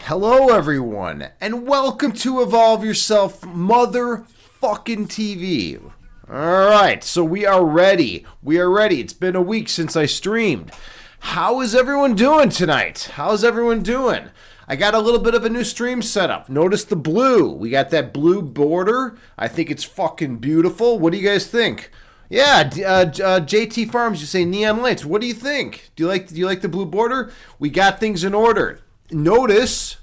Hello, everyone, and welcome to Evolve Yourself Motherfucking TV. Alright, so we are ready. It's been a week since I streamed. How is everyone doing tonight? How's everyone doing? I got a little bit of a new stream setup. Notice the blue. We got that blue border. I think it's fucking beautiful. What do you guys think? Yeah, JT Farms, you say neon lights. What do you think? Do you like the blue border? We got things in order. Notice,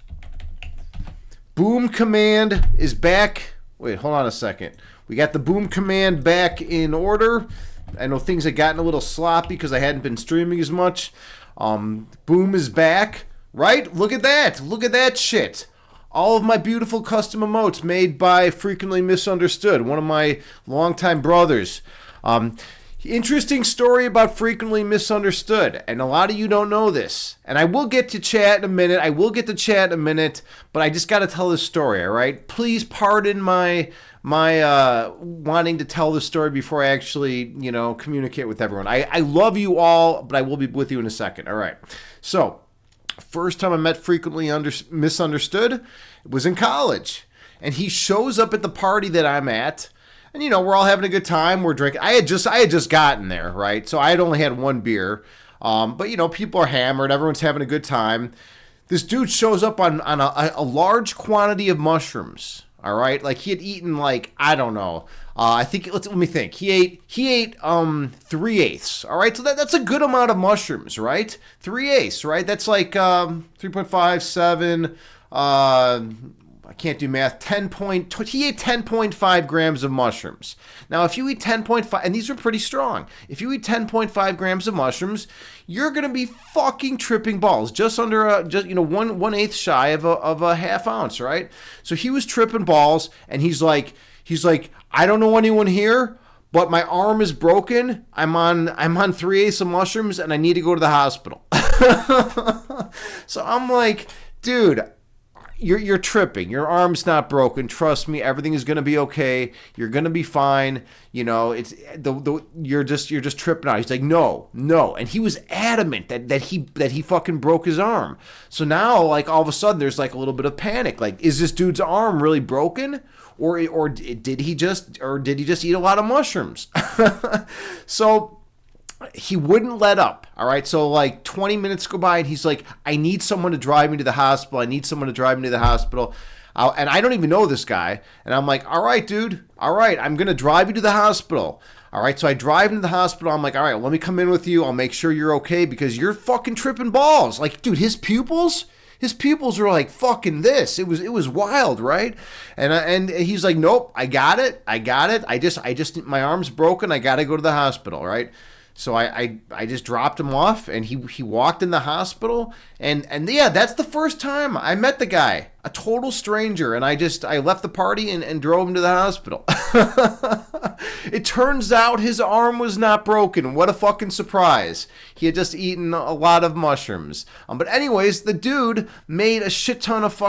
Boom Command is back. Wait, hold on a second. We got the Boom Command back in order. I know things had gotten a little sloppy because I hadn't been streaming as much. Boom is back, right? Look at that. Look at that shit. All of my beautiful custom emotes made by Frequently Misunderstood, one of my longtime brothers. Interesting story about Frequently Misunderstood, and a lot of you don't know this. And I will get to chat in a minute. But I just got to tell this story, all right? Please pardon my wanting to tell the story before I actually, communicate with everyone. I love you all, but I will be with you in a second, all right? So, first time I met Frequently Misunderstood was in college. And he shows up at the party that I'm at. And, we're all having a good time. We're drinking. I had just gotten there, right? So I had only had one beer. But, people are hammered. Everyone's having a good time. This dude shows up on a large quantity of mushrooms, all right? Like, he had eaten, I don't know. I think, let me think. He ate 3/8, all right? So that's a good amount of mushrooms, right? 3/8, right? That's like 3.5, 7, I can't do math. He ate 10.5 grams of mushrooms. Now, if you eat 10.5, and these are pretty strong, if you eat 10.5 grams of mushrooms, you're gonna be fucking tripping balls. Just under 1/8 shy of a half ounce, right? So he was tripping balls, and he's like, I don't know anyone here, but my arm is broken. I'm on 3/8 of mushrooms, and I need to go to the hospital. So I'm like, dude. You're tripping. Your arm's not broken. Trust me, everything is gonna be okay. You're gonna be fine. You're just tripping out. He's like, no, and he was adamant that he fucking broke his arm. So now, all of a sudden, there's a little bit of panic. Is this dude's arm really broken, or did he just eat a lot of mushrooms? So. He wouldn't let up, all right? So, 20 minutes go by, and he's like, I need someone to drive me to the hospital. And I don't even know this guy. And I'm like, all right, dude. All right, I'm going to drive you to the hospital. All right, so I drive him to the hospital. I'm like, all right, let me come in with you. I'll make sure you're okay because you're fucking tripping balls. Dude, his pupils were like fucking this. It was wild, right? And he's like, nope, I got it. I just my arm's broken. I got to go to the hospital, right? So I just dropped him off, and he walked in the hospital, and yeah, that's the first time I met the guy, a total stranger, and I left the party and drove him to the hospital. It turns out his arm was not broken. What a fucking surprise. He had just eaten a lot of mushrooms. But anyways, the dude made a shit ton of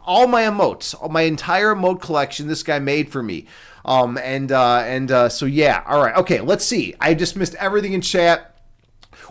all my emotes, my entire emote collection this guy made for me. So yeah, all right, okay, let's see. I just missed everything in chat.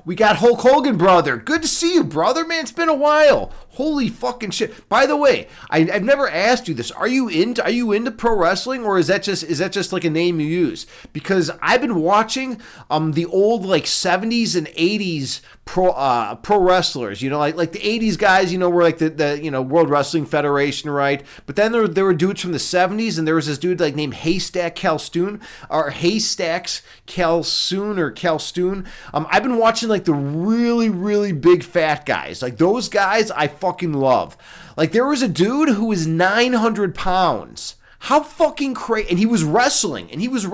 We got Hulk Hogan, brother. Good to see you, brother. Man, it's been a while. Holy fucking shit. By the way, I've never asked you this. Are you into pro wrestling, or is that just a name you use? Because I've been watching the old 70s and 80s pro wrestlers, like the 80s guys, were the World Wrestling Federation, right? But then there were dudes from the 70s, and there was this dude named Haystack Calstoon, or Haystacks Calsoon or Calstoon. I've been watching the really, really big fat guys. Those guys I fucking love. There was a dude who was 900 pounds. How fucking crazy. And he was wrestling, and he was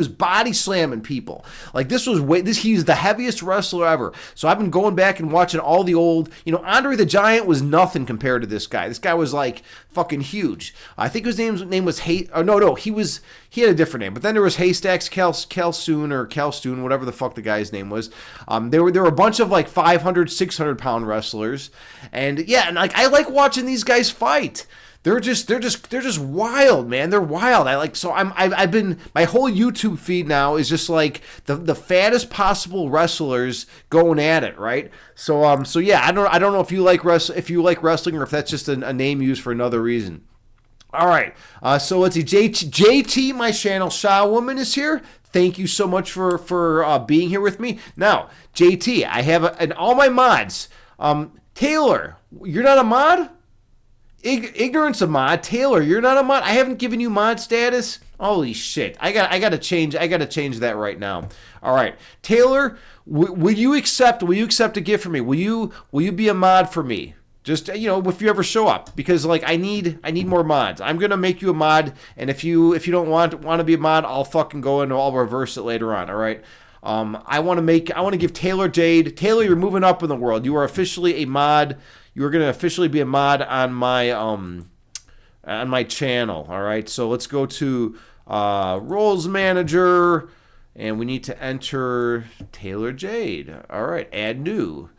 body slamming people. He was the heaviest wrestler ever. So I've been going back and watching all the old, Andre the Giant was nothing compared to this guy. This guy was fucking huge. I think his name was he had a different name. But then there was Haystacks Calsoon or Calstoon, whatever the fuck the guy's name was. There were a bunch of 500, 600 pound wrestlers. And yeah, and I like watching these guys fight. they're just wild, man. They're wild. I've been, my whole YouTube feed now is just like the fattest possible wrestlers going at it, right? So yeah, I don't know if you like wrestling or if that's just a name used for another reason. All right, so let's see. JT, my channel, Shaw Woman is here. Thank you so much for being here with me. Now, JT, I have and all my mods. Taylor, you're not a mod? Ignorance a mod. Taylor, you're not a mod. I haven't given you mod status. Holy shit! I gotta change that right now. All right, Taylor, will you accept a gift from me? Will you be a mod for me? Just, if you ever show up, because like I need more mods. I'm gonna make you a mod, and if you don't want to be a mod, I'll fucking go and I'll reverse it later on. All right. I want to give Taylor Jade. Taylor, you're moving up in the world. You are officially a mod. You are gonna officially be a mod on my channel. All right. So let's go to roles manager, and we need to enter Taylor Jade. All right. Add new.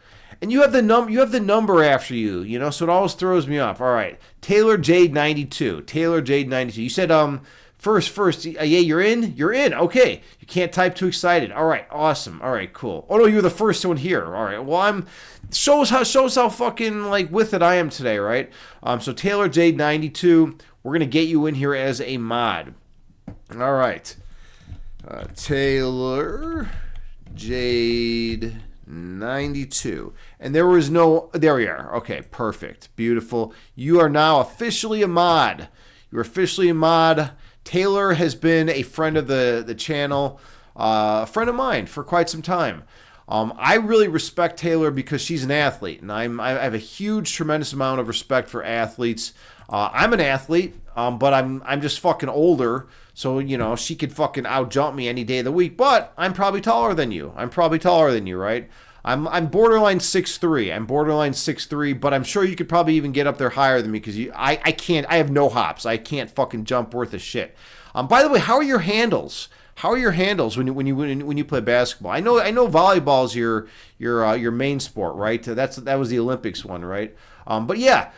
And you have the number after you, so it always throws me off. All right, Taylor Jade 92. Taylor Jade 92. You said first. Yeah, you're in. Okay, you can't type too excited. All right, awesome. All right, cool. Oh no, you're the first one here. All right. Well, shows how fucking like with it I am today, right? So Taylor Jade 92. We're gonna get you in here as a mod. All right, Taylor Jade 92. And there we are. Okay, perfect. Beautiful. You are now officially a mod. You're officially a mod. Taylor has been a friend of the channel, a friend of mine for quite some time. I really respect Taylor because she's an athlete, and I have a huge, tremendous amount of respect for athletes. I'm an athlete, but I'm just fucking older. So, she could fucking out-jump me any day of the week, but I'm probably taller than you. Right? I'm borderline 6'3". I'm borderline 6'3", but I'm sure you could probably even get up there higher than me because I can't. I have no hops. I can't fucking jump worth a shit. By the way, how are your handles? How are your handles when you play basketball? I know volleyball is your main sport, right? That was the Olympics one, right? But yeah.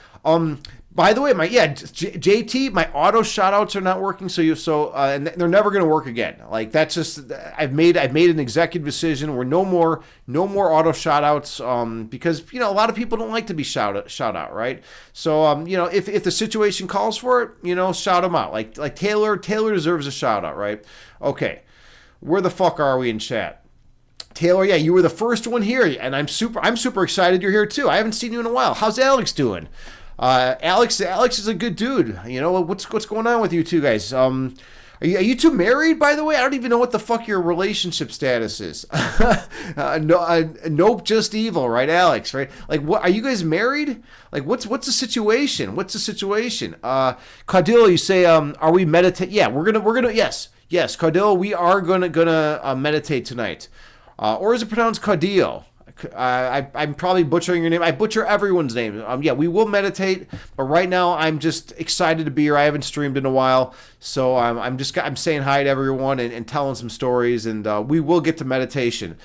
By the way, JT, my auto shoutouts are not working, and they're never going to work again. Like that's just I've made an executive decision where no more auto shoutouts because a lot of people don't like to be shout out, right? So if the situation calls for it, shout them out. Like Taylor deserves a shout out, right? Okay, where the fuck are we in chat? Taylor, yeah, you were the first one here, and I'm super excited you're here too. I haven't seen you in a while. How's Alex doing? Alex is a good dude. What's going on with you two guys? Are you two married, by the way? I don't even know what the fuck your relationship status is. Nope, just evil, right, Alex? Right? Like, what are you guys married? Like, what's the situation? Caudillo, you say, are we meditate? Yeah, we're gonna yes, Caudillo, we are gonna meditate tonight. Or is it pronounced Caudillo? I'm probably butchering your name. I butcher everyone's name. Yeah, we will meditate, but right now I'm just excited to be here. I haven't streamed in a while, so I'm saying hi to everyone and telling some stories, and we will get to meditation.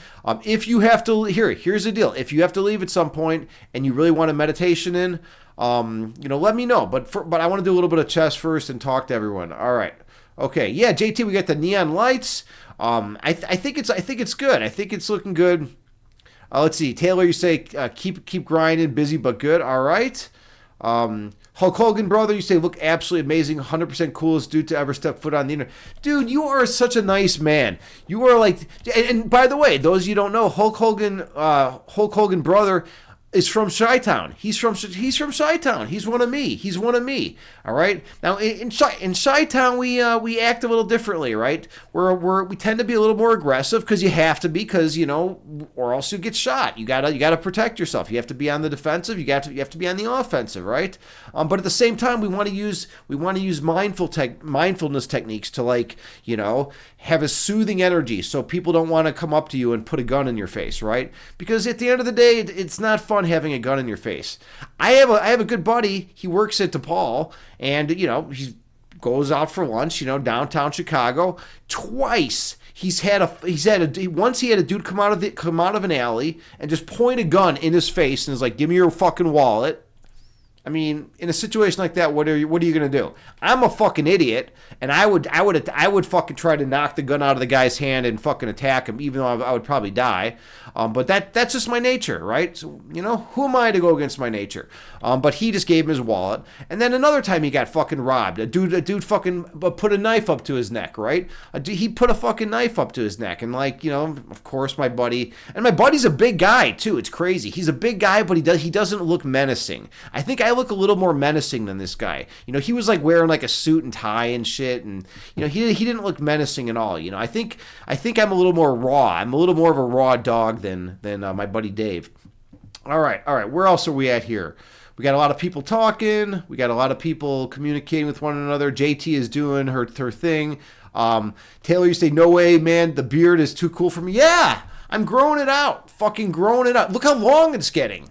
If you have to, here's the deal. If you have to leave at some point and you really want a meditation in, let me know. But I want to do a little bit of chess first and talk to everyone. All right. Okay. Yeah, JT, we got the neon lights. I think it's good. I think it's looking good. Let's see. Taylor, you say keep grinding, busy but good. All right. Hulk Hogan, brother, you say look absolutely amazing, 100% coolest dude to ever step foot on the internet. Dude, you are such a nice man. You are like, and by the way, those of you who don't know, Hulk Hogan, brother, is from Chi-Town. He's from Chi-Town. He's one of me. All right. Now in Chi-Town we act a little differently, right? We tend to be a little more aggressive because you have to be, because or else you get shot. You gotta protect yourself. You have to be on the defensive. You have to be on the offensive, right? But at the same time, we want to use mindfulness techniques to have a soothing energy so people don't want to come up to you and put a gun in your face, right? Because at the end of the day, it's not fun having a gun in your face. I have a good buddy. He works at DePaul, and he goes out for lunch, downtown Chicago. Twice once he had a dude come out of an alley and just point a gun in his face and is like, "Give me your fucking wallet." I mean, in a situation like that, what are you gonna do? I'm a fucking idiot, and I would fucking try to knock the gun out of the guy's hand and fucking attack him, even though I would probably die. But that's just my nature, right? So, who am I to go against my nature? But he just gave him his wallet, and then another time he got fucking robbed. A dude fucking put a knife up to his neck, right? He put a fucking knife up to his neck, and of course my buddy's a big guy too. It's crazy. He's a big guy, but he doesn't look menacing. I think I look a little more menacing than this guy. He was like wearing like a suit and tie and shit, and he didn't look menacing at all. I think I'm a little more raw. I'm a little more of a raw dog than my buddy Dave. All right. Where else are we at here? We got a lot of people talking. We got a lot of people communicating with one another. JT is doing her thing. Taylor, you say, no way, man. The beard is too cool for me. Yeah, I'm growing it out. Fucking growing it out. Look how long it's getting.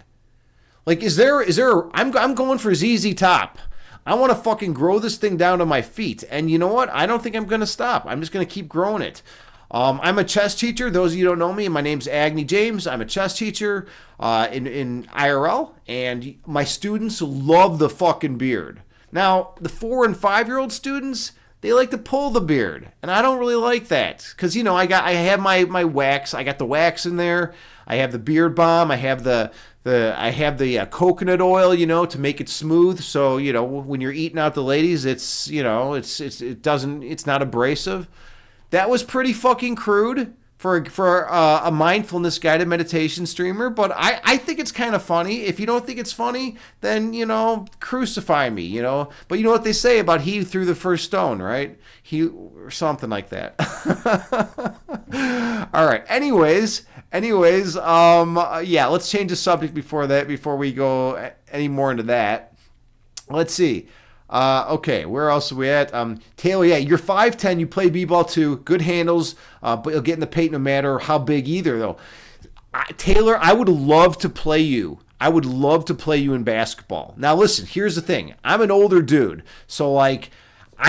Like, I'm going for ZZ Top. I want to fucking grow this thing down to my feet. And you know what? I don't think I'm going to stop. I'm just going to keep growing it. I'm a chess teacher. Those of you who don't know me, my name's Agni James. I'm a chess teacher in IRL, and my students love the fucking beard. Now, the 4 and 5-year-old students, they like to pull the beard, and I don't really like that because I have my wax. I got the wax in there. I have the beard balm. I have the coconut oil, to make it smooth. So when you're eating out the ladies, it's not abrasive. That was pretty fucking crude for a mindfulness guided meditation streamer, but I think it's kind of funny. If you don't think it's funny, then crucify me, But you know what they say about he threw the first stone, right? Or something like that. All right. Anyways, yeah, let's change the subject before we go any more into that. Let's see. Okay, where else are we at? Taylor, yeah, you're 5'10", you play b-ball too, good handles, but you'll get in the paint no matter how big either, though. Taylor, I would love to play you. I would love to play you in basketball. Now, listen, here's the thing. I'm an older dude, so, I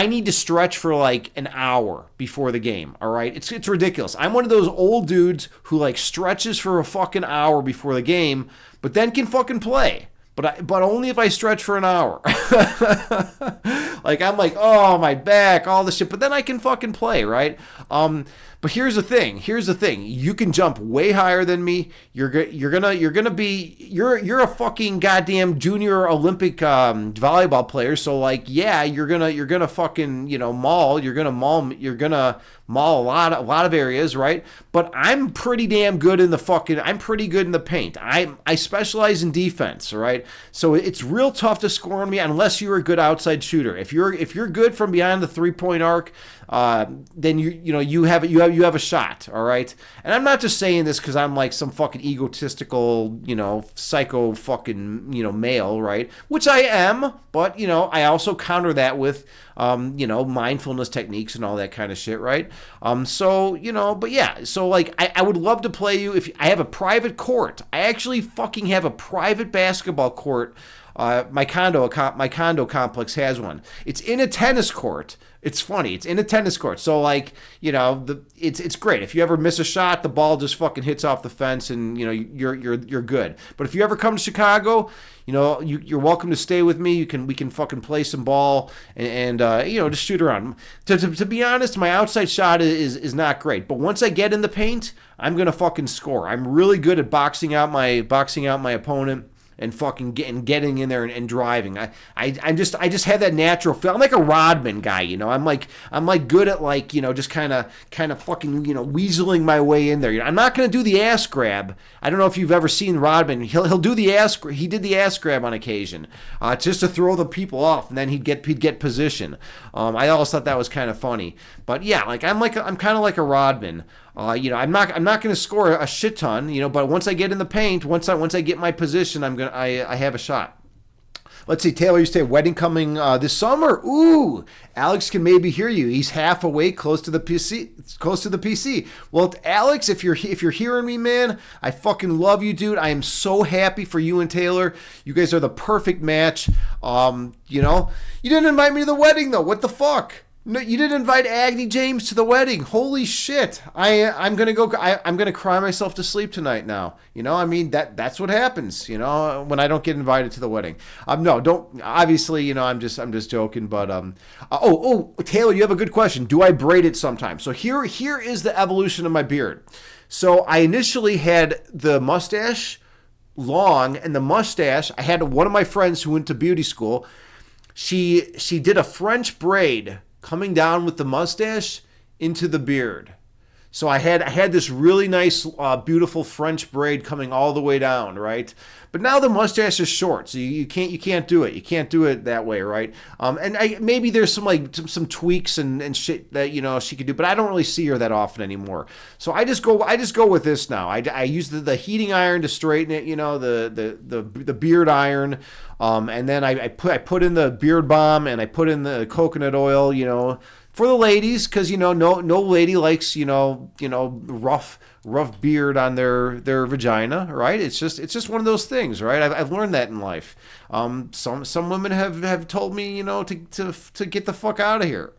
need to stretch for, an hour before the game, all right? It's ridiculous. I'm one of those old dudes who, stretches for a fucking hour before the game, but then can fucking play. But only if I stretch for an hour. I'm like, oh, my back, all this shit. But then I can fucking play, right? But here's the thing. You can jump way higher than me. You're a fucking goddamn junior Olympic volleyball player. So yeah, you're gonna fucking maul. You're gonna maul a lot of areas, right? But I'm pretty damn good in I'm pretty good in the paint. I specialize in defense, right? So it's real tough to score on me unless you're a good outside shooter. If you're good from beyond the 3-point arc, then you have a shot, all right? And I'm not just saying this because I'm like some fucking egotistical, psycho fucking, male, right? Which I am, but I also counter that with mindfulness techniques and all that kind of shit, right? But yeah, so I would love to play you if I have a private court. I actually fucking have a private basketball court. My condo complex has one. It's in a tennis court. It's funny. It's in a tennis court. So it's great. If you ever miss a shot, the ball just fucking hits off the fence, and you're good. But if you ever come to Chicago, you're welcome to stay with me. We can fucking play some ball and just shoot around. To be honest, my outside shot is not great. But once I get in the paint, I'm gonna fucking score. I'm really good at boxing out my opponent and fucking getting in there and driving. I just have that natural feel. I'm like a Rodman guy, I'm like good at just kind of fucking weaseling my way in there. I'm not gonna do the ass grab. I don't know if you've ever seen Rodman. He'll do the ass. He did the ass grab on occasion, just to throw the people off, and then he'd get position. I always thought that was kind of funny. But yeah, I'm kind of like a Rodman. I'm not going to score a shit ton, but once I get in the paint, once I get my position, I have a shot. Let's see, Taylor, you say wedding coming this summer. Ooh, Alex can maybe hear you. He's half awake, close to the PC. Well, Alex, if you're hearing me, man, I fucking love you, dude. I am so happy for you and Taylor. You guys are the perfect match. You didn't invite me to the wedding though. What the fuck? No, you didn't invite Agni James to the wedding. Holy shit! I'm gonna go. I'm gonna cry myself to sleep tonight. Now, I mean that's what happens. When I don't get invited to the wedding. No, don't. Obviously, I'm just joking. But Taylor, you have a good question. Do I braid it sometimes? So here is the evolution of my beard. So I initially had the mustache long, and the mustache. I had one of my friends who went to beauty school. She did a French braid coming down with the mustache into the beard. So I had this really nice, beautiful French braid coming all the way down, right? But now the mustache is short, so you can't do it. You can't do it that way, right? Maybe there's some tweaks and shit that she could do, but I don't really see her that often anymore. So I just go with this now. I use the heating iron to straighten it, the beard iron, and then I put in the beard balm and I put in the coconut oil, for the ladies, because no lady likes rough beard on their vagina, right? It's just one of those things, right? I've learned that in life. Some women have told me to get the fuck out of here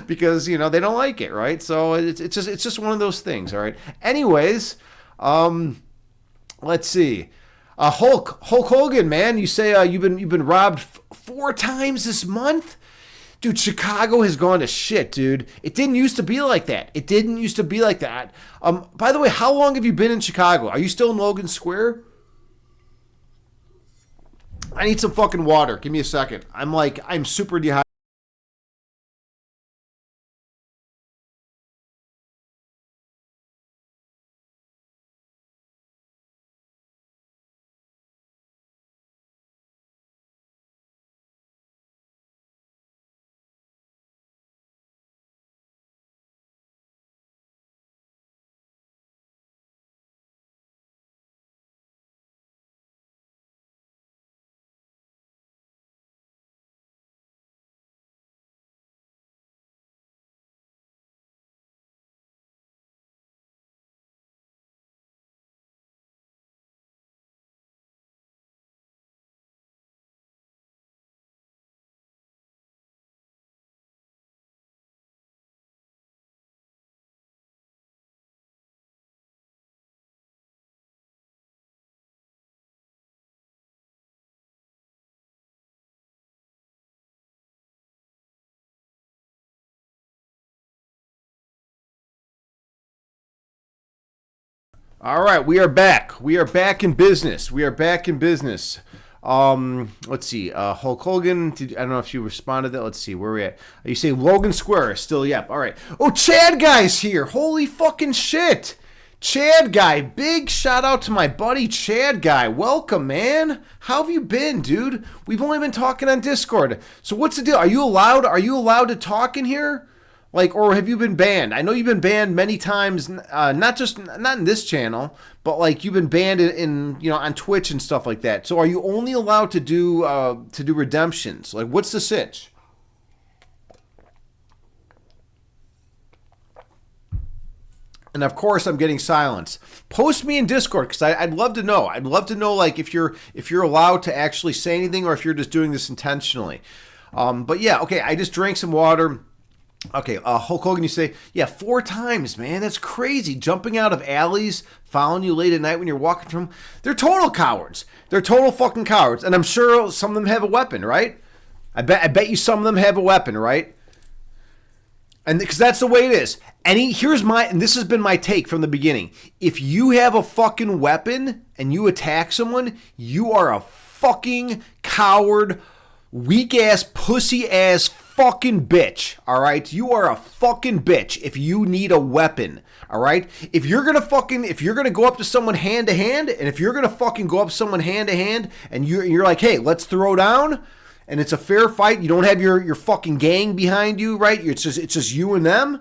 because they don't like it, right? So it's just one of those things, all right. Anyways, let's see. Hulk Hogan, man, you say you've been robbed 4 times this month. Dude, Chicago has gone to shit, dude. It didn't used to be like that. By the way, how long have you been in Chicago? Are you still in Logan Square? I need some fucking water. Give me a second. I'm super dehydrated. All right, we are back. We are back in business. Let's see. Hulk Hogan. I don't know if you responded to that. Let's see. Where are we at? You say Logan Square. Still, yep. All right. Oh, Chad Guy's here. Holy fucking shit. Chad Guy. Big shout out to my buddy Chad Guy. Welcome, man. How have you been, dude? We've only been talking on Discord. So what's the deal? Are you allowed to talk in here? Or have you been banned? I know you've been banned many times, not in this channel, but you've been banned in on Twitch and stuff like that. So are you only allowed to do redemptions? What's the sitch? And of course, I'm getting silence. Post me in Discord because I'd love to know. I'd love to know if you're allowed to actually say anything or if you're just doing this intentionally. But yeah, okay. I just drank some water. Okay, Hulk Hogan, you say, 4 times, man. That's crazy. Jumping out of alleys, following you late at night when you're walking from. They're total cowards. They're total fucking cowards. And I'm sure some of them have a weapon, right? I bet you some of them have a weapon, right? And because that's the way it is. And this has been my take from the beginning. If you have a fucking weapon and you attack someone, you are a fucking coward, weak ass, pussy ass fucking bitch, all right? You are a fucking bitch if you need a weapon, all right? If you're gonna go up to someone hand to hand, and if you're gonna fucking go up to someone hand to hand, and you're like, hey, let's throw down, and it's a fair fight, you don't have your fucking gang behind you, right? It's just you and them.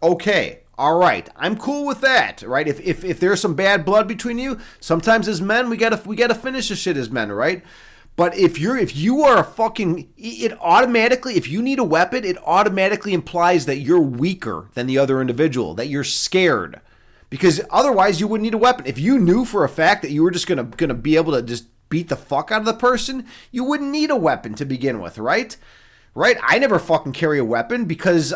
Okay, all right, I'm cool with that, right? If there's some bad blood between you, sometimes as men we gotta finish this shit as men, right? But if you are a fucking, it automatically, if you need a weapon, it automatically implies that you're weaker than the other individual, that you're scared. Because otherwise you wouldn't need a weapon. If you knew for a fact that you were just gonna be able to just beat the fuck out of the person, you wouldn't need a weapon to begin with, right? right? I never fucking carry a weapon because,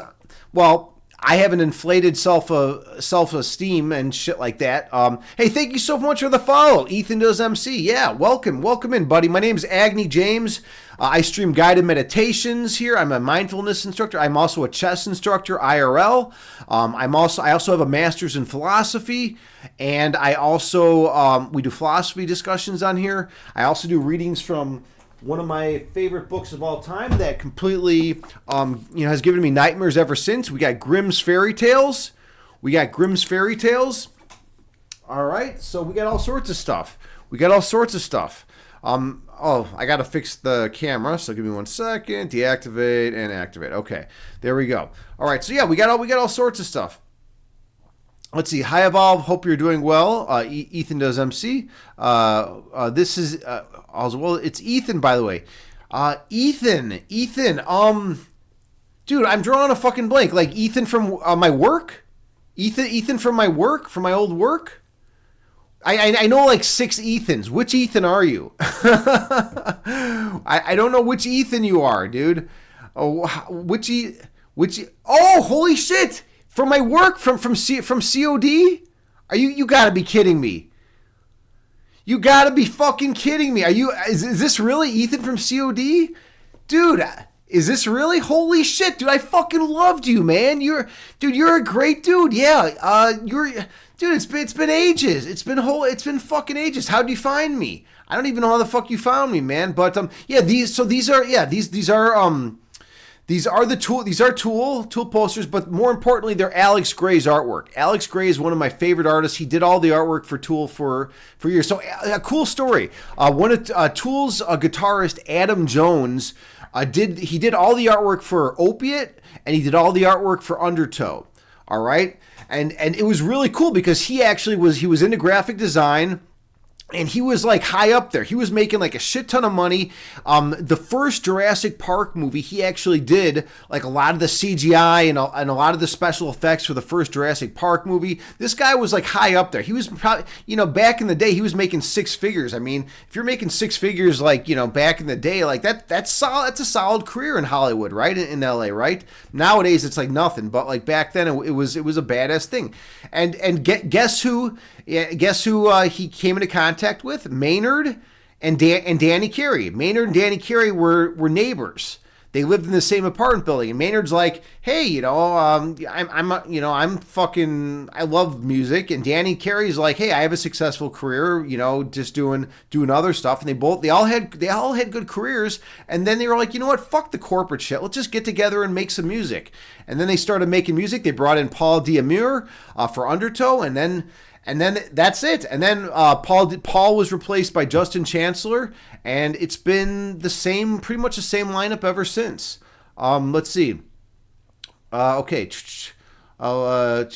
well, I have an inflated self-esteem and shit like that. Hey, thank you so much for the follow. Ethan does MC. Yeah, welcome in, buddy. My name's Agni James. I stream guided meditations here. I'm a mindfulness instructor. I'm also a chess instructor, IRL. I also have a master's in philosophy, and I also we do philosophy discussions on here. I also do readings from one of my favorite books of all time that completely, has given me nightmares ever since. We got Grimm's Fairy Tales. All right, so we got all sorts of stuff. I got to fix the camera, so give me 1 second. Deactivate and activate. Okay, there we go. All right, so yeah, we got all sorts of stuff. Let's see. Hi, Evolve. Hope you're doing well. Ethan does MC. This is also, well, it's Ethan, by the way. Ethan. Dude, I'm drawing a fucking blank. Like Ethan from my work. Ethan from my work, from my old work. I know like 6 Ethans. Which Ethan are you? I don't know which Ethan you are, dude. Oh, oh, holy shit. From my work, from COD? Are you gotta be kidding me. You gotta be fucking kidding me. Is this really Ethan from COD? Dude, is this really? Holy shit, dude, I fucking loved you, man. You're a great dude. Yeah, dude, it's been ages. It's been fucking ages. How'd you find me? I don't even know how the fuck you found me, man. But yeah, these are Tool posters, but more importantly, they're Alex Gray's artwork. Alex Gray is one of my favorite artists. He did all the artwork for Tool for years. So a cool story. One of Tool's guitarist Adam Jones did all the artwork for Opiate, and he did all the artwork for Undertow. All right, and it was really cool because he was into graphic design. And he was like high up there. He was making like a shit ton of money. The first Jurassic Park movie, he actually did like a lot of the CGI and a lot of the special effects for the first Jurassic Park movie. This guy was like high up there. He was probably, back in the day, he was making 6 figures. I mean, if you're making 6 figures, like, back in the day, like that's solid. That's a solid career in Hollywood, right? In LA, right? Nowadays, it's like nothing. But like back then, it was a badass thing. And guess who? Guess who he came into contact with? Maynard and Danny Carey. Maynard and Danny Carey were neighbors. They lived in the same apartment building. And Maynard's like, hey, I'm fucking, I love music. And Danny Carey's like, hey, I have a successful career, just doing other stuff. And they all had good careers. And then they were like, you know what? Fuck the corporate shit. Let's just get together and make some music. And then they started making music. They brought in Paul Diamure for Undertow, and then that's it. And then Paul was replaced by Justin Chancellor, and it's been pretty much the same lineup ever since. Let's see. Okay. Love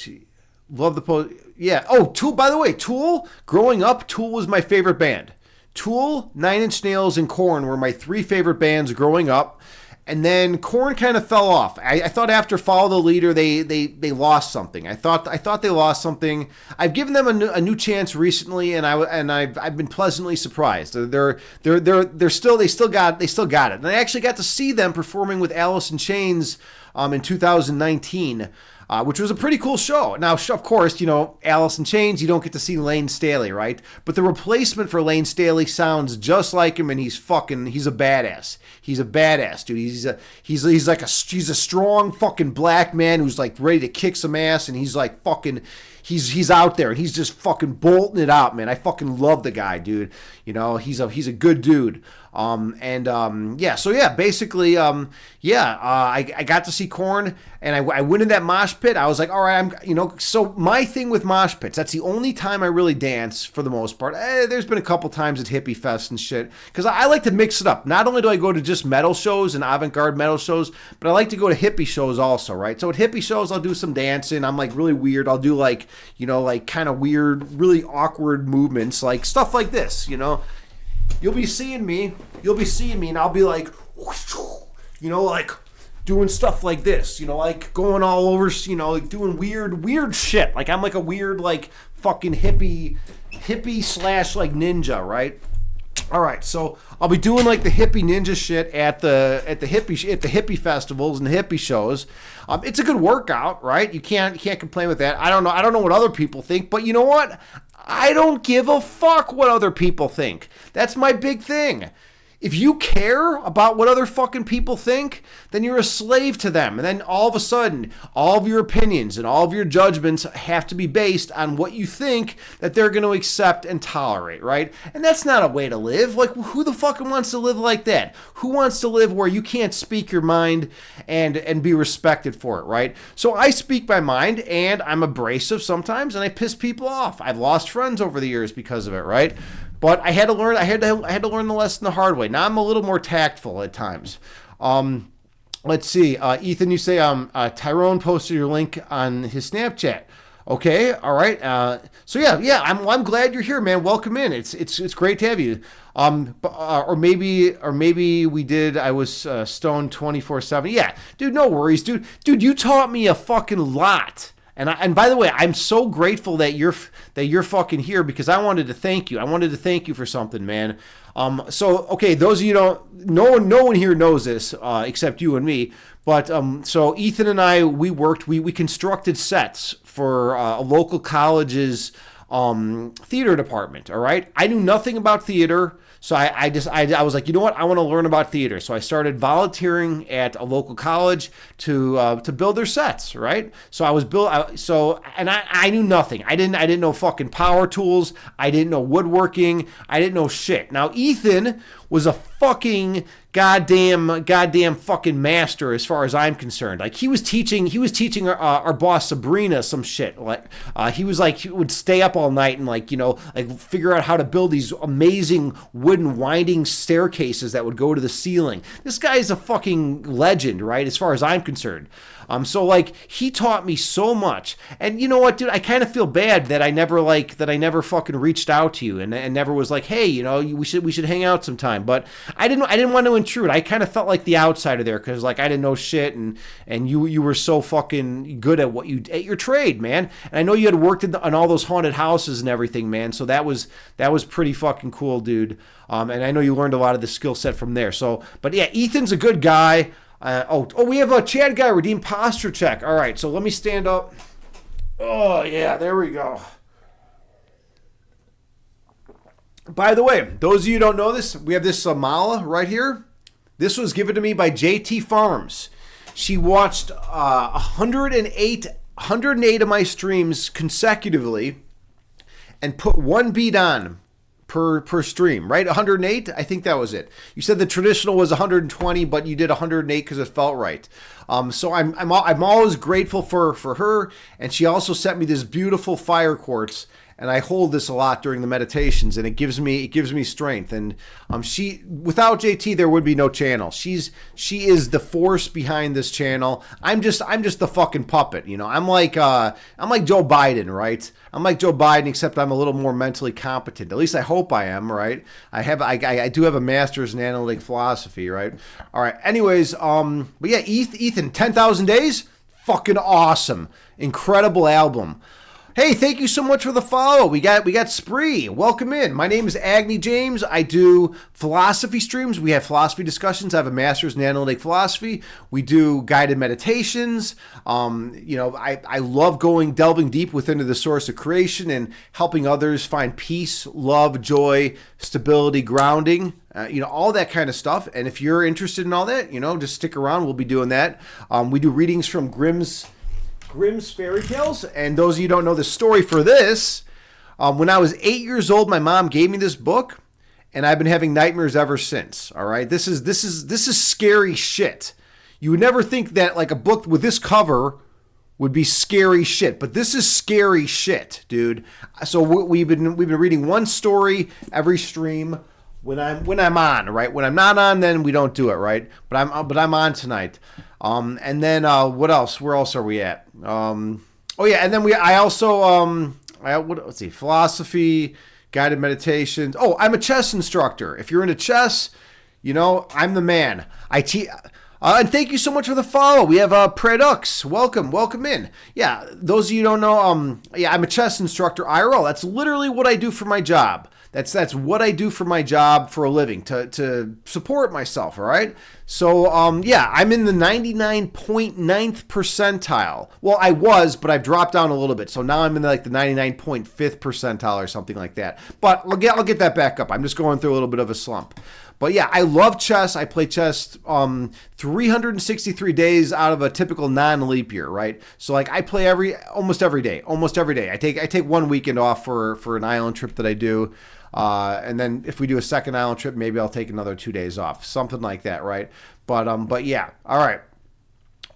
the post. Yeah. Oh, Tool. By the way, Tool. Growing up, Tool was my favorite band. Tool, 9 Inch Nails, and Korn were my 3 favorite bands growing up. And then Korn kind of fell off. I thought after Follow the Leader, they lost something. I thought they lost something. I've given them a new chance recently, and I've been pleasantly surprised. They still got it. And I actually got to see them performing with Alice in Chains in 2019. Which was a pretty cool show. Now, of course, Alice in Chains, you don't get to see Lane Staley, right? But the replacement for Lane Staley sounds just like him, and he's a badass. He's a badass, dude. He's a strong fucking black man who's like ready to kick some ass, and he's like fucking, he's out there, and he's just fucking bolting it out, man. I fucking love the guy, dude. He's a good dude. Basically, I got to see Korn, and I went in that mosh pit. I was like, all right, so my thing with mosh pits, that's the only time I really dance for the most part. There's been a couple times at Hippie Fest and shit, because I like to mix it up. Not only do I go to just metal shows and avant-garde metal shows, but I like to go to hippie shows also, right? So at hippie shows, I'll do some dancing. I'm like really weird. I'll do like kind of weird, really awkward movements, like stuff like this, You'll be seeing me, and I'll be like, like doing stuff like this, like going all over, like doing weird shit. Like I'm like a weird, like fucking hippie / like ninja, right? All right, so I'll be doing like the hippie ninja shit at the hippie festivals and the hippie shows. It's a good workout, right? You can't complain with that. I don't know what other people think, but you know what? I don't give a fuck what other people think. That's my big thing. If you care about what other fucking people think, then you're a slave to them. And then all of a sudden, all of your opinions and all of your judgments have to be based on what you think that they're going to accept and tolerate, right? And that's not a way to live. Like, who the fucking wants to live like that? Who wants to live where you can't speak your mind and be respected for it, right? So I speak my mind, and I'm abrasive sometimes, and I piss people off. I've lost friends over the years because of it, right? But I had to learn. I had to learn the lesson the hard way. Now I'm a little more tactful at times. Let's see, Ethan. You say Tyrone posted your link on his Snapchat. Okay, all right. So yeah. I'm glad you're here, man. Welcome in. It's great to have you. Or maybe we did. I was stoned 24/7. Yeah, dude. No worries, dude. Dude, you taught me a fucking lot. And by the way, I'm so grateful that you're fucking here because I wanted to thank you. I wanted to thank you for something, man. So okay, those of you no one here knows this except you and me. But so Ethan and I, we constructed sets for a local college's theater department. All right, I knew nothing about theater. So I was like, you know what? I want to learn about theater. So I started volunteering at a local college to build their sets, right? So I knew nothing. I didn't know fucking power tools. I didn't know woodworking. I didn't know shit. Now Ethan was a fucking goddamn fucking master as far as I'm concerned. Like he was teaching our boss Sabrina some shit. Like he would stay up all night and like figure out how to build these amazing wooden winding staircases that would go to the ceiling. This guy is a fucking legend, right? As far as I'm concerned. So like he taught me so much, and you know what, dude? I kind of feel bad that I never fucking reached out to you and never was like, hey, we should hang out sometime. But I didn't want to intrude. I kind of felt like the outsider there because like I didn't know shit, and you were so fucking good at your trade, man. And I know you had worked on all those haunted houses and everything, man. So that was pretty fucking cool, dude. And I know you learned a lot of the skill set from there. So, but yeah, Ethan's a good guy. We have a Chad guy redeem posture check. All right, so let me stand up. Oh yeah, there we go. By the way, those of you who don't know this, we have this mala right here. This was given to me by JT Farms. She watched 108 of my streams consecutively and put one beat on per stream, right? 108, I think that was it. You said the traditional was 120, but you did 108 because it felt right. So I'm always grateful for her, and she also sent me this beautiful fire quartz, and I hold this a lot during the meditations, and it gives me strength. And without JT, there would be no channel. She is the force behind this channel. I'm just the fucking puppet, I'm like Joe Biden, right? I'm like Joe Biden, except I'm a little more mentally competent. At least I hope I am, right? I do have a master's in analytic philosophy, right? All right. Anyways, but yeah, Ethan, 10,000 Days, fucking awesome, incredible album. Hey, thank you so much for the follow. We got Spree. Welcome in. My name is Agni James. I do philosophy streams. We have philosophy discussions. I have a master's in analytic philosophy. We do guided meditations. I love delving deep within the source of creation and helping others find peace, love, joy, stability, grounding. All that kind of stuff. And if you're interested in all that, just stick around. We'll be doing that. We do readings from Grimm's Fairy Tales, and those of you who don't know the story for this, when I was 8 years old, my mom gave me this book, and I've been having nightmares ever since. All right, this is scary shit. You would never think that like a book with this cover would be scary shit, but this is scary shit, dude. So we've been reading one story every stream when I'm on, right? When I'm not on, then we don't do it, right? But I'm on tonight. And then what else? Where else are we at? And then let's see, philosophy, guided meditations. Oh, I'm a chess instructor. If you're into chess, I'm the man. And thank you so much for the follow. We have Predux. Welcome in. Yeah, those of you who don't know, I'm a chess instructor IRL. That's literally what I do for my job. That's what I do for my job for a living to support myself. All right. So yeah, I'm in the 99.9th percentile. Well, I was, but I've dropped down a little bit. So now I'm in like the 99.5th percentile or something like that. But I'll get that back up. I'm just going through a little bit of a slump. But yeah, I love chess. I play chess 363 days out of a typical non-leap year, right? So like I play almost every day. I take one weekend off for an island trip that I do. And then if we do a second island trip, maybe I'll take another 2 days off, something like that, right? But yeah, all right.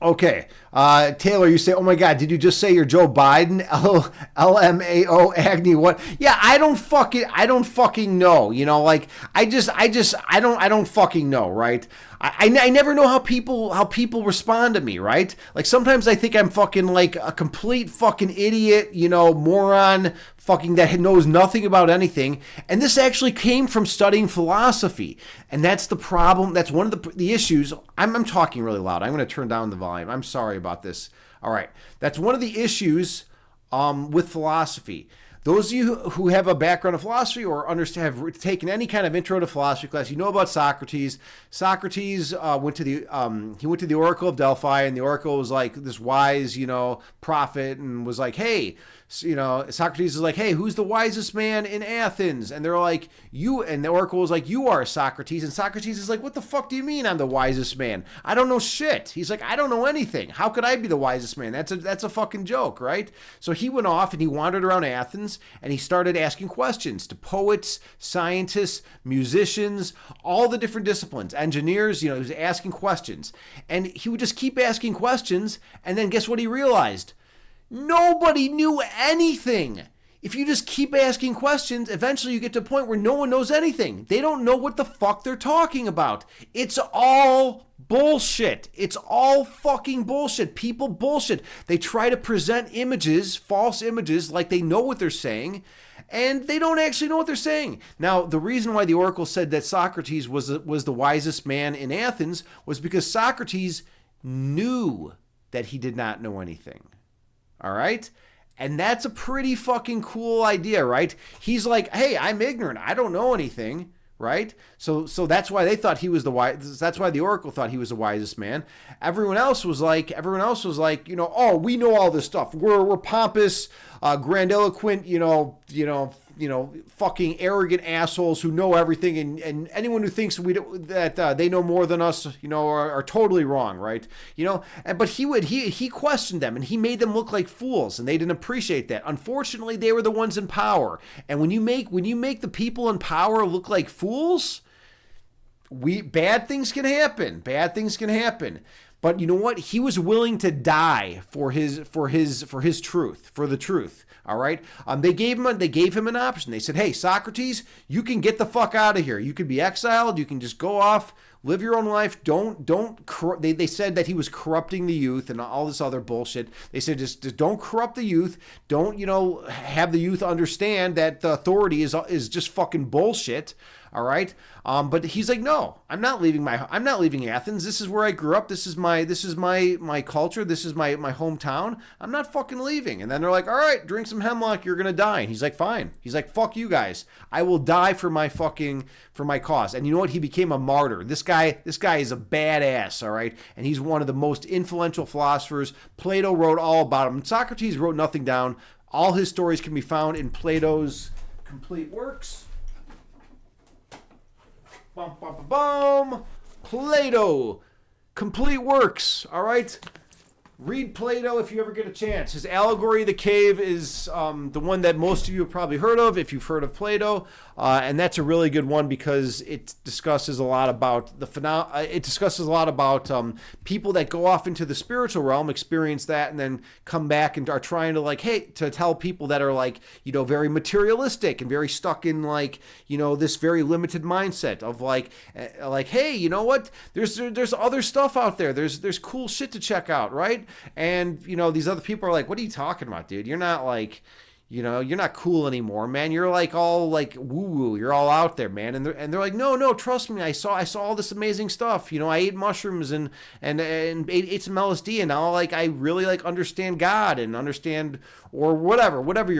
Okay, Taylor, you say, oh my God, did you just say you're Joe Biden? LMAO Agnew, what? Yeah, I don't fucking know. You know, like I don't fucking know, right? I never know how people respond to me, right? Like sometimes I think I'm fucking like a complete fucking idiot, you know, moron, fucking that knows nothing about anything. And this actually came from studying philosophy, and that's the problem. That's one of the issues. I'm talking really loud. I'm going to turn down the volume. I'm sorry about this. All right, that's one of the issues with philosophy. Those of you who have a background in philosophy or have taken any kind of intro to philosophy class, you know about Socrates. Socrates went to the Oracle of Delphi, and the Oracle was like this wise, you know, prophet, and was like, hey, you know, Socrates is like, hey, who's the wisest man in Athens? And they're like, you. And the Oracle was like, you are Socrates. And Socrates is like, what the fuck do you mean I'm the wisest man? I don't know shit. He's like, I don't know anything. How could I be the wisest man? That's a fucking joke, right? So he went off and he wandered around Athens and he started asking questions to poets, scientists, musicians, all the different disciplines, engineers. You know, he was asking questions, and he would just keep asking questions. And then guess what he realized? Nobody knew anything. If you just keep asking questions, eventually you get to a point where no one knows anything. They don't know what the fuck they're talking about. It's all bullshit. It's all fucking bullshit. People bullshit. They try to present images, false images, like they know what they're saying, and they don't actually know what they're saying. Now, the reason why the Oracle said that Socrates was the wisest man in Athens was because Socrates knew that he did not know anything. All right? And that's a pretty fucking cool idea, right? He's like, hey, I'm ignorant. I don't know anything, right? So that's why they thought he was the wise. That's why the Oracle thought he was the wisest man. Everyone else was like, you know, oh, we know all this stuff. We're pompous, grandiloquent, you know, fucking arrogant assholes who know everything, and anyone who thinks that they know more than us, you know, are totally wrong, right? You know, but he questioned them, and he made them look like fools, and they didn't appreciate that. Unfortunately, they were the ones in power, and when you make the people in power look like fools, bad things can happen. Bad things can happen. But you know what? He was willing to die for his truth, for the truth. All right. They gave him an option. They said, "Hey, Socrates, you can get the fuck out of here. You can be exiled. You can just go off, live your own life. Don't." They said that he was corrupting the youth and all this other bullshit. They said just don't corrupt the youth. Don't, you know, have the youth understand that the authority is just fucking bullshit. All right. But he's like, no, I'm not leaving Athens. This is where I grew up. This is my culture. This is my hometown. I'm not fucking leaving. And then they're like, all right, drink some hemlock. You're going to die. And he's like, fine. He's like, fuck you guys. I will die for my cause. And you know what? He became a martyr. This guy is a badass. All right. And he's one of the most influential philosophers. Plato wrote all about him. Socrates wrote nothing down. All his stories can be found in Plato's complete works. Bum, bum, bum, bum. Plato, complete works. All right. Read Plato if you ever get a chance. His Allegory of the Cave is the one that most of you have probably heard of, if you've heard of Plato, and that's a really good one because it discusses a lot about people that go off into the spiritual realm, experience that, and then come back and are trying to to tell people that are very materialistic and very stuck in this very limited mindset of hey, you know what? There's other stuff out there. There's cool shit to check out, right? And these other people are like, what are you talking about, dude? You're not you're not cool anymore, man. You're like all like woo woo. You're all out there, man. And they're like, no, trust me. I saw all this amazing stuff. I ate mushrooms and ate some LSD, and now like I really like understand God and understand or whatever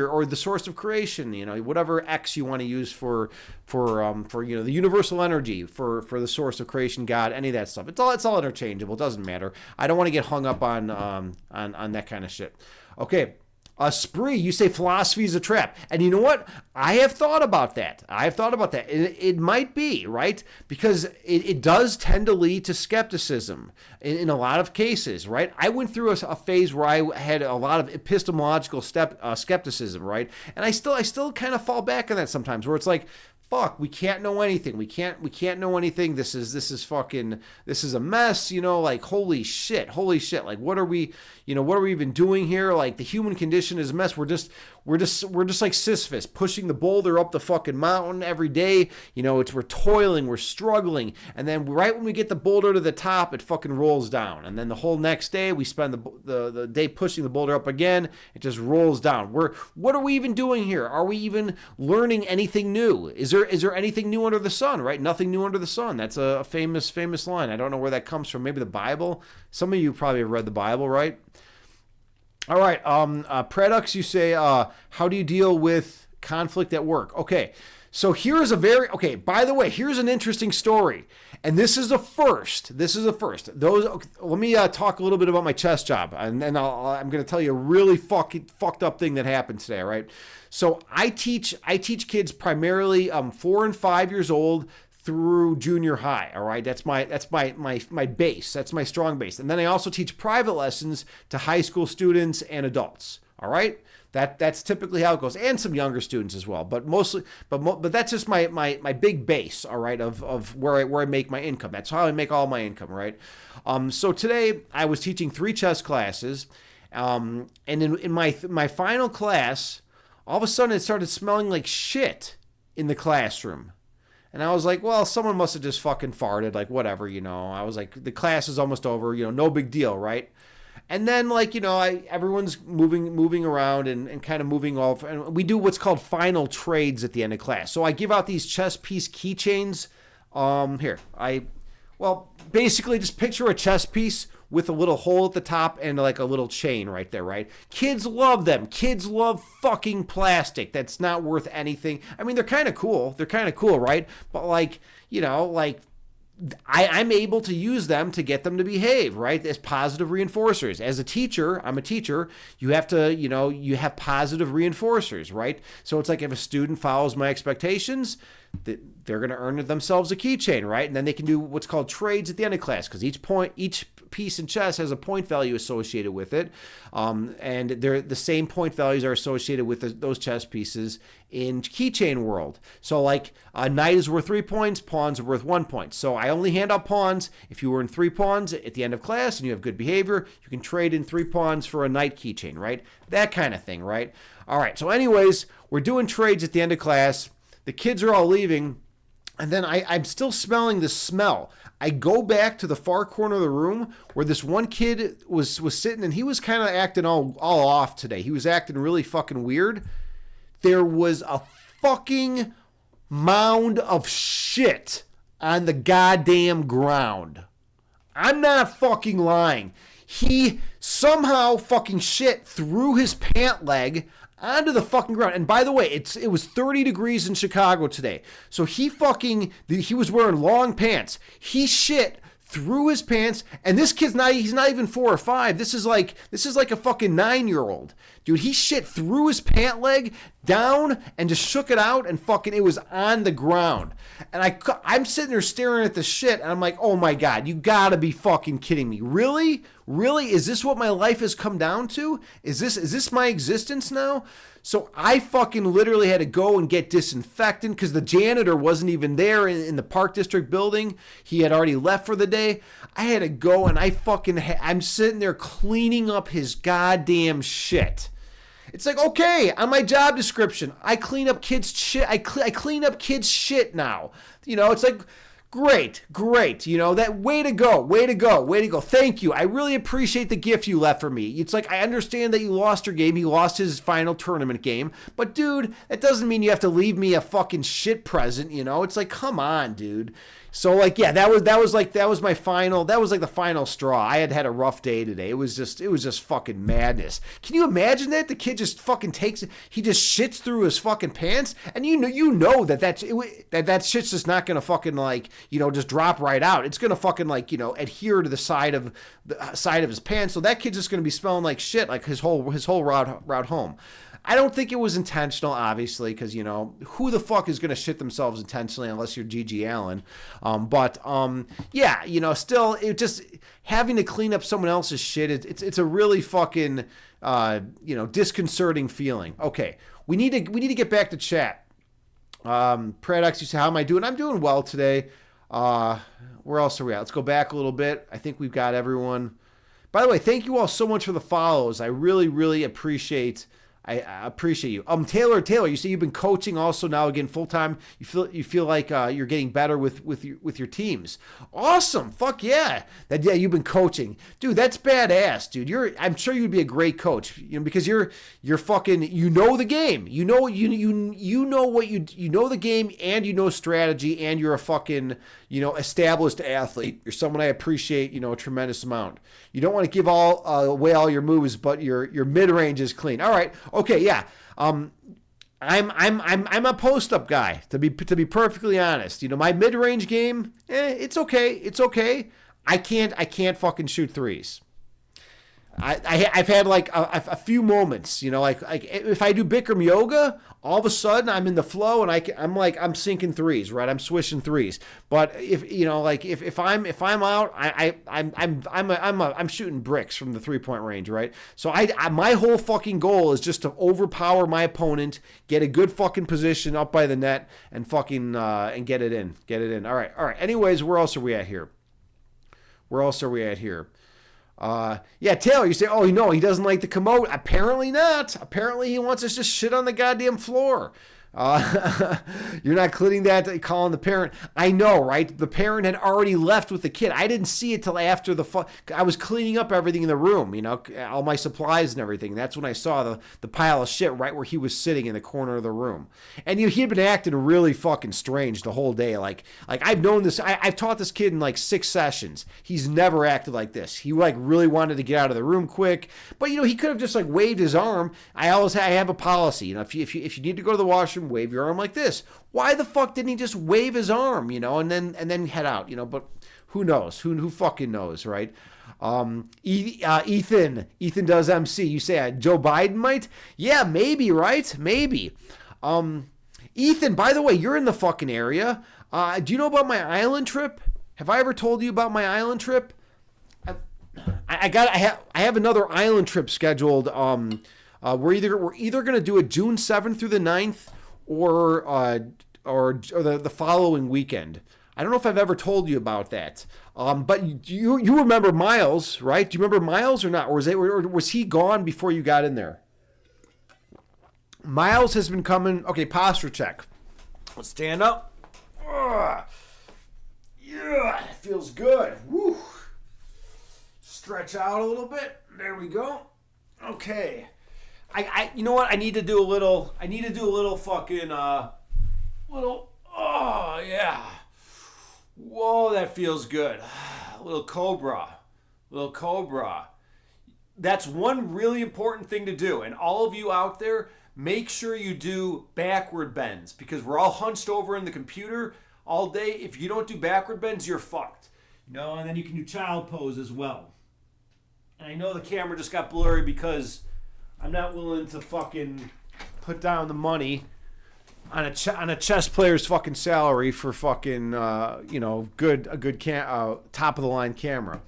or the source of creation. Whatever X you want to use for the universal energy for the source of creation, God, any of that stuff. It's all interchangeable. It doesn't matter. I don't want to get hung up on that kind of shit. Okay. Spree, you say philosophy is a trap. And you know what? I have thought about that. It might be, right? Because it does tend to lead to skepticism in a lot of cases, right? I went through a phase where I had a lot of epistemological skepticism, right? And I still kind of fall back on that sometimes, where it's like, fuck, we can't know anything. We can't know anything. This is a mess, like holy shit. Like what are we even doing here? Like the human condition is a mess. We're just like Sisyphus pushing the boulder up the fucking mountain every day. We're toiling, we're struggling, and then right when we get the boulder to the top, it fucking rolls down. And then the whole next day we spend the day pushing the boulder up again. It just rolls down. What are we even doing here? Are we even learning anything new? Is there anything new under the sun, right? Nothing new under the sun. That's a famous line. I don't know where that comes from. Maybe the Bible. Some of you probably have read the Bible, right? All right. Predux, you say, how do you deal with conflict at work? Okay. So by the way, here's an interesting story. And this is a first. Let me talk a little bit about my chess job. And then I'm going to tell you a really fucked up thing that happened today, all right? So I teach kids primarily 4 and 5 years old through junior high, all right? That's my base. That's my strong base. And then I also teach private lessons to high school students and adults, all right? That's typically how it goes, and some younger students as well. But that's just my big base, all right, of where I make my income. That's how I make all my income, right? So today I was teaching 3 chess classes, and in my final class, all of a sudden it started smelling like shit in the classroom. And I was like, well, someone must have just fucking farted, like whatever, I was like, the class is almost over, no big deal, right? And then, like, everyone's moving around and kind of moving off. And we do what's called final trades at the end of class. So I give out these chess piece keychains. Basically just picture a chess piece with a little hole at the top and like a little chain right there, right? Kids love them. Kids love fucking plastic. That's not worth anything. I mean, they're kind of cool. Right? But I'm able to use them to get them to behave, right? As positive reinforcers. As a teacher, I'm a teacher, you have to, you have positive reinforcers, right? So it's like if a student follows my expectations, they're going to earn themselves a keychain, right? And then they can do what's called trades at the end of class, because each piece in chess has a point value associated with it, and the same point values are associated with those chess pieces in keychain world. So like a knight is worth 3 points, pawns are worth 1 point. So I only hand out pawns. If you earn 3 pawns at the end of class and you have good behavior, you can trade in 3 pawns for a knight keychain, right? That kind of thing, right? All right, so anyways, we're doing trades at the end of class. The kids are all leaving, and then I'm still smelling the smell. I go back to the far corner of the room where this one kid was sitting, and he was kind of acting all off today. He was acting really fucking weird. There was a fucking mound of shit on the goddamn ground. I'm not fucking lying. He somehow fucking shit through his pant leg onto the fucking ground. And by the way, it was 30 degrees in Chicago today. So he was wearing long pants. He shit through his pants, and this kid's he's not even 4 or 5. This is like a fucking 9-year-old. Dude, he shit through his pant leg down and just shook it out, and fucking it was on the ground. And I'm sitting there staring at the shit, and I'm like, oh my God, you gotta be fucking kidding me. Really? Is this what my life has come down to? Is this my existence now? So I fucking literally had to go and get disinfectant because the janitor wasn't even there in the Park District building. He had already left for the day. I had to go, and I'm sitting there cleaning up his goddamn shit. It's like, okay, on my job description, I clean up kids' shit. I clean up kids' shit now. It's like, Great, great. You know, that way to go, way to go, way to go. Thank you. I really appreciate the gift you left for me. It's like, I understand that you lost your game. He lost his final tournament game. But, dude, that doesn't mean you have to leave me a fucking shit present, you know? It's like, come on, dude. So, like, yeah, that was my final, that was like the final straw. I had a rough day today. It was just fucking madness. Can you imagine that? The kid just fucking takes it, he just shits through his fucking pants, and you know that shit's just not gonna fucking, like, you know, just drop right out. It's gonna fucking, like, you know, adhere to the side of his pants. So that kid's just gonna be smelling like shit, like his whole route home. I don't think it was intentional, obviously, because, you know, who the fuck is going to shit themselves intentionally unless you're Gigi Allen? Yeah, you know, still, it just having to clean up someone else's shit, it's a really fucking, you know, disconcerting feeling. Okay, we need to get back to chat. Paradox, you say, how am I doing? I'm doing well today. Where else are we at? Let's go back a little bit. I think we've got everyone. By the way, thank you all so much for the follows. I really, really appreciate you. Taylor, you say you've been coaching also now again full time. You feel like you're getting better with your teams. Awesome, fuck yeah. Yeah, you've been coaching, dude. That's badass, dude. I'm sure you'd be a great coach, you know, because you're fucking, you know the game. You know the game, and you know strategy, and you're a fucking, you know, established athlete. You're someone I appreciate, you know, a tremendous amount. You don't want to give away all your moves, but your mid range is clean. All right. Okay, yeah. I'm a post up guy, to be perfectly honest. You know, my mid range game, it's okay. It's okay. I can't fucking shoot threes. I've had like a few moments, you know, like if I do Bikram yoga, all of a sudden I'm in the flow and I'm sinking threes, right? I'm swishing threes. But if, you know, like if I'm out, I'm shooting bricks from the 3-point range, right? So my whole fucking goal is just to overpower my opponent, get a good fucking position up by the net, and fucking and get it in. All right. Anyways, where else are we at here? Yeah, Taylor, you say, oh, no, he doesn't like the commode. Apparently not. Apparently he wants us to shit on the goddamn floor. You're not including that, calling the parent. I know, right? The parent had already left with the kid. I didn't see it till after I was cleaning up everything in the room, you know, all my supplies and everything. That's when I saw the pile of shit right where he was sitting in the corner of the room. And he had been acting really fucking strange the whole day. Like I've known this. I've taught this kid in like 6 sessions. He's never acted like this. He like really wanted to get out of the room quick, but you know, he could have just like waved his arm. I have a policy, you know, if you need to go to the washroom, wave your arm like this. Why the fuck didn't he just wave his arm, you know, and then head out, you know? But who knows? Who fucking knows, right? Ethan does MC. You say Joe Biden might? Yeah, maybe, right? Maybe. Ethan, by the way, you're in the fucking area. Do you know about my island trip? Have I ever told you about my island trip? I have another island trip scheduled. We're either gonna do it June 7th through the 9th, or the following weekend. I don't know if I've ever told you about that. But you remember Miles, right? Do you remember Miles or not? Or was he gone before you got in there? Miles has been coming. Okay, posture check. Let's stand up. Yeah, it feels good. Woo. Stretch out a little bit. There we go. Okay. You know what? I need to do a little fucking, oh yeah. Whoa, that feels good. Little cobra. That's one really important thing to do. And all of you out there, make sure you do backward bends, because we're all hunched over in the computer all day. If you don't do backward bends, you're fucked. You know, and then you can do child pose as well. And I know the camera just got blurry because I'm not willing to fucking put down the money on a chess player's fucking salary for fucking you know, a good top of the line camera.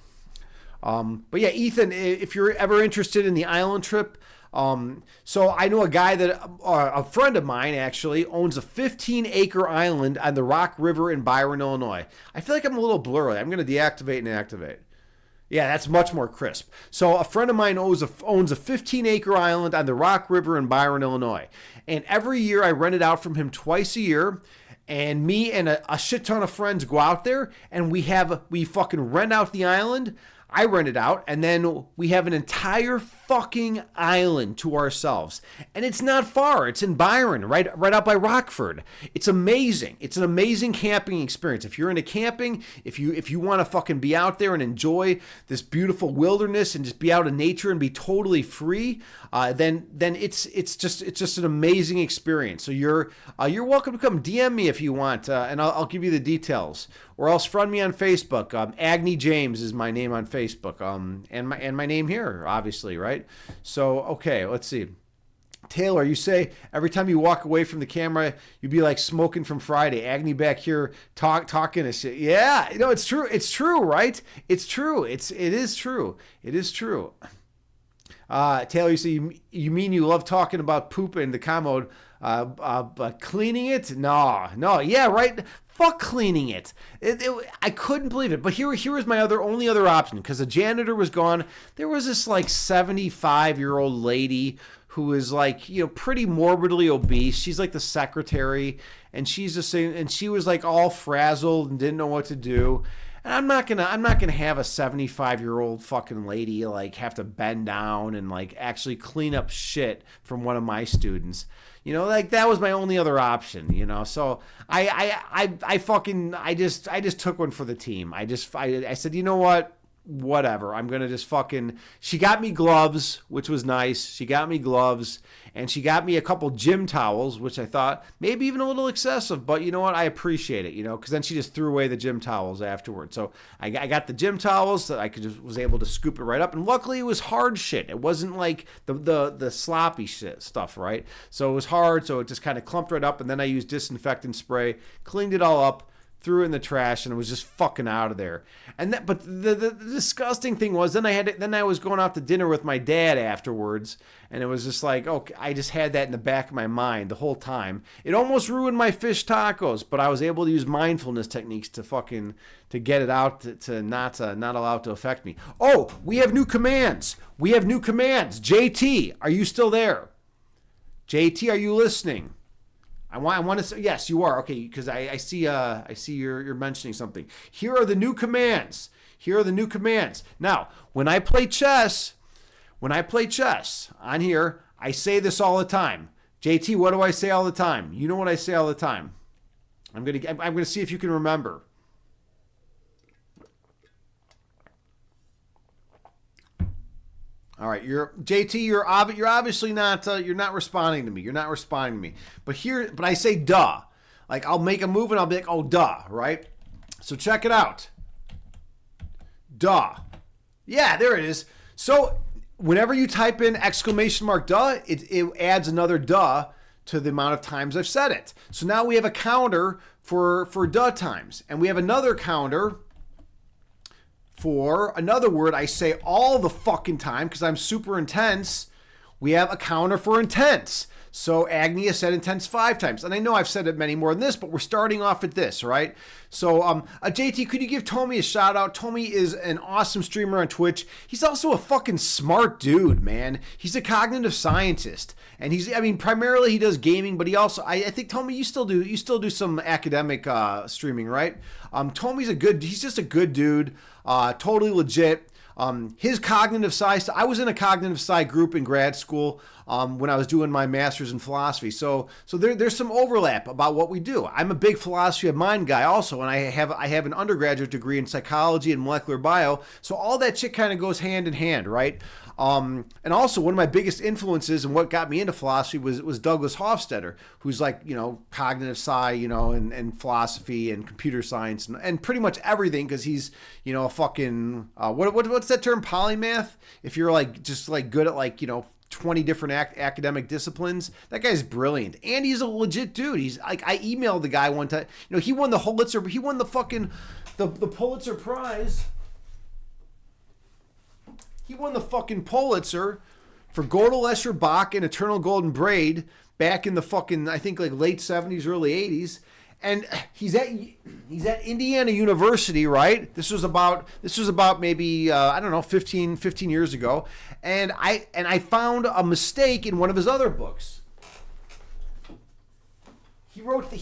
But yeah, Ethan, if you're ever interested in the island trip, so I know a guy a friend of mine actually owns a 15-acre island on the Rock River in Byron, Illinois. I feel like I'm a little blurry. I'm going to deactivate and activate. Yeah, that's much more crisp. So a friend of mine owns a 15-acre island on the Rock River in Byron, Illinois. And every year I rent it out from him twice a year. and me and a shit ton of friends go out there, and we fucking rent out the island. I rent it out, and then we have an entire fucking island to ourselves. And it's not far. It's in Byron, right out by Rockford. It's amazing. It's an amazing camping experience. If you're into camping, if you want to fucking be out there and enjoy this beautiful wilderness and just be out in nature and be totally free, then it's just an amazing experience. So you're welcome to come DM me if you want, and I'll give you the details. Or else friend me on Facebook. Agni James is my name on Facebook. And my name here, obviously, right? So, okay, let's see. Taylor, you say every time you walk away from the camera, you'd be like smoking from Friday. Agni back here talking and shit. Yeah, it's true. It's true, right? It's true. It is true. It is true. Taylor, you say you mean you love talking about poop in the commode, but cleaning it? No. Yeah, right. Fuck cleaning it. I couldn't believe it. But here was my only other option, because the janitor was gone. There was this like 75-year-old lady who was like, pretty morbidly obese. She's like the secretary, and she's just saying, and she was like all frazzled and didn't know what to do. And I'm not gonna have a 75-year-old fucking lady like have to bend down and like actually clean up shit from one of my students. Like that was my only other option. So I just took one for the team. I said, you know what? Whatever. I'm gonna just fucking. She got me gloves, which was nice. She got me gloves, and she got me a couple gym towels, which I thought maybe even a little excessive, but you know what? I appreciate it, because then she just threw away the gym towels afterwards. So I got the gym towels that I was able to scoop it right up, and luckily it was hard shit. It wasn't like the sloppy shit stuff, right? So it was hard, so it just kind of clumped right up, and then I used disinfectant spray, cleaned it all up, threw it in the trash, and it was just fucking out of there. But the disgusting thing was, then I was going out to dinner with my dad afterwards, and it was just like, okay, I just had that in the back of my mind the whole time. It almost ruined my fish tacos, but I was able to use mindfulness techniques to get it out to not allow it to affect me. Oh, we have new commands. JT, are you still there? JT, are you listening? I want to say, yes, you are. Okay, because I see you're mentioning something. Here are the new commands. Now, when I play chess on here, I say this all the time. JT, what do I say all the time? You know what I say all the time. I'm gonna see if you can remember. All right, JT. You're obviously not. You're not responding to me. But I say duh. Like I'll make a move and I'll be like, oh duh, right? So check it out. Duh. Yeah, there it is. So whenever you type in ! Duh, it adds another duh to the amount of times I've said it. So now we have a counter for duh times, and we have another counter for another word I say all the fucking time because I'm super intense. We have a counter for intense. So Agni has said intense 5 times. And I know I've said it many more than this, but we're starting off at this, right? So JT, could you give Tommy a shout out? Tommy is an awesome streamer on Twitch. He's also a fucking smart dude, man. He's a cognitive scientist. And primarily he does gaming, but he also, I think Tommy, you still do some academic streaming, right? He's just a good dude, totally legit. His cognitive sci, I was in a cognitive sci group in grad school when I was doing my master's in philosophy. So there's some overlap about what we do. I'm a big philosophy of mind guy also, and I have an undergraduate degree in psychology and molecular bio. So all that shit kind of goes hand in hand, right? And also one of my biggest influences and what got me into philosophy was Douglas Hofstadter, who's like, cognitive sci, and philosophy and computer science and pretty much everything, because he's, a fucking, what's that term, polymath? If you're like, just like good at 20 different academic disciplines. That guy's brilliant. And he's a legit dude. He's like, I emailed the guy one time, he won the Pulitzer, he won the fucking, the Pulitzer Prize. He won the fucking Pulitzer for Gödel, Escher, Bach, and Eternal Golden Braid back in the fucking, I think, like late 70s, early 80s. And he's at Indiana University, right? This was about maybe, 15 years ago. And I found a mistake in one of his other books. he wrote the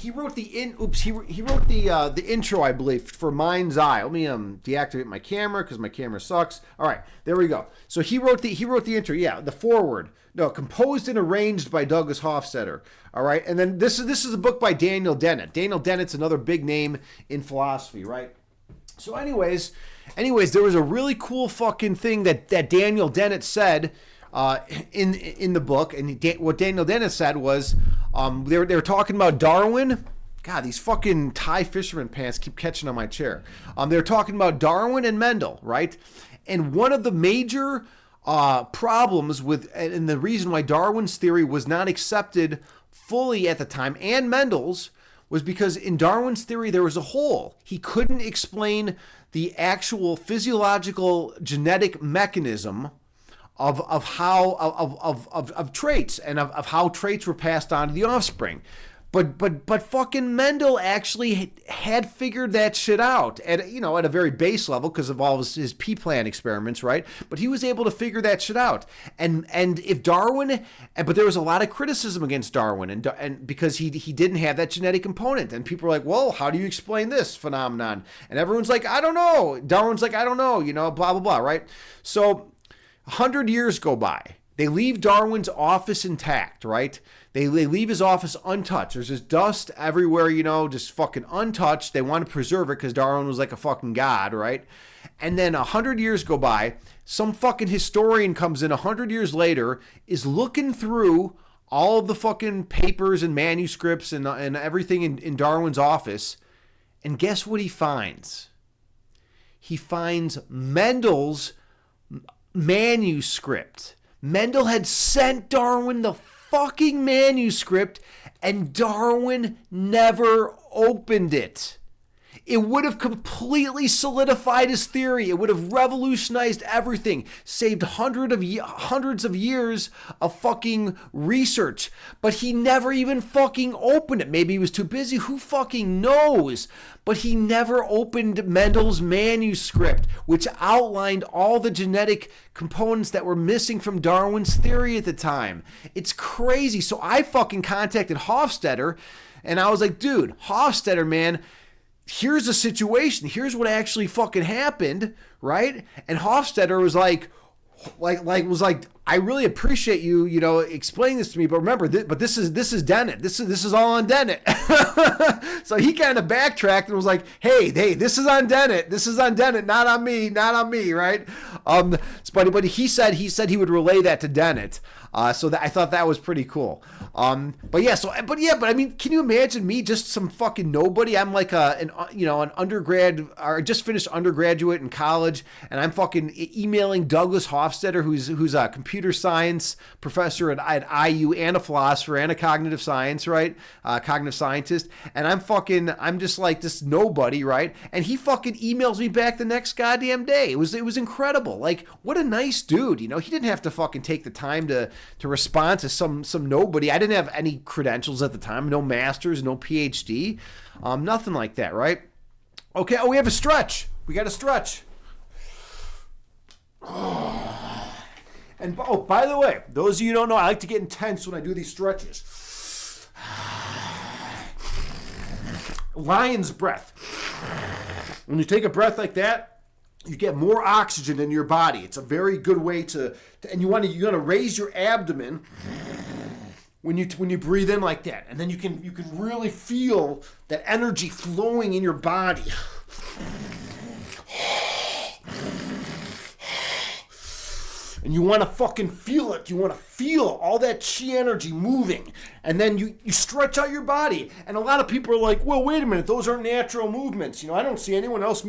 intro, I believe, for Mind's Eye. Let me deactivate my camera because my camera sucks. All right, there we go. So he wrote the intro. Yeah, the foreword. No, composed and arranged by Douglas Hofstadter. All right, and then this is a book by Daniel Dennett. Daniel Dennett's another big name in philosophy, right? So, anyways, there was a really cool fucking thing that Daniel Dennett said in the book, and what Daniel Dennett said was they were talking about Darwin. God, these fucking Thai fisherman pants keep catching on my chair. They were talking about Darwin and Mendel, right? And one of the major problems with, and the reason why Darwin's theory was not accepted fully at the time, and Mendel's, was because in Darwin's theory there was a hole. He couldn't explain the actual physiological genetic mechanism of traits and of how traits were passed on to the offspring. But fucking Mendel actually had figured that shit out at a very base level because of all his P-plan experiments, right? But he was able to figure that shit out. And if Darwin, but there was a lot of criticism against Darwin and because he didn't have that genetic component. And people were like, well, how do you explain this phenomenon? And everyone's like, I don't know. Darwin's like, I don't know, blah, blah, blah, right? So 100 years go by. They leave Darwin's office intact, right? They leave his office untouched. There's just dust everywhere, just fucking untouched. They want to preserve it because Darwin was like a fucking god, right? And then 100 years go by. Some fucking historian comes in 100 years later, is looking through all of the fucking papers and manuscripts and everything in Darwin's office. And guess what he finds? He finds Mendel's manuscript. Mendel had sent Darwin the fucking manuscript, and Darwin never opened it. It would have completely solidified his theory. It would have revolutionized everything, saved hundreds of years of fucking research. But he never even fucking opened it. Maybe he was too busy. Who fucking knows? But he never opened Mendel's manuscript, which outlined all the genetic components that were missing from Darwin's theory at the time. It's crazy. So I fucking contacted Hofstadter, and I was like, dude, Hofstadter, man, here's the situation. Here's what actually fucking happened, right? And Hofstadter was like, I really appreciate you, explaining this to me. But remember, this is Dennett. This is all on Dennett. So he kind of backtracked and was like, hey, this is on Dennett. This is on Dennett, not on me, right? But he said he would relay that to Dennett. So that I thought that was pretty cool. But I mean, can you imagine me, just some fucking nobody? I'm like an undergrad, or just finished undergraduate in college, and I'm fucking emailing Douglas Hofstadter, who's a computer science professor at IU and a philosopher and a cognitive science, right? Cognitive scientist, and I'm just like this nobody, right? And he fucking emails me back the next goddamn day. It was incredible. Like, what a nice dude, He didn't have to fucking take the time to respond to some nobody. I didn't have any credentials at the time, no masters, no PhD, nothing like that, right? Okay, we have a stretch. We got a stretch. And by the way, those of you who don't know, I like to get intense when I do these stretches. Lion's breath. When you take a breath like that, you get more oxygen in your body. It's a very good way to and you want to raise your abdomen when you breathe in like that, and then you can really feel that energy flowing in your body. And you want to fucking feel it. You want to feel all that chi energy moving. And then you stretch out your body. And a lot of people are like, well, wait a minute. Those aren't natural movements. I don't see anyone else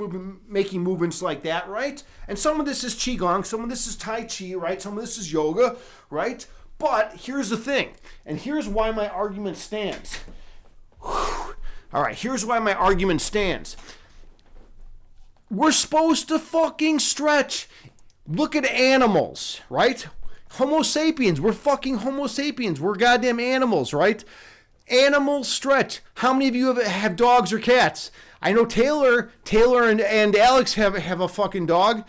making movements like that, right? And some of this is Qigong. Some of this is Tai Chi, right? Some of this is yoga, right? But here's the thing. And here's why my argument stands. All right, here's why my argument stands. We're supposed to fucking stretch. Look at animals, right? Homo sapiens. We're fucking Homo sapiens. We're goddamn animals, right? Animals stretch. How many of you have dogs or cats? I know Taylor and Alex have a fucking dog.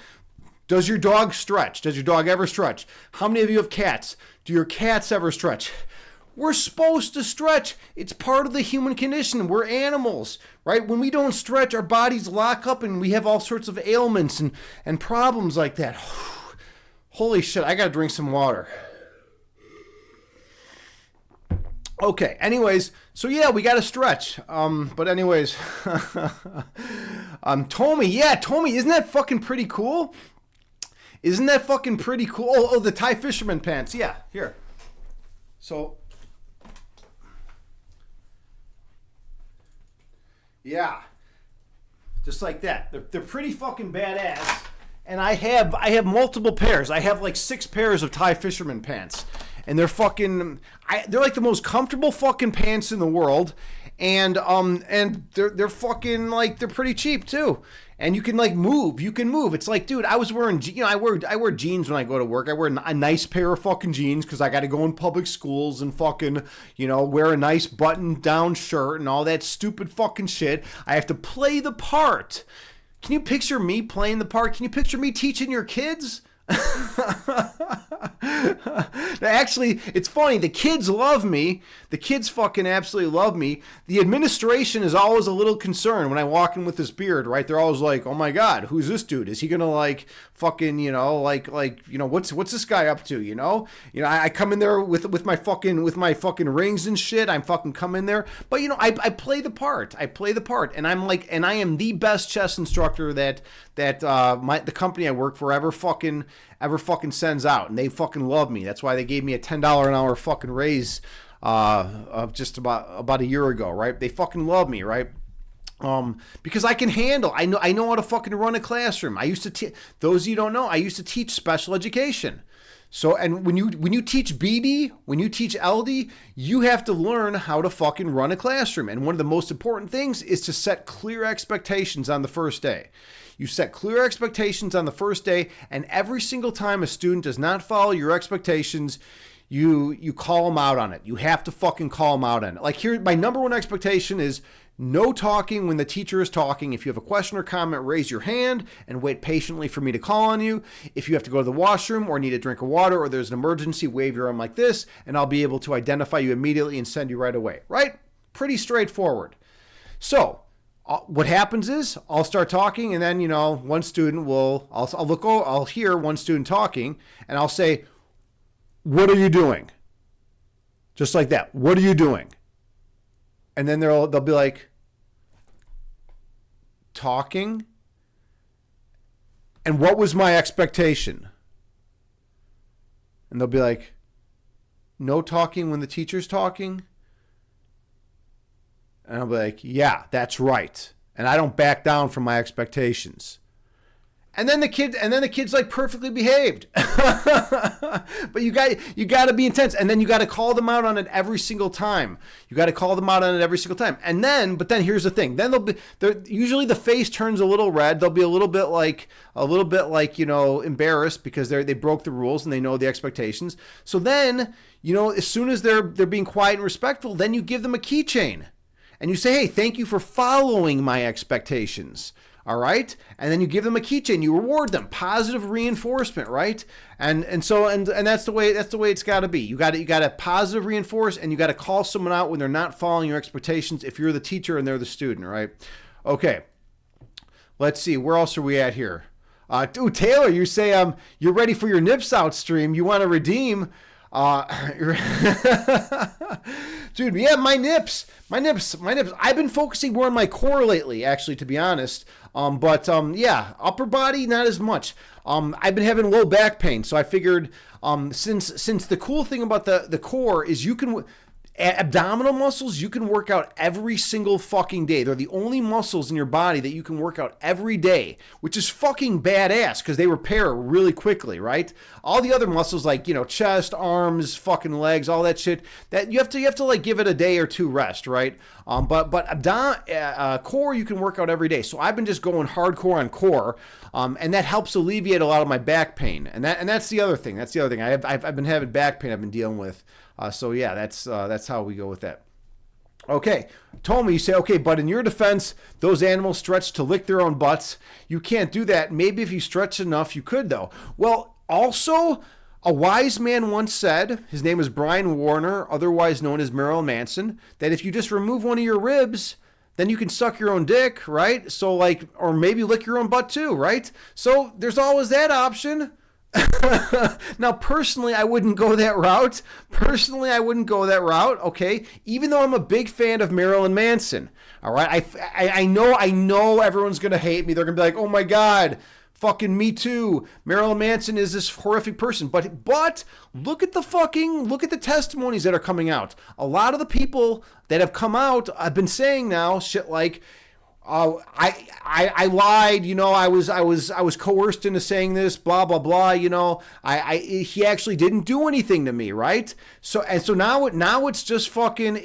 Does your dog stretch? Does your dog ever stretch? How many of you have cats? Do your cats ever stretch? We're supposed to stretch. It's part of the human condition. We're animals, right? When we don't stretch, our bodies lock up and we have all sorts of ailments and problems like that. Holy shit, I gotta drink some water. Okay, anyways, so yeah, we gotta stretch. But anyways, Tomy, isn't that fucking pretty cool? Isn't that fucking pretty cool? Oh, the Thai fisherman pants. Yeah, here. So, yeah, just like that. They're pretty fucking badass. And I have multiple pairs. I have like 6 pairs of Thai fisherman pants. And they're fucking, they're like the most comfortable fucking pants in the world. And they're fucking like, they're pretty cheap too. And you can like move. You can move. It's like, dude, I was wearing, I wear jeans when I go to work. I wear a nice pair of fucking jeans because I got to go in public schools and fucking, wear a nice button down shirt and all that stupid fucking shit. I have to play the part. Can you picture me playing the part? Can you picture me teaching your kids? Actually, it's funny. The kids love me. The kids fucking absolutely love me. The administration is always a little concerned when I walk in with this beard, right? They're always like, "Oh my God, who's this dude? Is he gonna like fucking, what's this guy up to? I come in there with my fucking rings and shit. I'm fucking come in there, but I play the part. I play the part, and I am the best chess instructor that the company I work for ever fucking sends out, and they fucking love me. That's why they gave me a $10 an hour fucking raise of just about a year ago, right? They fucking love me, right? Because I can handle. I know how to fucking run a classroom. I used to those of you who don't know, I used to teach special education. So, and when you teach BD, when you teach LD, you have to learn how to fucking run a classroom. And one of the most important things is to set clear expectations on the first day. You set clear expectations on the first day, and every single time a student does not follow your expectations, you call them out on it. You have to fucking call them out on it. Like here, my number one expectation is no talking when the teacher is talking. If you have a question or comment, raise your hand and wait patiently for me to call on you. If you have to go to the washroom or need a drink of water or there's an emergency, wave your arm like this, and I'll be able to identify you immediately and send you right away, right? Pretty straightforward. So, what happens is I'll start talking, and then one student I'll hear one student talking, and I'll say, "What are you doing?" Just like that. "What are you doing?" And then they'll be like, "Talking." "And what was my expectation?" And they'll be like, "No talking when the teacher's talking." And I'll be like, "Yeah, that's right. And I don't back down from my expectations." And then the kid's like perfectly behaved. But you got to be intense, and then you got to call them out on it every single time. And then, but then here's the thing. Then usually the face turns a little red. They'll be a little bit like embarrassed because they broke the rules and they know the expectations. So then, as soon as they're being quiet and respectful, then you give them a keychain. And you say, "Hey, thank you for following my expectations." All right. And then you give them a keychain. You reward them. Positive reinforcement, right? And that's the way it's got to be. You got to positive reinforce, and you got to call someone out when they're not following your expectations. If you're the teacher and they're the student, right? Okay. Let's see. Where else are we at here? Taylor, you say you're ready for your Nips Out stream. You want to redeem. Dude, yeah, my nips. I've been focusing more on my core lately, actually, to be honest. Yeah, upper body, not as much. I've been having low back pain, so I figured, since the cool thing about the core is you can, abdominal muscles, you can work out every single fucking day. They're the only muscles in your body that you can work out every day, which is fucking badass because they repair really quickly, right? All the other muscles like, chest, arms, fucking legs, all that shit, that you have to like give it a day or two rest, right? But core you can work out every day. So I've been just going hardcore on core, and that helps alleviate a lot of my back pain. And that's the other thing. I've been having back pain I've been dealing with. So yeah, that's how we go with that. Okay, Tomy, you say, okay, but in your defense, those animals stretch to lick their own butts. You can't do that. Maybe if you stretch enough, you could though. Well, also, A wise man once said, his name is Brian Warner, otherwise known as Marilyn Manson, that if you just remove one of your ribs, then you can suck your own dick, right? So like, or maybe lick your own butt too, right? So there's always that option. Now, personally, I wouldn't go that route. Okay, even though I'm a big fan of Marilyn Manson. All right, I know everyone's gonna hate me. They're gonna be like, oh my god, fucking me too. Marilyn Manson is this horrific person. But look at the testimonies that are coming out. A lot of the people that have come out, I've been saying now shit like, I lied, I was coerced into saying this, blah blah blah, he actually didn't do anything to me, right? So now it's just Rachel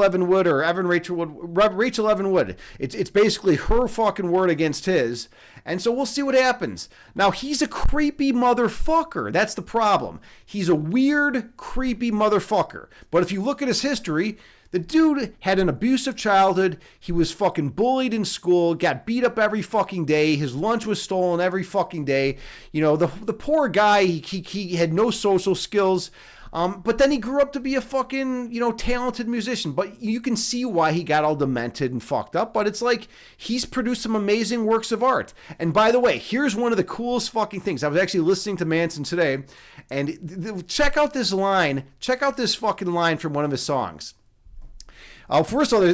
Evan Wood or Rachel Evan Wood. It's basically her fucking word against his. And so we'll see what happens. Now, he's a creepy motherfucker. That's the problem. He's a weird, creepy motherfucker. But if you look at his history, the dude had an abusive childhood. He was fucking bullied in school, got beat up every fucking day. His lunch was stolen every fucking day. The poor guy, he had no social skills. But then he grew up to be a fucking, talented musician. But you can see why he got all demented and fucked up. But it's like he's produced some amazing works of art. And by the way, here's one of the coolest fucking things. I was actually listening to Manson today. And check out this line. Check out this fucking line from one of his songs. First of all,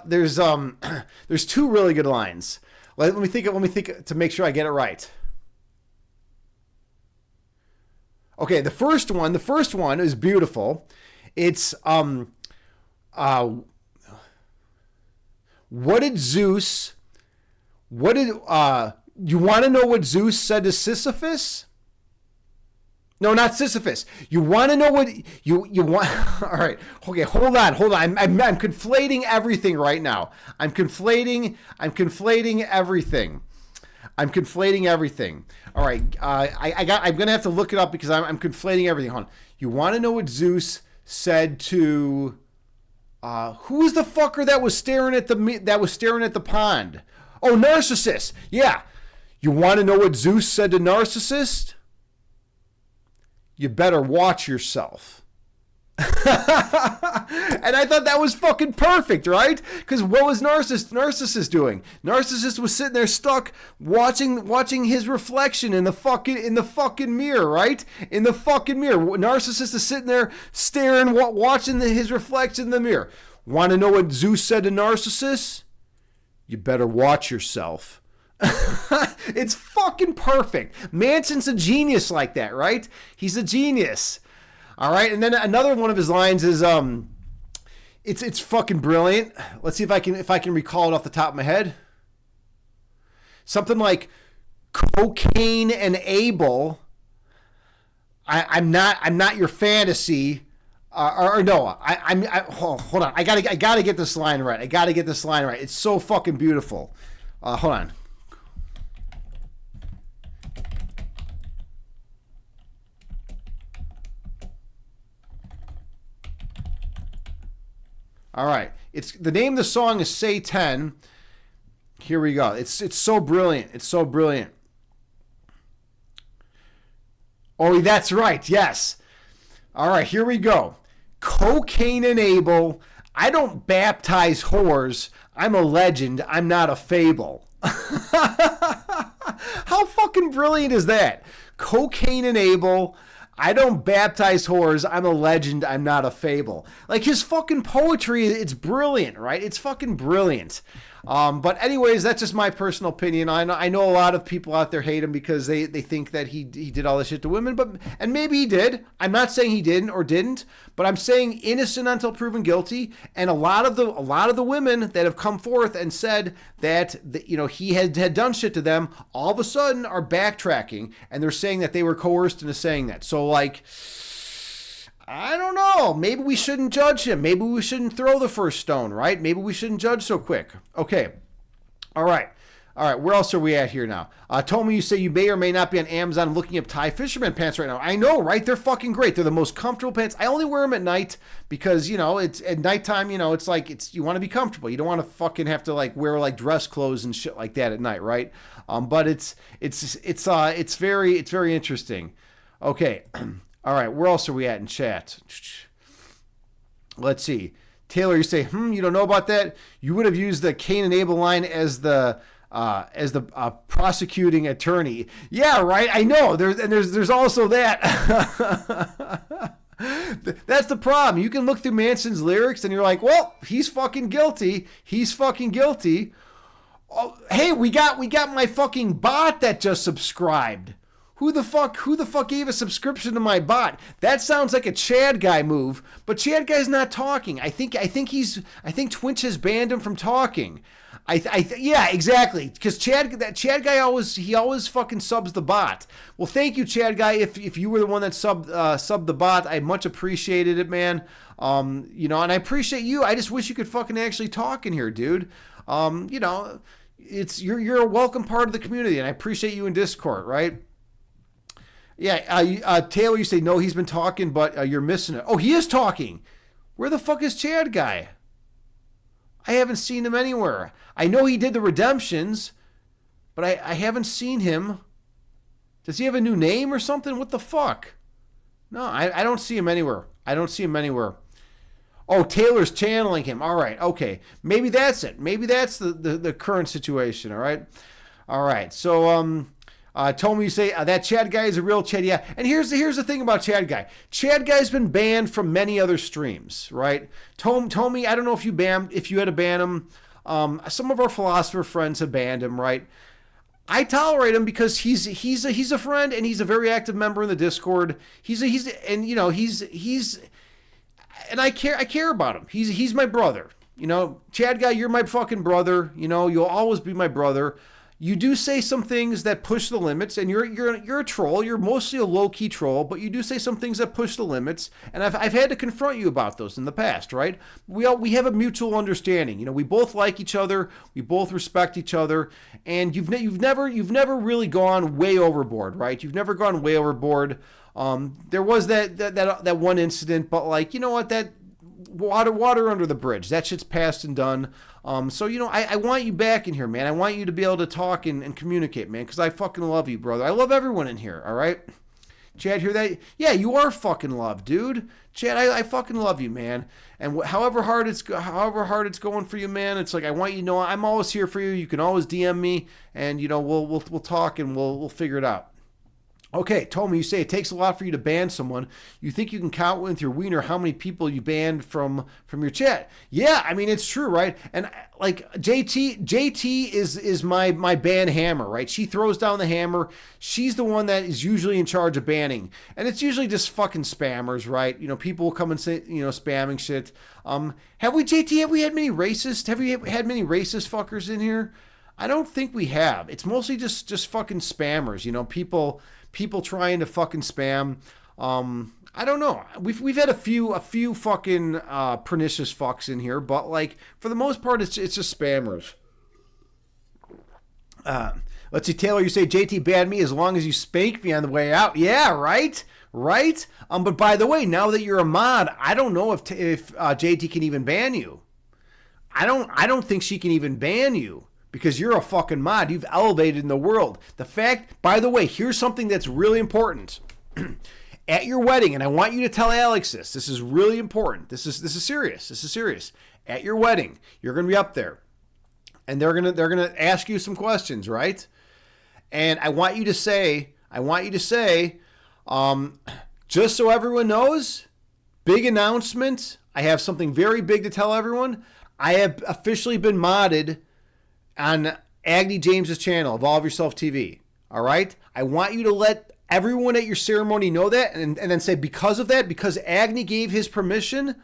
there's two really good lines. Let me think to make sure I get it right. Okay, the first one is beautiful. It's what did you want to know what Zeus said to Sisyphus? No, not Sisyphus. You want to know what you want? All right. Okay, hold on. I'm conflating everything right now. I'm conflating everything. All right. I'm gonna have to look it up because I'm conflating everything. Hold on. You want to know what Zeus said to? Who was the fucker that was staring at the pond? Oh, Narcissus. Yeah. You want to know what Zeus said to Narcissus? You better watch yourself. And I thought that was fucking perfect, right? Because what was Narcissus doing? Narcissus was sitting there stuck watching his reflection in the fucking mirror, right? In the fucking mirror. Narcissus is sitting there staring, watching his reflection in the mirror. Want to know what Zeus said to Narcissus? You better watch yourself. It's fucking perfect. Manson's a genius like that, right? He's a genius. All right, and then another one of his lines is it's fucking brilliant. Let's see if I can recall it off the top of my head. Something like Cocaine and Abel. I'm not your fantasy. Hold on. I gotta get this line right. It's so fucking beautiful. Hold on. All right. It's the name of the song is Say 10. Here we go. It's so brilliant. Oh, that's right. Yes. All right, here we go. Cocaine and Abel. I don't baptize whores. I'm a legend. I'm not a fable. How fucking brilliant is that? Cocaine and Abel. I don't baptize whores. I'm a legend. I'm not a fable. Like his fucking poetry, it's brilliant, right? It's fucking brilliant. But anyways, that's just my personal opinion. I know a lot of people out there hate him because they think that he did all this shit to women, and maybe he did. I'm not saying he didn't or didn't, but I'm saying innocent until proven guilty. And a lot of the women that have come forth and said that he had done shit to them, all of a sudden are backtracking and they're saying that they were coerced into saying that. So like, I don't know. Maybe we shouldn't judge him. Maybe we shouldn't throw the first stone, right? Maybe we shouldn't judge so quick. Okay. All right. All right, where else are we at here now? Told me you say you may or may not be on Amazon looking up Thai fisherman pants right now. I know, right? They're fucking great. They're the most comfortable pants. I only wear them at night because, it's at nighttime, it's like you want to be comfortable. You don't want to fucking have to like wear like dress clothes and shit like that at night, right? But it's very interesting. Okay. All right, where else are we at in chat? Let's see. Taylor, you say, you don't know about that? You would have used the Cain and Abel line as the prosecuting attorney. Yeah, right. I know. There's also that. That's the problem. You can look through Manson's lyrics and you're like, well, he's fucking guilty. He's fucking guilty. Oh, hey, we got my fucking bot that just subscribed. Who the fuck gave a subscription to my bot? That sounds like a Chad guy move, but Chad guy's not talking. I think Twitch has banned him from talking. Yeah, exactly. Because that Chad guy always fucking subs the bot. Well, thank you, Chad guy. If you were the one that subbed the bot, I much appreciated it, man. And I appreciate you. I just wish you could fucking actually talk in here, dude. You're a welcome part of the community, and I appreciate you in Discord, right? Yeah, Taylor, you say, no, he's been talking, but you're missing it. Oh, he is talking. Where the fuck is Chad guy? I haven't seen him anywhere. I know he did the redemptions, but I haven't seen him. Does he have a new name or something? What the fuck? No, I don't see him anywhere. Oh, Taylor's channeling him. All right, okay. Maybe that's it. Maybe that's the current situation, all right? All right, so... told me you say that Chad guy is a real Chad. Yeah, and here's the thing about Chad guy. Chad guy's been banned from many other streams, right? Told me I don't know if you had to ban him. Some of our philosopher friends have banned him, right? I tolerate him because he's a friend and he's a very active member in the Discord. And I care about him. He's my brother. Chad guy, you're my fucking brother. You'll always be my brother. You do say some things that push the limits, and you're a troll. You're mostly a low-key troll, but you do say some things that push the limits, and I've had to confront you about those in the past, right? We have a mutual understanding. We both like each other, we both respect each other, and you've never really gone way overboard, right? You've never gone way overboard. There was that one incident, but like, you know what, that water under the bridge. That shit's past and done. So, I want you back in here, man. I want you to be able to talk and communicate, man, because I fucking love you, brother. I love everyone in here, all right? Chad, hear that? Yeah, you are fucking loved, dude. Chad, I fucking love you, man. And however hard it's going for you, man, it's like I want you to know I'm always here for you. You can always DM me, and we'll talk and we'll figure it out. Okay, told me you say it takes a lot for you to ban someone. You think you can count with your wiener how many people you banned from your chat? Yeah, I mean it's true, right? And like JT is my ban hammer, right? She throws down the hammer. She's the one that is usually in charge of banning, and it's usually just fucking spammers, right? People will come and say spamming shit. Have we had many racist? Have we had many racist fuckers in here? I don't think we have. It's mostly just fucking spammers, people trying to fucking spam. I don't know. We've had a few fucking pernicious fucks in here, but like for the most part, it's just spammers. Let's see, Taylor. You say JT banned me as long as you spank me on the way out. Yeah, right. But by the way, now that you're a mod, I don't know if JT can even ban you. I don't think she can even ban you. Because you're a fucking mod. You've elevated in the world. The fact, by the way, here's something that's really important. At your wedding, and I want you to tell Alex this. This is really important. This is serious. This is serious. At your wedding, you're going to be up there. And they're going to ask you some questions, right? And I want you to say, just so everyone knows, big announcement. I have something very big to tell everyone. I have officially been modded on Agni James's channel, Evolve Yourself TV. All right? I want you to let everyone at your ceremony know that and then say, because of that, because Agni gave his permission,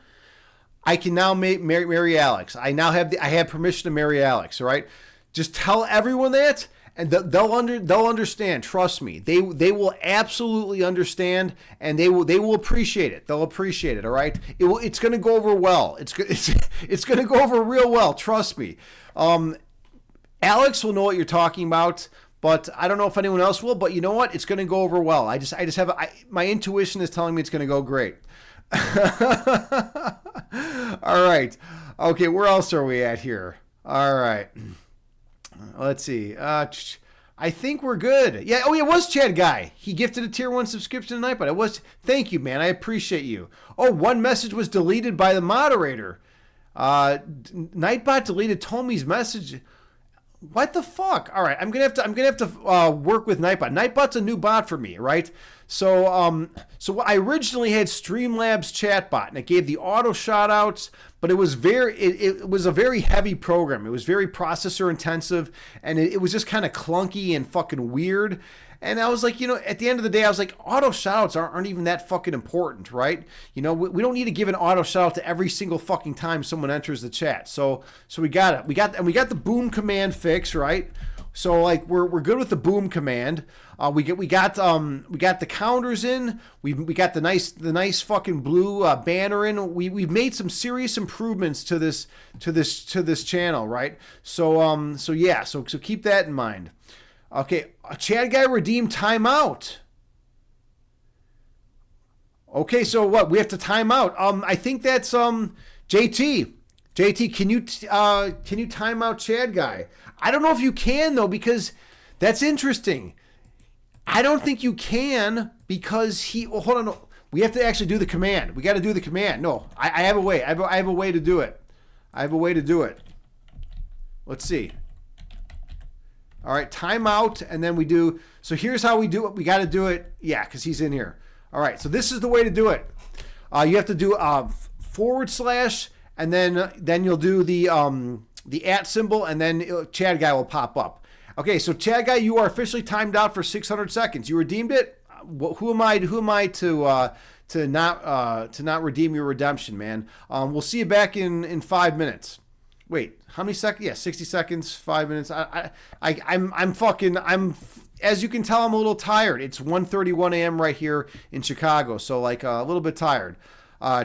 I can now marry Alex. I have permission to marry Alex, all right? Just tell everyone that, and they'll understand. Trust me. They will absolutely understand, and they will appreciate it. They'll appreciate it, all right? It's going to go over well. It's going to go over real well. Trust me. Alex will know what you're talking about, but I don't know if anyone else will. But you know what? It's going to go over well. I just have my intuition is telling me it's going to go great. All right. Okay, where else are we at here? All right. Let's see. I think we're good. Yeah. Oh, yeah. It was Chad Guy. He gifted a tier 1 subscription tonight, but it was. Thank you, man. I appreciate you. Oh, one message was deleted by the moderator. Nightbot deleted Tommy's message. What the fuck? All right, I'm gonna have to work with Nightbot. Nightbot's a new bot for me, right? So I originally had Streamlabs chatbot, and it gave the auto shout outs, but it was it was a very heavy program. It was very processor intensive, and it was just kind of clunky and fucking weird. And I was like, at the end of the day, I was like, auto shoutouts aren't even that fucking important, right? We don't need to give an auto shout out to every single fucking time someone enters the chat. So we got it. We got the boom command fix, right? So like we're good with the boom command. We got the counters in. We got the nice fucking blue banner in. We've made some serious improvements to this channel, right? So yeah. So keep that in mind. Okay, Chad Guy redeemed timeout. Okay, so what? We have to time out. I think that's JT. JT, can you time out Chad Guy? I don't know if you can though, because that's interesting. I don't think you can because hold on. No. We have to actually do the command. We got to do the command. No, I have a way. I have a way to do it. I have a way to do it. Let's see. All right, timeout, and then we do. So here's how we do it. We got to do it. Yeah, because he's in here. All right, so this is the way to do it. You have to do / and then you'll do the @ symbol, and then Chad Guy will pop up. Okay, so Chad Guy, you are officially timed out for 600 seconds. You redeemed it. Who am I to not redeem your redemption, man? We'll see you back in 5 minutes. Wait, how many seconds? Yeah, 60 seconds, 5 minutes. I'm as you can tell, I'm a little tired. It's 1:31 a.m. right here in Chicago, so like a little bit tired.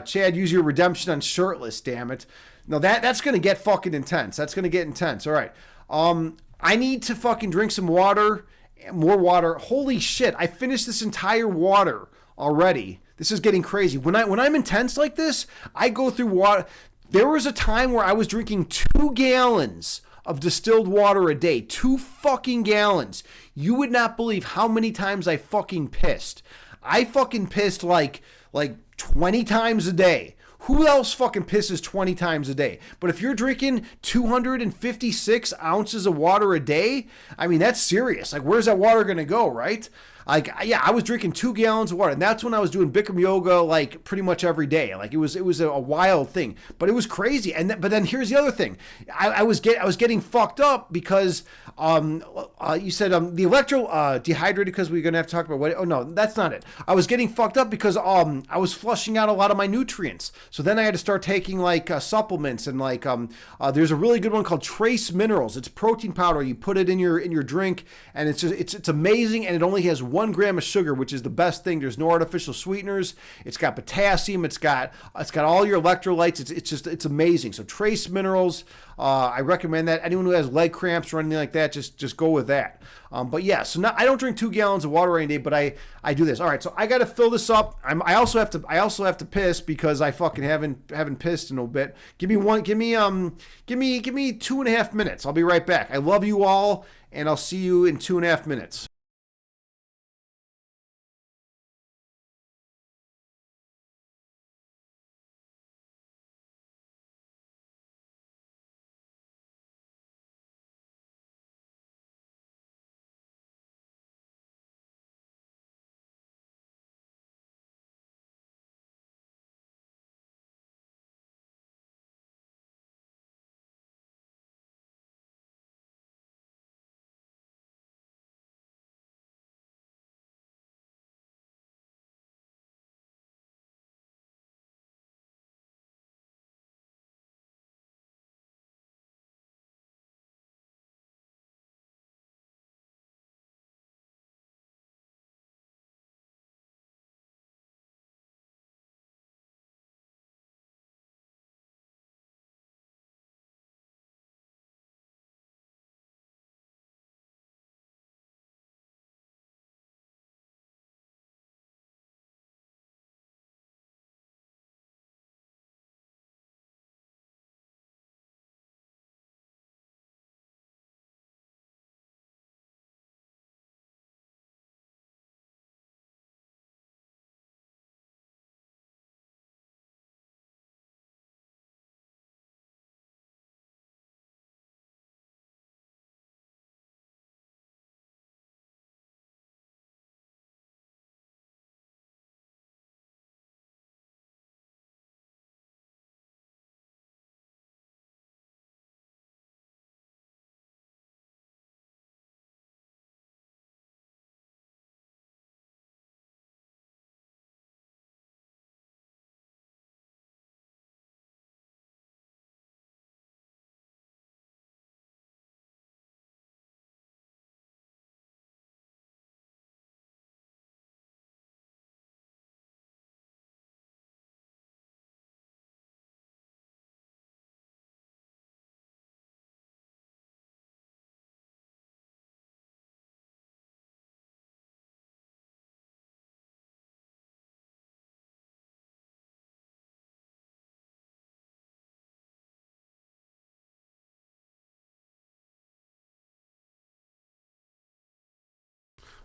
Chad, use your redemption on shirtless, damn it. No, that's gonna get fucking intense. That's gonna get intense. All right. I need to fucking drink some water, more water. Holy shit, I finished this entire water already. This is getting crazy. When I'm intense like this, I go through water. There was a time where I was drinking 2 gallons of distilled water a day. 2 fucking gallons. You would not believe how many times I fucking pissed. I fucking pissed like 20 times a day. Who else fucking pisses 20 times a day? But if you're drinking 256 ounces of water a day, I mean, that's serious. Like, where's that water going to go, right? Like, yeah, I was drinking 2 gallons of water, and that's when I was doing Bikram yoga like pretty much every day. Like it was a wild thing, but it was crazy. But then here's the other thing: I was getting fucked up because you said the electro dehydrated because we're gonna have to talk about what. Oh no, that's not it. I was getting fucked up because I was flushing out a lot of my nutrients. So then I had to start taking like supplements and like there's a really good one called Trace Minerals. It's protein powder. You put it in your drink, and it's amazing, and it only has 1 gram of sugar, which is the best thing. There's no artificial sweeteners. It's got potassium. It's got all your electrolytes. It's amazing. So Trace Minerals, I recommend that. Anyone who has leg cramps or anything like that, just go with that. But yeah, so now I don't drink 2 gallons of water any day, but I do this. All right, so I got to fill this up. I also have to piss because I fucking haven't pissed in a bit. Give me 2.5 minutes. I'll be right back. I love you all, and I'll see you in 2.5 minutes.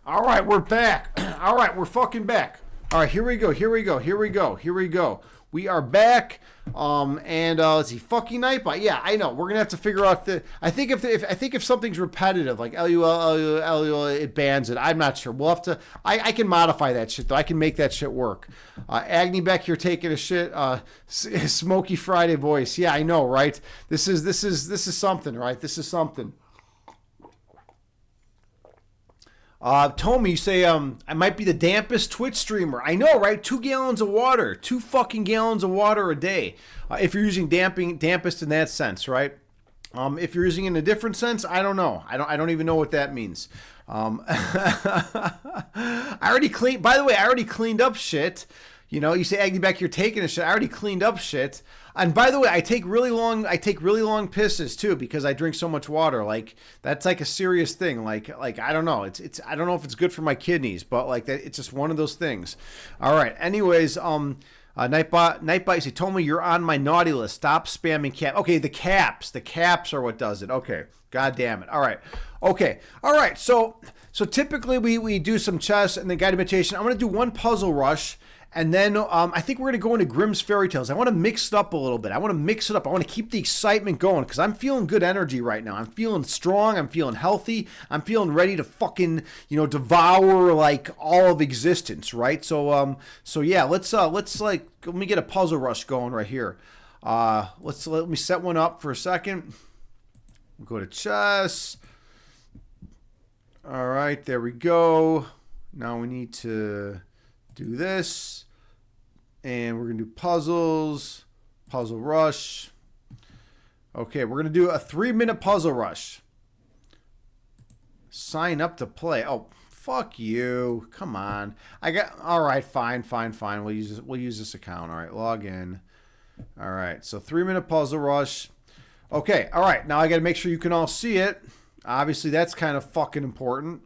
All right, we're back. All right, we're fucking back. All right, here we go. We are back. And let's see, fucking Nightbot. Yeah, I know. We're gonna have to figure out the. I think if something's repetitive, like LUL, it bans it. I'm not sure. We'll have to. I can modify that shit though. I can make that shit work. Agni back here taking a shit. Smoky Friday voice. Yeah, I know, right? This is something, right? This is something. Told me, you say, I might be the dampest Twitch streamer. I know, right? 2 gallons of water. 2 fucking gallons of water a day. If you're using dampest in that sense, right? If you're using it in a different sense, I don't know. I don't even know what that means. I already cleaned, by the way, I already cleaned up shit. You know, you say, Agni back, you're taking a shit. I already cleaned up shit. And by the way, I take really long pisses too because I drink so much water. Like that's like a serious thing. Like I don't know. It's I don't know if it's good for my kidneys, but like that, it's just one of those things. All right. Anyways, Nightbot, you told me you're on my naughty list. Stop spamming cap. Okay, the caps are what does it. Okay, god damn it. All right, okay, all right. So typically we do some chess and then guided meditation. I'm gonna do one puzzle rush. And then I think we're going to go into Grimm's Fairy Tales. I want to mix it up a little bit. I want to keep the excitement going because I'm feeling good energy right now. I'm feeling strong. I'm feeling healthy. I'm feeling ready to fucking, devour like all of existence, right? So yeah, let's like, let me get a puzzle rush going right here. Let me set one up for a second. We'll go to chess. All right, there we go. Now we need to do this. And we're going to do puzzles, puzzle rush. Okay, we're going to do a 3-minute puzzle rush. Sign up to play. Oh, fuck you. Come on. All right, fine. We'll use this account. All right, log in. All right, so 3-minute puzzle rush. Okay, all right. Now I got to make sure you can all see it. Obviously, that's kind of fucking important.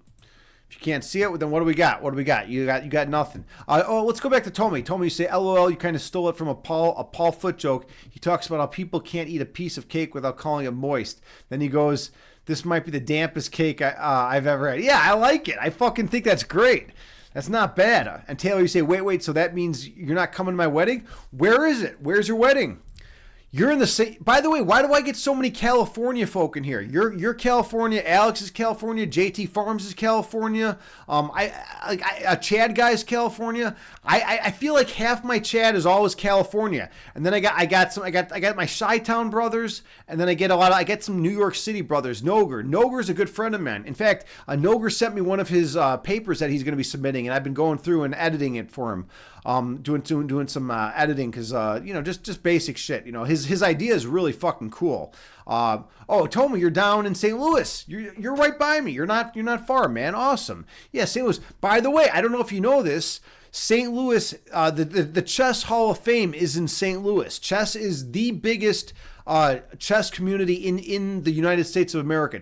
If you can't see it, then what do we got? You got nothing. Let's go back to Tommy. Tommy, you say, LOL, you kind of stole it from a Paul Foot joke. He talks about how people can't eat a piece of cake without calling it moist. Then he goes, this might be the dampest cake I've ever had. Yeah, I like it. I fucking think that's great. That's not bad. And Taylor, you say, wait, so that means you're not coming to my wedding? Where is it? Where's your wedding? You're in the same. By the way, why do I get so many California folk in here? You're California. Alex is California. JT Farms is California. Chad guy is California. I feel like half my Chad is always California. And then I got my Chi-Town brothers, and then I get some New York City brothers. Noger's a good friend of mine. In fact, Noger sent me one of his papers that he's going to be submitting, and I've been going through and editing it for him. Doing some editing because just basic shit. His idea is really fucking cool. Tomo, you're down in St. Louis. You're right by me. You're not far, man. Awesome. Yeah, St. Louis. By the way, I don't know if you know this. St. Louis, the Chess Hall of Fame is in St. Louis. Chess is the biggest chess community in the United States of America.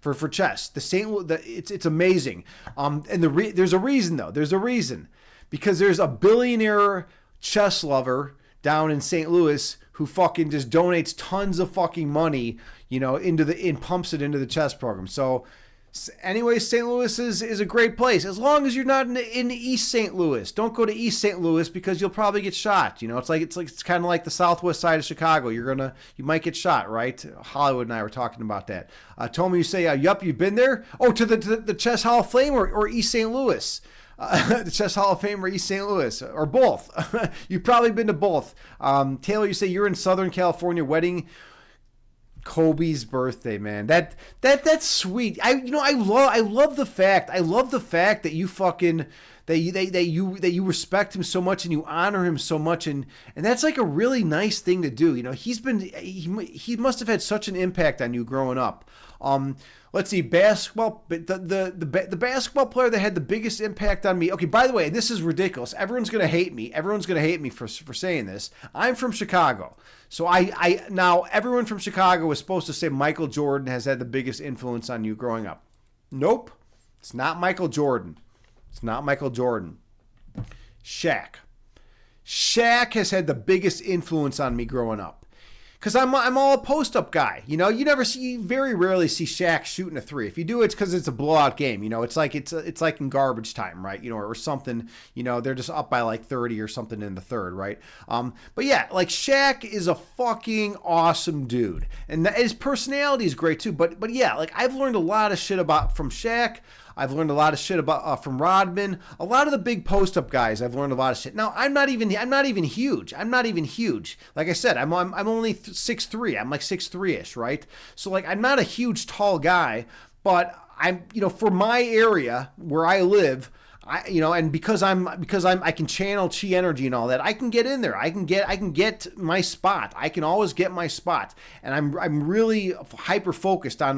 For chess, it's amazing. And there's a reason though. There's a reason. Because there's a billionaire chess lover down in St. Louis who fucking just donates tons of fucking money, pumps it into the chess program. So anyway, St. Louis is a great place. As long as you're not in East St. Louis. Don't go to East St. Louis because you'll probably get shot. It's kind of like the southwest side of Chicago. You might get shot, right? Hollywood and I were talking about that. Told me you say, yup, you've been there? Oh, to the Chess Hall of Fame or East St. Louis? The Chess Hall of Fame or East St. Louis, or both. You've probably been to both. Taylor, you say you're in Southern California wedding. Kobe's birthday, man. That's sweet. I love the fact that you fucking that you respect him so much and you honor him so much, and that's like a really nice thing to do. He must have had such an impact on you growing up. Let's see, basketball. The basketball player that had the biggest impact on me. Okay, by the way, this is ridiculous. Everyone's gonna hate me. Everyone's gonna hate me for saying this. I'm from Chicago, so I now everyone from Chicago was supposed to say Michael Jordan has had the biggest influence on you growing up. Nope, it's not Michael Jordan. It's not Michael Jordan. Shaq. Shaq has had the biggest influence on me growing up. because I'm all a post up guy. You know, you very rarely see Shaq shooting a three. If you do, it's because it's a blowout game. You know, it's like in garbage time, right? You know, or something. You know, they're just up by like 30 or something in the third, right? But yeah, like Shaq is a fucking awesome dude, and his personality is great too. But yeah, like I've learned a lot of shit from Shaq. I've learned a lot of shit about from Rodman. A lot of the big post-up guys, I've learned a lot of shit. Now, I'm not even huge. I'm not even huge. Like I said, I'm only 6'3". I'm like 6'3"-ish, right? So like I'm not a huge tall guy, but I'm, you know, for my area where I live, and because I can channel chi energy and all that, I can get in there. I can get my spot. I can always get my spot, and I'm really hyper focused on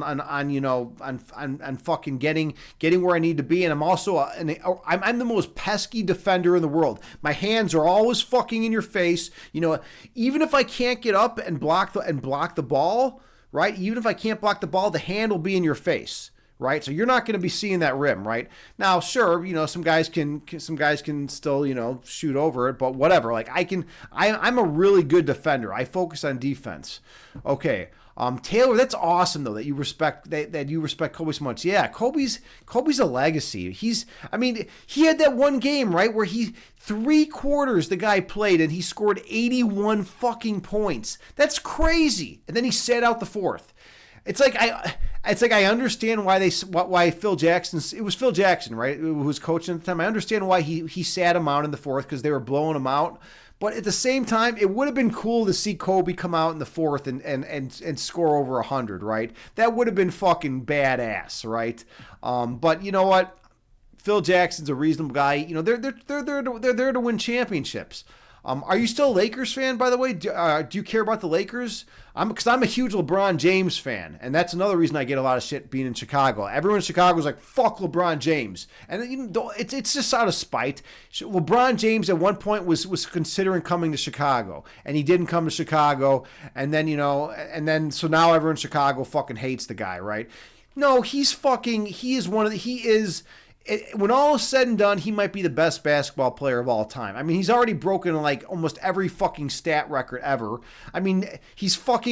fucking getting where I need to be. And I'm also I'm the most pesky defender in the world. My hands are always fucking in your face. You know, even if I can't get up and block the ball, right? Even if I can't block the ball, the hand will be in your face. Right, so you're not going to be seeing that rim, right? Now, sure, you know, some guys can still, you know, shoot over it, but whatever. Like I'm a really good defender. I focus on defense. Okay, Taylor, that's awesome though that you respect Kobe so much. Yeah, Kobe's a legacy. He had that one game, right, where 3 quarters the guy played and he scored 81 fucking points. That's crazy. And then he sat out the fourth. It's like I understand why Phil Jackson. It was Phil Jackson, right, who was coaching at the time. I understand why he sat him out in the fourth because they were blowing him out. But at the same time, it would have been cool to see Kobe come out in the fourth and score over 100, right? That would have been fucking badass, right? But you know what? Phil Jackson's a reasonable guy. You know, they're there to win championships. Are you still a Lakers fan, by the way? Do you care about the Lakers? Because I'm a huge LeBron James fan, and that's another reason I get a lot of shit being in Chicago. Everyone in Chicago is like, fuck LeBron James. And you know, it's just out of spite. LeBron James at one point was considering coming to Chicago, and he didn't come to Chicago. And then, so now everyone in Chicago fucking hates the guy, right? No, when all is said and done, he might be the best basketball player of all time. I mean, he's already broken like almost every fucking stat record ever. I mean, he's not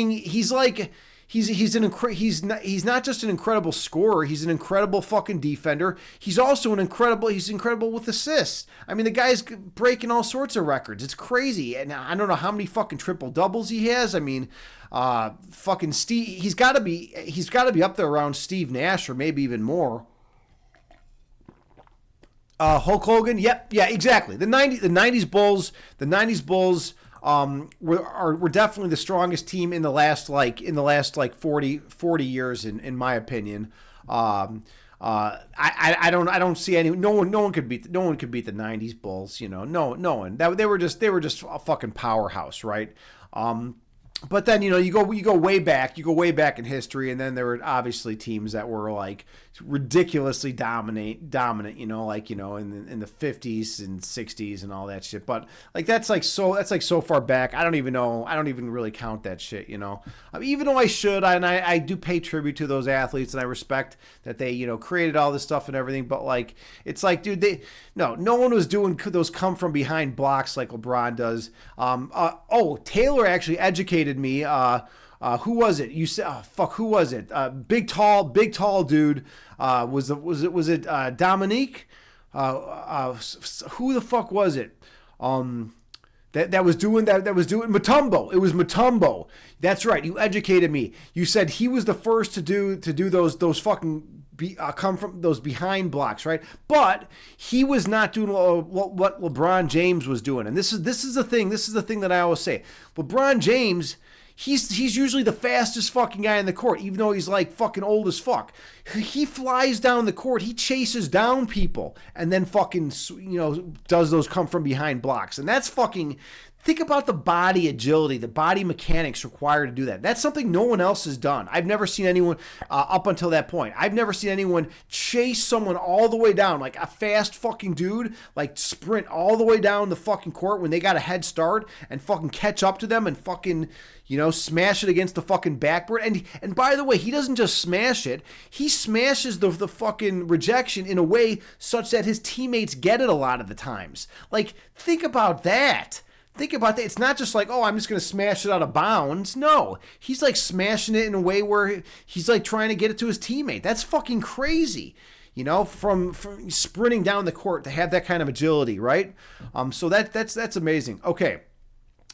just an incredible scorer, he's an incredible fucking defender. He's also he's incredible with assists. I mean, the guy's breaking all sorts of records. It's crazy. And I don't know how many fucking triple doubles he has. I mean, fucking Steve, he's got to be up there around Steve Nash or maybe even more. Hulk Hogan, yeah, exactly. The 90s Bulls were definitely the strongest team in the last 40 years in my opinion. I don't see any. No one could beat the 90s Bulls. You know, no one. They were just a fucking powerhouse, right? But then, you know, you go way back in history, and then there were obviously teams that were like ridiculously dominant, you know, like, you know, in the 50s and 60s and all that shit. But like that's so far back. I don't even really count that shit, you know. Even though I should, and I do pay tribute to those athletes, and I respect that they, you know, created all this stuff and everything. But like, it's like, dude, no one was doing those come from behind blocks like LeBron does. Taylor actually educated me. Who was it? You said, who was it? Big tall dude. Was it Dominique? Who the fuck was it? That was doing Mutombo. It was Mutombo. That's right. You educated me. You said he was the first to do those fucking come from those behind blocks, right? But he was not doing what LeBron James was doing. And this is the thing. This is the thing that I always say. LeBron James, he's usually the fastest fucking guy in the court, even though he's like fucking old as fuck. He flies down the court, he chases down people, and then fucking, you know, does those come from behind blocks. And that's fucking. Think about the body agility, the body mechanics required to do that. That's something no one else has done. I've never seen anyone up until that point. I've never seen anyone chase someone all the way down, like a fast fucking dude, like sprint all the way down the fucking court when they got a head start and fucking catch up to them and fucking, you know, smash it against the fucking backboard. And by the way, he doesn't just smash it. He smashes the fucking rejection in a way such that his teammates get it a lot of the times. Like, think about that. Think about that. It's not just like, oh, I'm just going to smash it out of bounds. No, he's like smashing it in a way where he's like trying to get it to his teammate. That's fucking crazy. You know, from sprinting down the court to have that kind of agility, right? So that's amazing. Okay.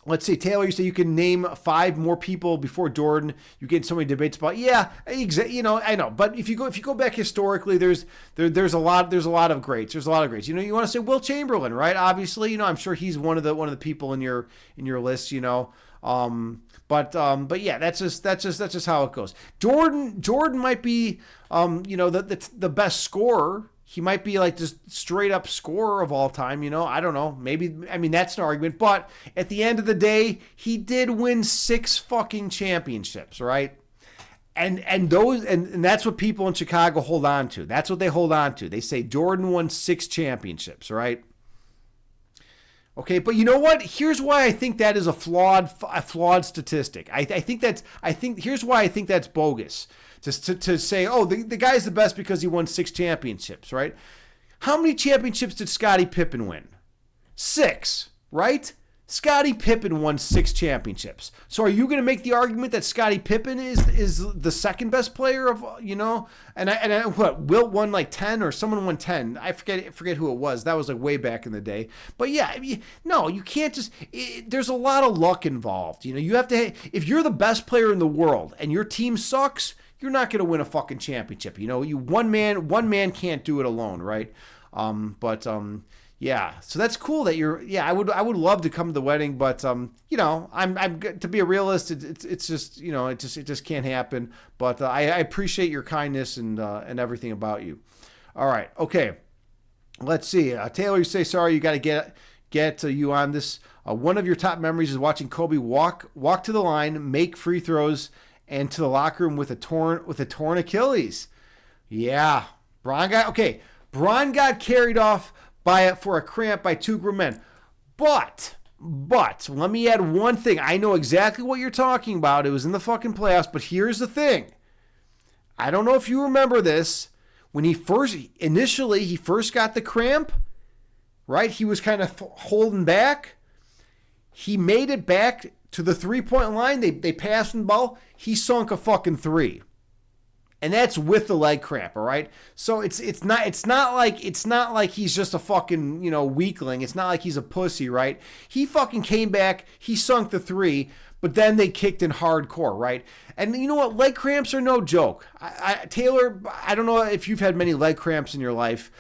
Let's see, Taylor, you say you can name 5 more people before Jordan. You get so many debates about, you know, I know, but if you go back historically, there's a lot of greats. There's a lot of greats. You know, you want to say Will Chamberlain, right? Obviously, you know, I'm sure he's one of the people in your list. You know, but yeah, that's just how it goes. Jordan might be, you know, the best scorer. He might be like just straight up scorer of all time, you know. I don't know. Maybe, I mean, that's an argument. But at the end of the day, he did win 6 fucking championships, right? And that's what people in Chicago hold on to. That's what they hold on to. They say Jordan won 6 championships, right? Okay, but you know what? Here's why I think that is a flawed statistic. I think here's why I think that's bogus. To say, oh, the guy's the best because he won 6 championships, right? How many championships did Scottie Pippen win? 6, right? Scottie Pippen won 6 championships. So are you going to make the argument that Scottie Pippen is the second best player of, you know? And what, Wilt won like 10 or someone won 10. I forget who it was. That was like way back in the day. But yeah, I mean, no, you can't just, there's a lot of luck involved. You know, you have to, if you're the best player in the world and your team sucks, you're not going to win a fucking championship. You know, one man can't do it alone, right? Yeah, so that's cool that you're. Yeah, I would love to come to the wedding, but you know, I'm to be a realist. It's just, you know, it just can't happen. But I appreciate your kindness and everything about you. All right, okay. Let's see. Taylor, you say sorry. You got to get you on this. One of your top memories is watching Kobe walk to the line, make free throws, and to the locker room with a torn Achilles. Yeah, Bron got carried off for a cramp by 2 grown men. But let me add one thing. I know exactly what you're talking about. It was in the fucking playoffs, but here's the thing. I don't know if you remember this. When he first got the cramp, right? He was kind of holding back. He made it back to the 3-point line. They passed him the ball. He sunk a fucking 3. And that's with the leg cramp, all right? So it's not like he's just a fucking, you know, weakling. It's not like he's a pussy, right? He fucking came back, he sunk the 3, but then they kicked in hardcore, right? And you know what? Leg cramps are no joke. Taylor, I don't know if you've had many leg cramps in your life.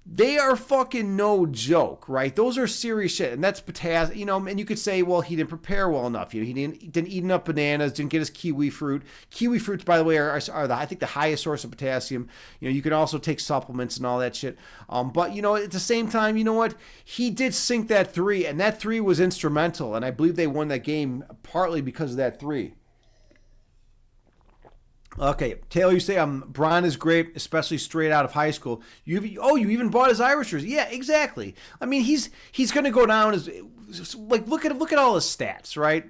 They are fucking no joke, right? Those are serious shit, and that's potassium. You know, and you could say, well, he didn't prepare well enough. You know, he didn't eat enough bananas, didn't get his kiwi fruit. Kiwi fruits, by the way, are I think the highest source of potassium. You know, you can also take supplements and all that shit. But you know, at the same time, you know what? He did sink that 3, and that 3 was instrumental, and I believe they won that game partly because of that 3. Okay, Taylor, you say Bron is great, especially straight out of high school. You even bought his Irish jersey. Yeah, exactly. I mean, he's going to go down as like look at all his stats, right?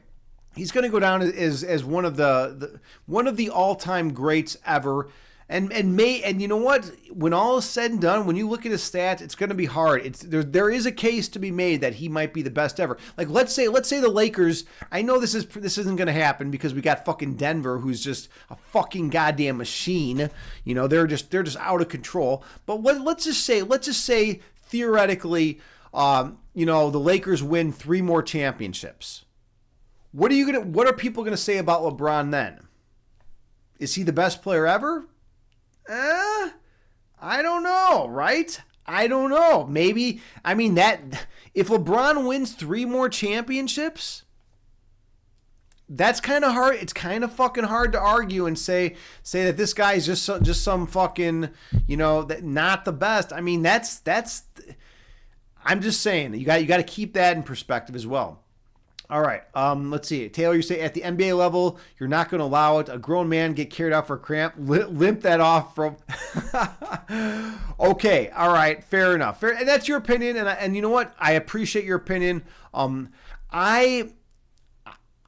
He's going to go down as one of the all-time greats ever. And you know what? When all is said and done, when you look at his stats, it's going to be hard. There is a case to be made that he might be the best ever. Like let's say the Lakers. I know this isn't going to happen because we got fucking Denver, who's just a fucking goddamn machine. You know, they're just out of control. But let's just say theoretically, you know, the Lakers win 3 more championships. What are people gonna say about LeBron then? Is he the best player ever? I don't know, right? I don't know. Maybe, I mean, that if LeBron wins 3 more championships, that's kind of hard. It's kind of fucking hard to argue and say that this guy is just some fucking, you know, that not the best. I mean, that's. I'm just saying you got to keep that in perspective as well. All right, let's see. Taylor, you say at the NBA level, you're not going to allow it. A grown man get carried out for a cramp. Limp that off from. Okay, all right, fair enough. And that's your opinion, and you know what? I appreciate your opinion. I'm a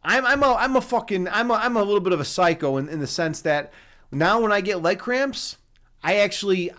little bit of a psycho in the sense that now when I get leg cramps, I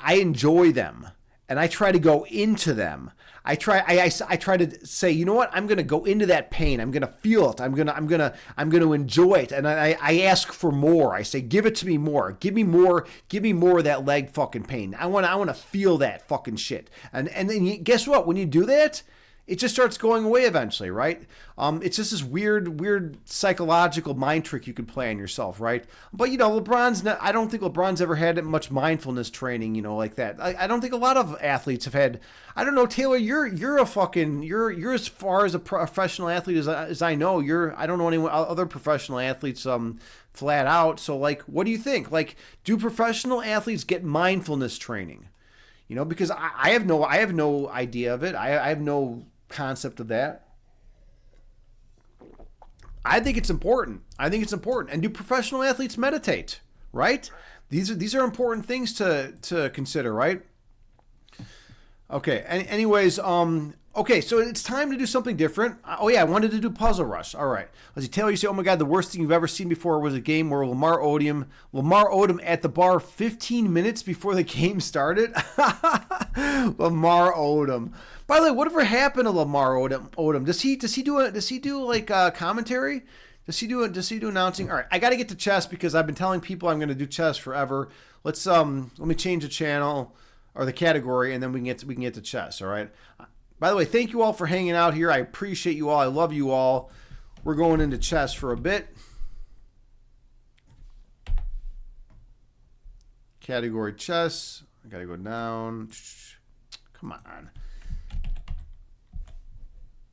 enjoy them. and I try to go into them. I try to say, you know what? I'm going to go into that pain. I'm going to feel it. I'm going to enjoy it. And I ask for more. I say, give it to me more. Give me more. Give me more of that leg fucking pain. I want to feel that fucking shit. And then guess what? When you do that, it just starts going away eventually, right? It's just this weird psychological mind trick you can play on yourself, right? But, you know, I don't think LeBron's ever had much mindfulness training, you know, like that. I don't think a lot of athletes have had, I don't know, Taylor, you're as far as a professional athlete as I know. I don't know any other professional athletes flat out. So, like, what do you think? Like, do professional athletes get mindfulness training? You know, because I have no idea of it. I have no concept of that. I think it's important. And do professional athletes meditate? Right? These are important things to consider, right? Okay. Anyways, okay, so it's time to do something different. Oh yeah, I wanted to do Puzzle Rush. All right. Let's see, Taylor, you say, oh my God, the worst thing you've ever seen before was a game where Lamar Odom at the bar 15 minutes before the game started. Lamar Odom. By the way, whatever happened to Lamar Odom? Does he do like commentary? Does he do announcing? All right, I got to get to chess because I've been telling people I'm going to do chess forever. Let me change the channel or the category, and then we can get to chess. All right. By the way, thank you all for hanging out here. I appreciate you all. I love you all. We're going into chess for a bit. Category chess. I got to go down. Come on.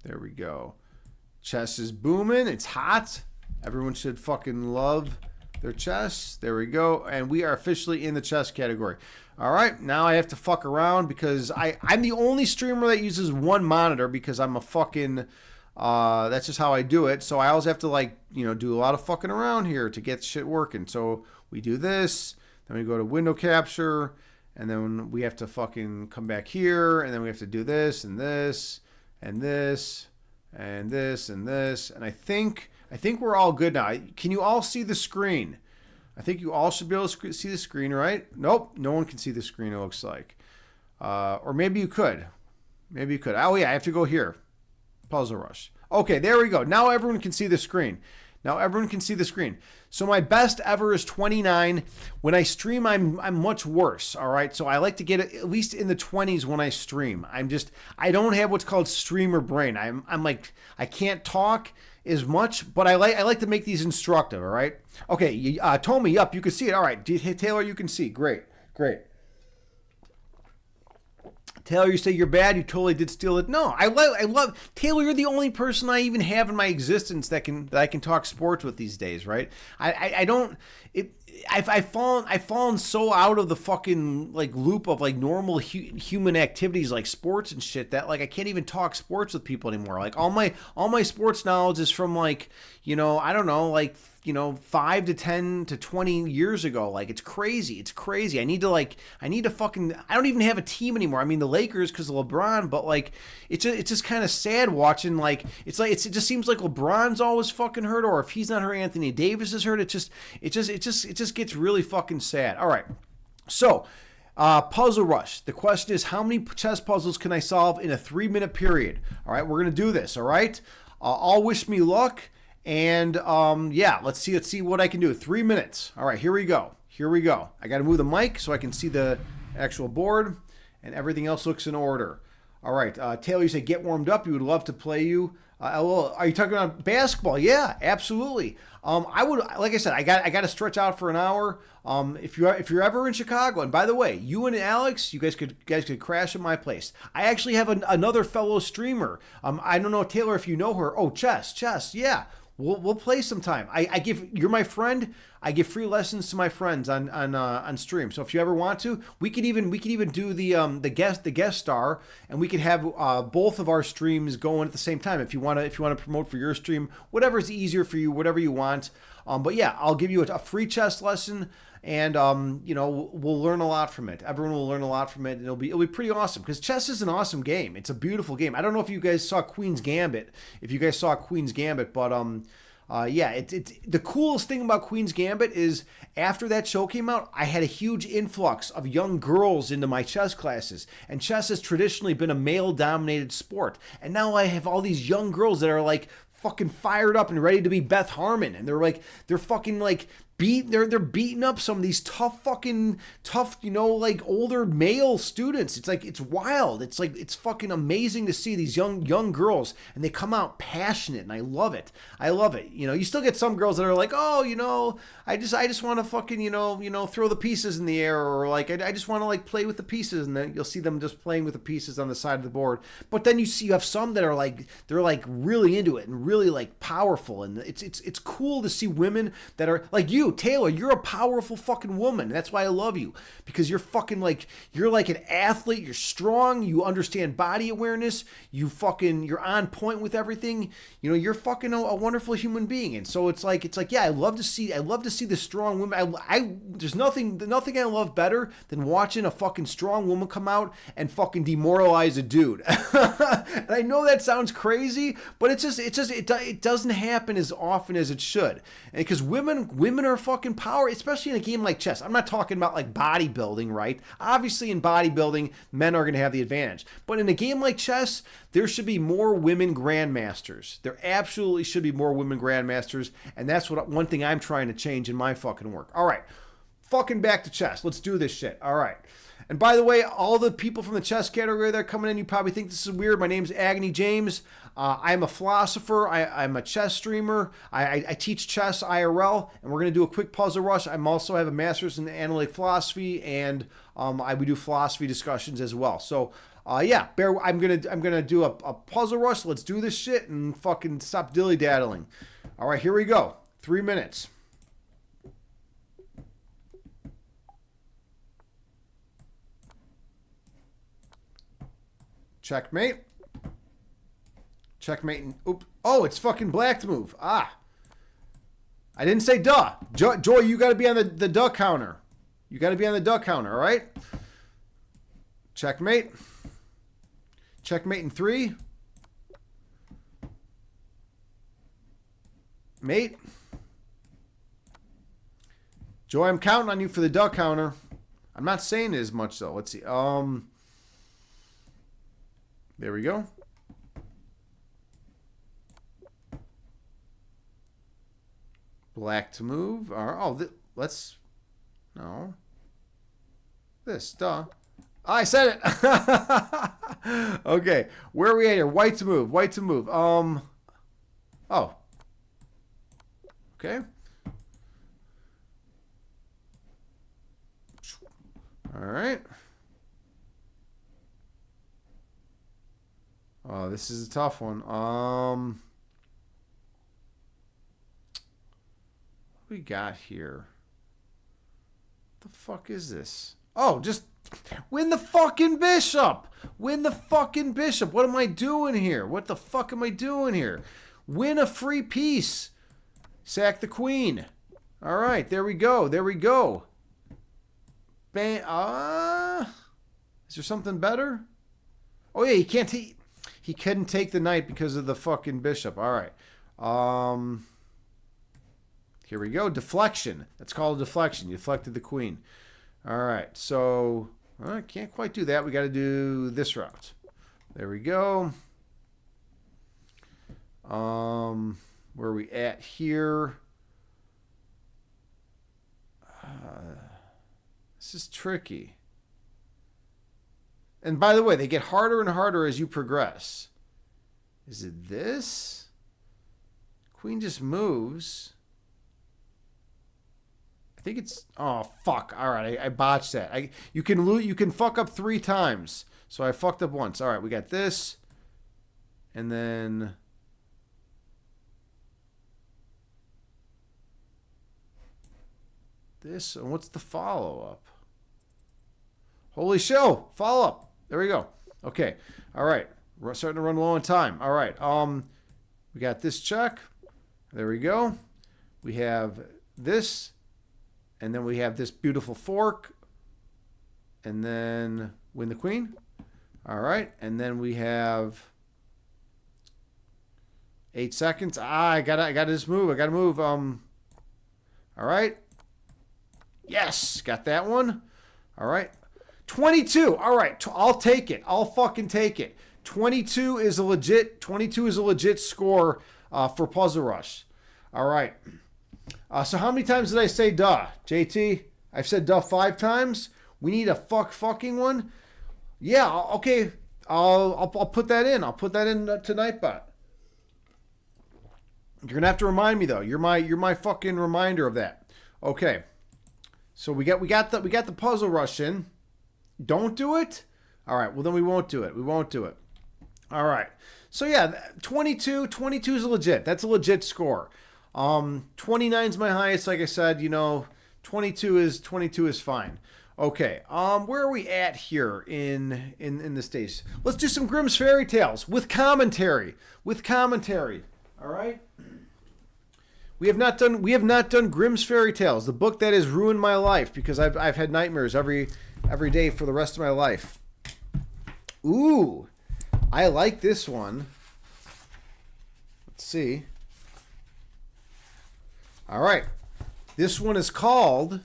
There we go. Chess is booming. It's hot. Everyone should fucking love their chess. There we go. And we are officially in the chess category. All right. Now I have to fuck around because I'm the only streamer that uses one monitor because I'm a fucking... that's just how I do it. So I always have to, like, you know, do a lot of fucking around here to get shit working. So we do this. Then we go to window capture. And then we have to fucking come back here. And then we have to do this and this and this and this and this. And I think we're all good now. Can you all see the screen? I think you all should be able to see the screen, right? Nope, no one can see the screen, it looks like. Or maybe you could. Maybe you could. Oh, yeah, I have to go here. Puzzle Rush. Okay, there we go. Now everyone can see the screen. So my best ever is 29. When I stream, I'm much worse, all right? So I like to get at least in the 20s when I stream. I don't have what's called streamer brain. I'm like, I can't talk as much, but I like to make these instructive, all right? Okay, Tommy, yup, you can see it. All right, Taylor, you can see. Great. Taylor, you say you're bad. You totally did steal it. No, I love Taylor. You're the only person I even have in my existence that I can talk sports with these days, right? I've fallen so out of the fucking like loop of like normal human activities like sports and shit that like I can't even talk sports with people anymore. Like all my sports knowledge is from like, you know, I don't know, like, you know, 5 to 10 to 20 years ago. Like it's crazy. I need to fucking, I don't even have a team anymore. I mean the Lakers because of LeBron, but like it's just kind of sad watching like it just seems like LeBron's always fucking hurt, or if he's not hurt, Anthony Davis is hurt. It just gets really fucking sad. All right. So, Puzzle Rush. The question is, how many chess puzzles can I solve in a 3-minute period? All right, we're going to do this, all right? All wish me luck. And, yeah, let's see what I can do. 3 minutes. All right, here we go. I got to move the mic so I can see the actual board, and everything else looks in order. All right, Taylor, you say get warmed up. You would love to play you. Are you talking about basketball? Yeah, absolutely. I would, like I said, I got to stretch out for an hour. If you're ever in Chicago, and by the way, you and Alex, you guys could crash at my place. I actually have another fellow streamer. I don't know, Taylor, if you know her. Oh, chess. Yeah. We'll play sometime. You're my friend. I give free lessons to my friends on stream. So if you ever want to, we could even do the guest star, and we could have both of our streams going at the same time. If you want to promote for your stream, whatever's easier for you, whatever you want. But yeah, I'll give you a free chess lesson, and you know, we'll learn a lot from it. Everyone will learn a lot from it, and it'll be pretty awesome because chess is an awesome game. It's a beautiful game. I don't know if you guys saw Queen's Gambit. But Yeah, it's the coolest thing about Queen's Gambit is after that show came out, I had a huge influx of young girls into my chess classes, and chess has traditionally been a male-dominated sport, and now I have all these young girls that are like fucking fired up and ready to be Beth Harmon, and they're fucking like they're beating up some of these tough, like older male students. It's like it's wild. It's like it's fucking amazing to see these young girls, and they come out passionate, and I love it. I love it. You still get some girls that are like, oh, I just want to fucking throw the pieces in the air, or like I just want to like play with the pieces, and then you'll see them just playing with the pieces on the side of the board. But then you have some that are like they're like really into it and really like powerful, and it's cool to see women that are like you. Taylor, you're a powerful fucking woman. That's why I love you, because you're fucking like you're like an athlete. You're strong. You understand body awareness. You're on point with everything. You're fucking a wonderful human being. And so it's like yeah, I love to see the strong women. There's nothing I love better than watching a fucking strong woman come out and fucking demoralize a dude. And I know that sounds crazy, but it doesn't happen as often as it should. And because women are fucking power, especially in a game like chess. I'm not talking about like bodybuilding, right? Obviously in bodybuilding, men are going to have the advantage. But in a game like chess, there should be more women grandmasters. There absolutely should be more women grandmasters, and that's one thing I'm trying to change in my fucking work. All right, fucking back to chess. Let's do this shit. All right. And by the way, all the people from the chess category that are coming in, you probably think this is weird. My name's Agony James. I'm a philosopher. I'm a chess streamer. I teach chess IRL, and we're going to do a quick puzzle rush. I also have a master's in analytic philosophy, and we do philosophy discussions as well. So, yeah, I'm gonna do a puzzle rush. Let's do this shit and fucking stop dilly-daddling. All right, here we go. 3 minutes. Checkmate. Checkmate. Oop. Oh, it's fucking black to move. Ah. I didn't say duh. Joy, you got to be on the duh counter. You got to be on the duh counter, all right? Checkmate. Checkmate in 3. Mate. Joy, I'm counting on you for the duh counter. I'm not saying it as much, though. Let's see. There we go. Black to move. Let's... No. This, duh. I said it! Okay. Where are we at here? White to move. White to move. Oh. Okay. All right. Oh, this is a tough one. What we got here? What the fuck is this? Oh, just win the fucking bishop. Win the fucking bishop. What am I doing here? What the fuck am I doing here? Win a free piece. Sack the queen. All right, there we go. There we go. Bam. Is there something better? Oh yeah, he couldn't take the knight because of the fucking bishop. All right. Here we go. Deflection. That's called a deflection. You deflected the queen. All right. So I can't quite do that. We got to do this route. There we go. Where are we at here? This is tricky. And by the way, they get harder and harder as you progress. Is it this? Queen just moves. I think it's... Oh, fuck. All right, I botched that. You can fuck up 3 times. So I fucked up once. All right, we got this. And then... this. And what's the follow-up? Holy show! Follow-up. There we go. Okay. All right. We're starting to run low on time. All right. We got this check. There we go. We have this. And then we have this beautiful fork. And then win the queen. All right. And then we have 8 seconds. I gotta just move. I gotta move. All right. Yes, got that one. All right. 22. All right, I'll take it. I'll fucking take it. 22 is a legit score for Puzzle Rush. All right. So how many times did I say duh, JT? I've said duh 5 times. We need a fucking one. Yeah. Okay. I'll put that in. I'll put that in to Nightbot. You're gonna have to remind me though. You're my fucking reminder of that. Okay. So we got the Puzzle Rush in. Don't do it? All right, well then we won't do it. We won't do it. All right. So yeah, 22 is legit. That's a legit score. 29 is my highest, like I said, 22 is fine. Okay. Where are we at here in the stage? Let's do some Grimm's Fairy Tales with commentary. All right? We have not done Grimm's Fairy Tales, the book that has ruined my life because I've had nightmares every day for the rest of my life. Ooh, I like this one. Let's see. All right. This one is called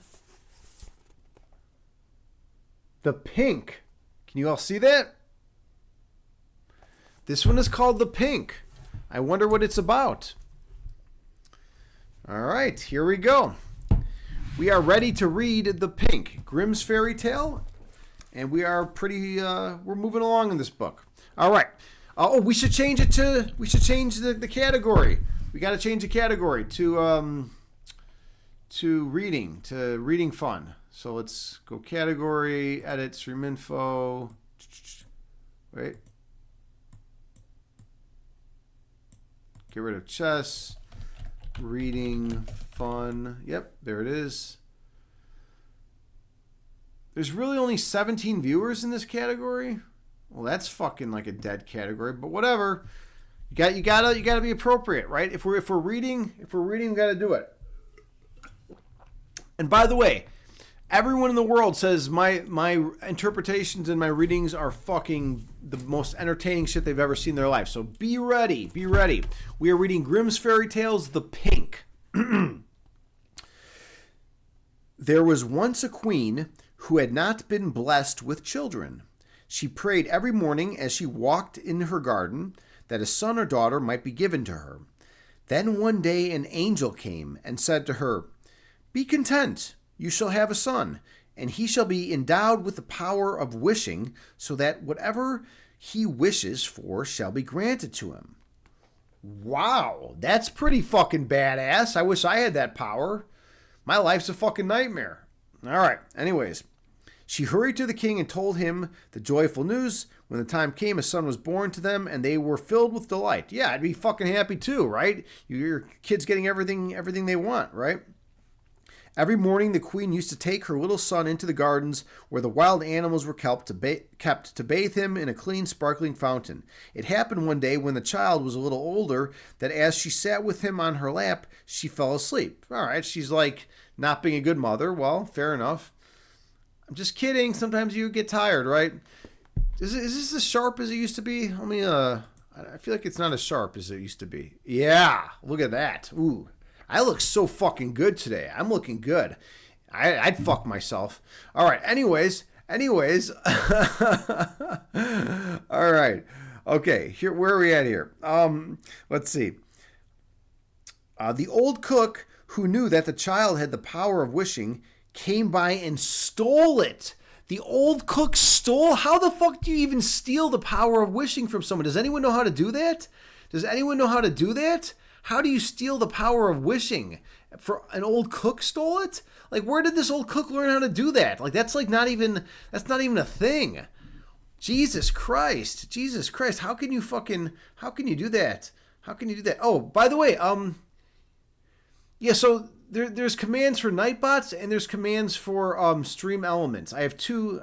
The Pink. Can you all see that? This one is called The Pink. I wonder what it's about. All right, here we go. We are ready to read The Pink, Grimm's Fairy Tale, and we are we're moving along in this book. All right. We should change the category. We got to change the category to reading fun. So let's go category, edit, stream info. Wait. Get rid of chess. Reading fun. Yep, there it is. There's really only 17 viewers in this category. Well, that's fucking like a dead category, but whatever. You gotta be appropriate, right? If we're reading, we gotta do it. And by the way, everyone in the world says my interpretations and my readings are fucking the most entertaining shit they've ever seen in their life. So be ready. We are reading Grimm's Fairy Tales, The Pink. There was once a queen who had not been blessed with children. She prayed every morning as she walked in her garden that a son or daughter might be given to her. Then one day an angel came and said to her, "Be content. You shall have a son, and he shall be endowed with the power of wishing, so that whatever he wishes for shall be granted to him." Wow, that's pretty fucking badass. I wish I had that power. My life's a fucking nightmare. All right, anyways. She hurried to the king and told him the joyful news. When the time came, a son was born to them, and they were filled with delight. Yeah, I'd be fucking happy too, right? Your kid's getting everything they want, right? Every morning, the queen used to take her little son into the gardens where the wild animals were kept to bathe him in a clean, sparkling fountain. It happened one day when the child was a little older that as she sat with him on her lap, she fell asleep. All right, she's like not being a good mother. Well, fair enough. I'm just kidding. Sometimes you get tired, right? Is this as sharp as it used to be? I feel like it's not as sharp as it used to be. Yeah, look at that. Ooh. I look so fucking good today. I'm looking good. I'd fuck myself. All right. Anyways. All right. Okay. Here, where are we at here? Let's see. The old cook who knew that the child had the power of wishing came by and stole it. The old cook stole? How the fuck do you even steal the power of wishing from someone? Does anyone know how to do that? How do you steal the power of wishing? For an old cook stole it? Like, where did this old cook learn how to do that? Like, that's not even a thing. Jesus Christ. How can you do that? Oh, by the way, yeah, so there's commands for Nightbots and there's commands for Stream Elements. I have two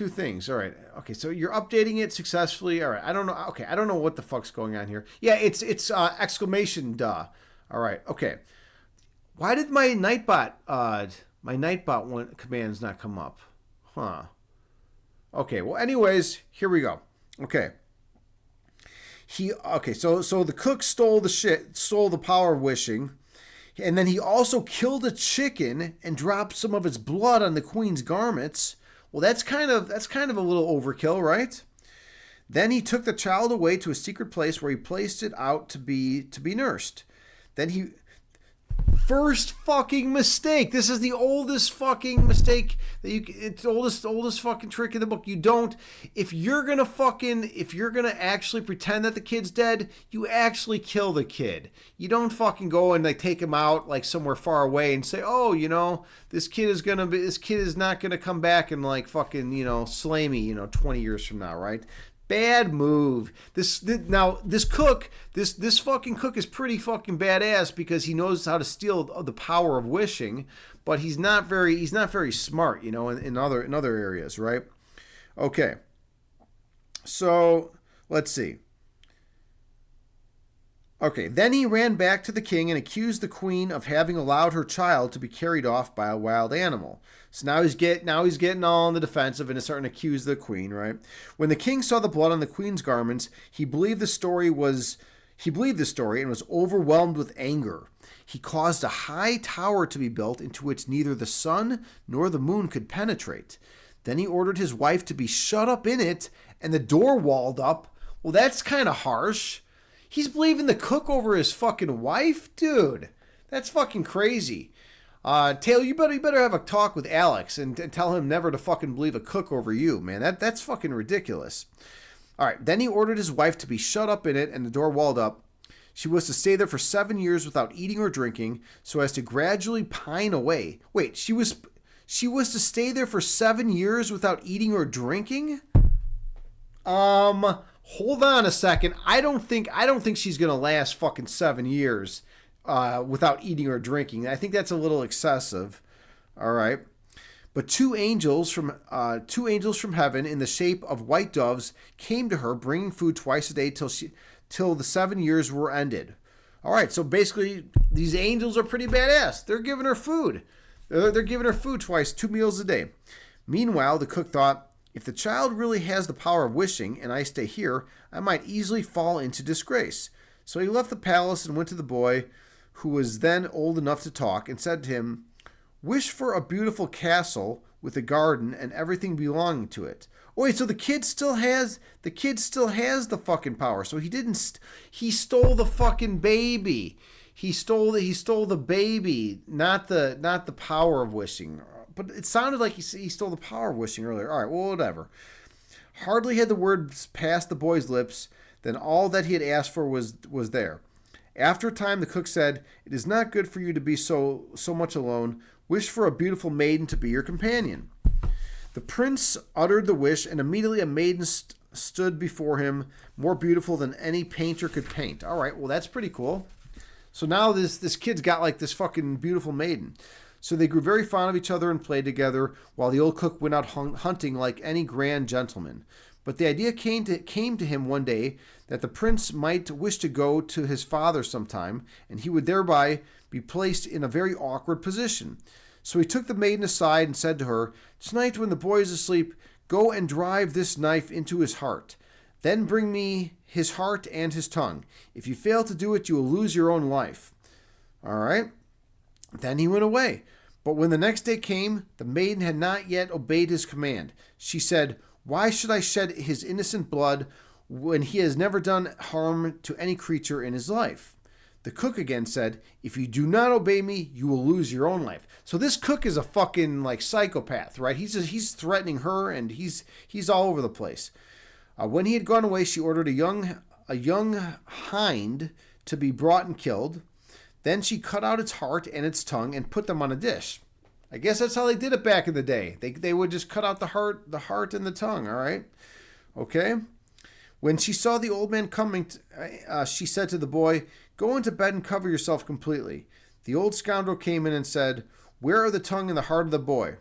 things. All right. Okay. So you're updating it successfully. All right. I don't know. Okay. I don't know what the fuck's going on here. Yeah. It's exclamation duh. All right. Okay. Why did my Nightbot one commands not come up? Huh. Okay. Well, anyways, here we go. Okay. So the cook stole the power of wishing, and then he also killed a chicken and dropped some of its blood on the queen's garments. Well, that's kind of a little overkill, right? Then he took the child away to a secret place where he placed it out to be nursed. Then he First fucking mistake. This is the oldest fucking mistake that it's the oldest fucking trick in the book. You don't, if you're gonna actually pretend that the kid's dead, you actually kill the kid. You don't fucking go and like take him out like somewhere far away and say, oh, this kid is not gonna come back and like fucking, slay me, 20 years from now, right? Bad move. This fucking cook is pretty fucking badass because he knows how to steal the power of wishing, but he's not very smart, in other areas, right? Okay. So, let's see. Okay, then he ran back to the king and accused the queen of having allowed her child to be carried off by a wild animal. So now he's getting all on the defensive and is starting to accuse the queen, right? When the king saw the blood on the queen's garments, he believed the story and was overwhelmed with anger. He caused a high tower to be built into which neither the sun nor the moon could penetrate. Then he ordered his wife to be shut up in it and the door walled up. Well, that's kind of harsh. He's believing the cook over his fucking wife? Dude, that's fucking crazy. Taylor, you better have a talk with Alex and tell him never to fucking believe a cook over you, man. That's fucking ridiculous. All right, then he ordered his wife to be shut up in it and the door walled up. She was to stay there for 7 years without eating or drinking so as to gradually pine away. Wait, she was to stay there for 7 years without eating or drinking? Hold on a second. I don't think she's gonna last fucking 7 years without eating or drinking. I think that's a little excessive. All right, but two angels from heaven in the shape of white doves came to her, bringing food twice a day till the 7 years were ended. All right, so basically these angels are pretty badass. They're giving her food. They're giving her food twice, 2 meals a day. Meanwhile, the cook thought, if the child really has the power of wishing and I stay here, I might easily fall into disgrace. So he left the palace and went to the boy, who was then old enough to talk, and said to him, wish for a beautiful castle with a garden and everything belonging to it. Oh wait, so the kid still has the fucking power. So he stole the fucking baby. He stole the baby, not the power of wishing. But it sounded like he stole the power of wishing earlier. All right, well, whatever. Hardly had the words passed the boy's lips, then all that he had asked for was there. After a time, the cook said, it is not good for you to be so much alone. Wish for a beautiful maiden to be your companion. The prince uttered the wish, and immediately a maiden stood before him, more beautiful than any painter could paint. All right, well, that's pretty cool. So now this kid's got like this fucking beautiful maiden. So they grew very fond of each other and played together, while the old cook went out hunting like any grand gentleman. But the idea came to him one day that the prince might wish to go to his father sometime, and he would thereby be placed in a very awkward position. So he took the maiden aside and said to her, tonight when the boy is asleep, go and drive this knife into his heart. Then bring me his heart and his tongue. If you fail to do it, you will lose your own life. All right? Then he went away. But when the next day came, the maiden had not yet obeyed his command. She said, why should I shed his innocent blood when he has never done harm to any creature in his life? The cook again said, if you do not obey me, you will lose your own life. So this cook is a fucking like psychopath, right? He's threatening her and he's all over the place. When he had gone away, she ordered a young hind to be brought and killed. Then she cut out its heart and its tongue and put them on a dish. I guess that's how they did it back in the day. They would just cut out the heart and the tongue, all right? Okay? When she saw the old man coming, she said to the boy, go into bed and cover yourself completely. The old scoundrel came in and said, where are the tongue and the heart of the boy?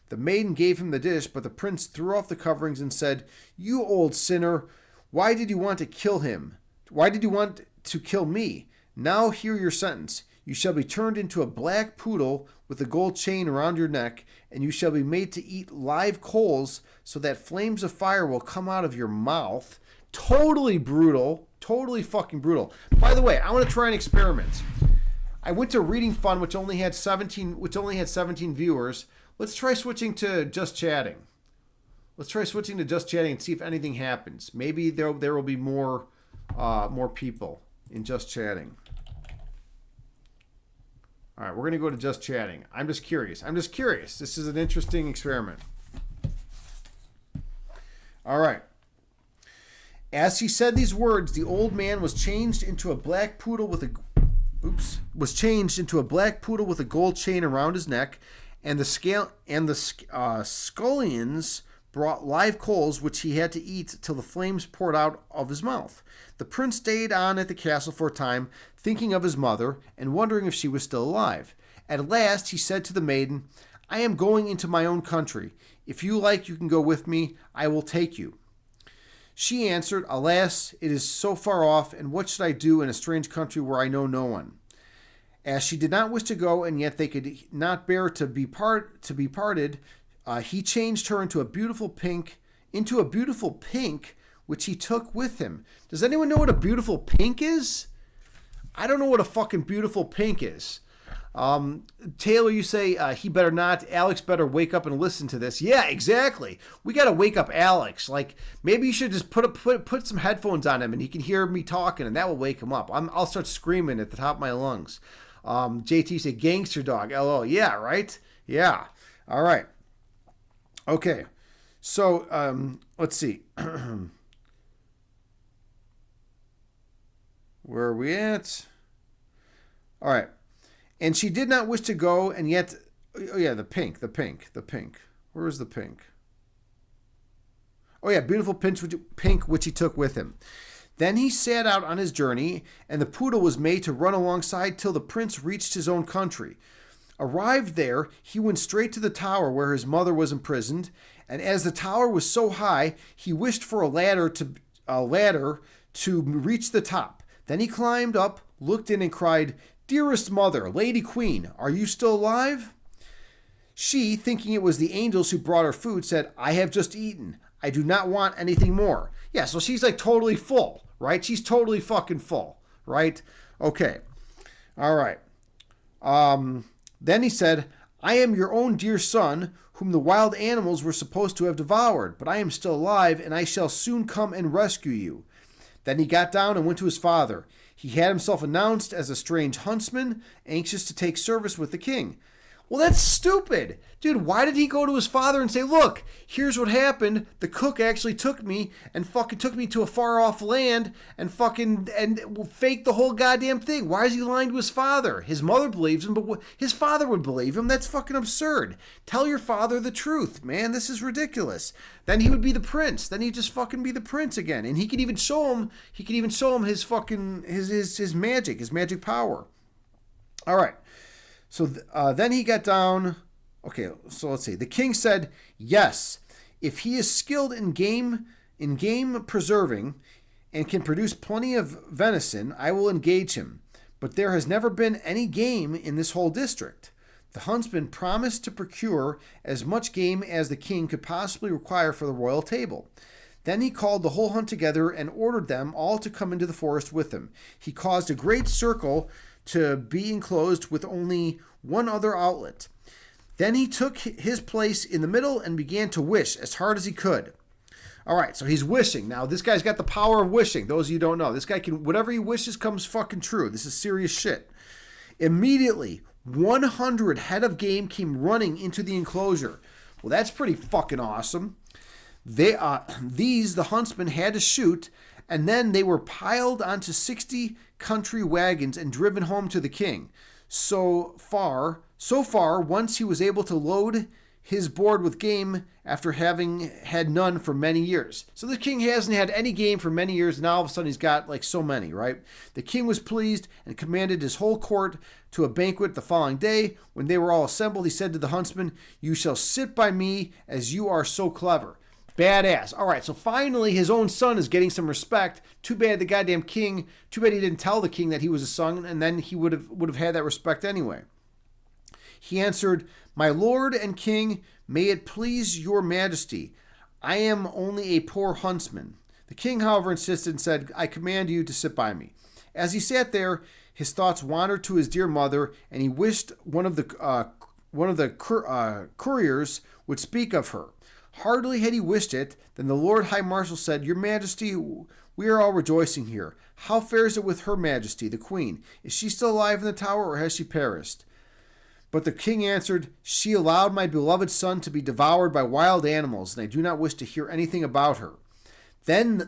The maiden gave him the dish, but the prince threw off the coverings and said, you old sinner, why did you want to kill him? Why did you want to kill me? Now hear your sentence. You shall be turned into a black poodle with a gold chain around your neck, and you shall be made to eat live coals so that flames of fire will come out of your mouth. Totally brutal. Totally fucking brutal. By the way, I want to try an experiment. I went to Reading Fun, which only had 17 viewers. Let's try switching to Just Chatting. Let's try switching to Just Chatting and see if anything happens. Maybe there will be more people in Just Chatting. All right, we're gonna go to Just Chatting. I'm just curious. This is an interesting experiment. All right. As he said these words, the old man was changed into a black poodle with a gold chain around his neck, and the scullions brought live coals which he had to eat till the flames poured out of his mouth. The prince stayed on at the castle for a time, thinking of his mother and wondering if she was still alive. At last he said to the maiden, "I am going into my own country. If you like, you can go with me. I will take you." She answered, "Alas, it is so far off, and what should I do in a strange country where I know no one?" As she did not wish to go, and yet they could not bear to be parted, he changed her into a beautiful pink, which he took with him. Does anyone know what a beautiful pink is? I don't know what a fucking beautiful pink is. Taylor, you say he better not. Alex better wake up and listen to this. Yeah, exactly. We got to wake up Alex. Like, maybe you should just put some headphones on him and he can hear me talking, and that will wake him up. I'll start screaming at the top of my lungs. JT said gangster dog. LO. Yeah, right? Yeah. All right. Okay. So, let's see. Where are we at? All right. And she did not wish to go, and yet, oh yeah, the pink. Where is the pink? Oh yeah, beautiful pink, which he took with him. Then he set out on his journey, and the poodle was made to run alongside till the prince reached his own country. Arrived there, he went straight to the tower where his mother was imprisoned, and as the tower was so high, he wished for a ladder to reach the top. Then he climbed up, looked in, and cried, "Dearest mother, Lady Queen, are you still alive?" She, thinking it was the angels who brought her food, said, "I have just eaten. I do not want anything more." Yeah, so she's like totally full, right? She's totally fucking full, right? Okay. All right. Then he said, "I am your own dear son, whom the wild animals were supposed to have devoured, but I am still alive, and I shall soon come and rescue you." Then he got down and went to his father. He had himself announced as a strange huntsman, anxious to take service with the king. Well, that's stupid. Dude, why did he go to his father and say, "Look, here's what happened. The cook actually took me and fucking took me to a far off land and faked the whole goddamn thing"? Why is he lying to his father? His mother believes him, but his father would believe him. That's fucking absurd. Tell your father the truth, man. This is ridiculous. Then he would be the prince. Then he'd just fucking be the prince again. And he could even show him his fucking his magic power. All right. So then he got down. Okay, so let's see. The king said, "Yes, if he is skilled in game preserving and can produce plenty of venison, I will engage him. But there has never been any game in this whole district." The huntsman promised to procure as much game as the king could possibly require for the royal table. Then he called the whole hunt together and ordered them all to come into the forest with him. He caused a great circle to be enclosed with only one other outlet. Then he took his place in the middle and began to wish as hard as he could. All right, so he's wishing. Now, this guy's got the power of wishing. Those of you who don't know, this guy can, whatever he wishes comes fucking true. This is serious shit. Immediately, 100 head of game came running into the enclosure. Well, that's pretty fucking awesome. The huntsman had to shoot, and then they were piled onto 60 country wagons and driven home to the king. So far, once he was able to load his board with game after having had none for many years. So the king hasn't had any game for many years, and now all of a sudden he's got like so many, right? The king was pleased and commanded his whole court to a banquet the following day. When they were all assembled, he said to the huntsman, "You shall sit by me as you are so clever." Badass. All right, so finally his own son is getting some respect. Too bad the goddamn king, too bad he didn't tell the king that he was a son, and then he would have had that respect anyway. He answered, "My lord and king, may it please your majesty, I am only a poor huntsman." The king, however, insisted and said, I command you to sit by me. As he sat there, his thoughts wandered to his dear mother, and he wished one of the couriers would speak of her. Hardly had he wished it than the Lord High Marshal said, Your Majesty, we are all rejoicing here. How fares it with Her Majesty, the Queen? Is she still alive in the tower, or has she perished? But the king answered, She allowed my beloved son to be devoured by wild animals, and I do not wish to hear anything about her. Then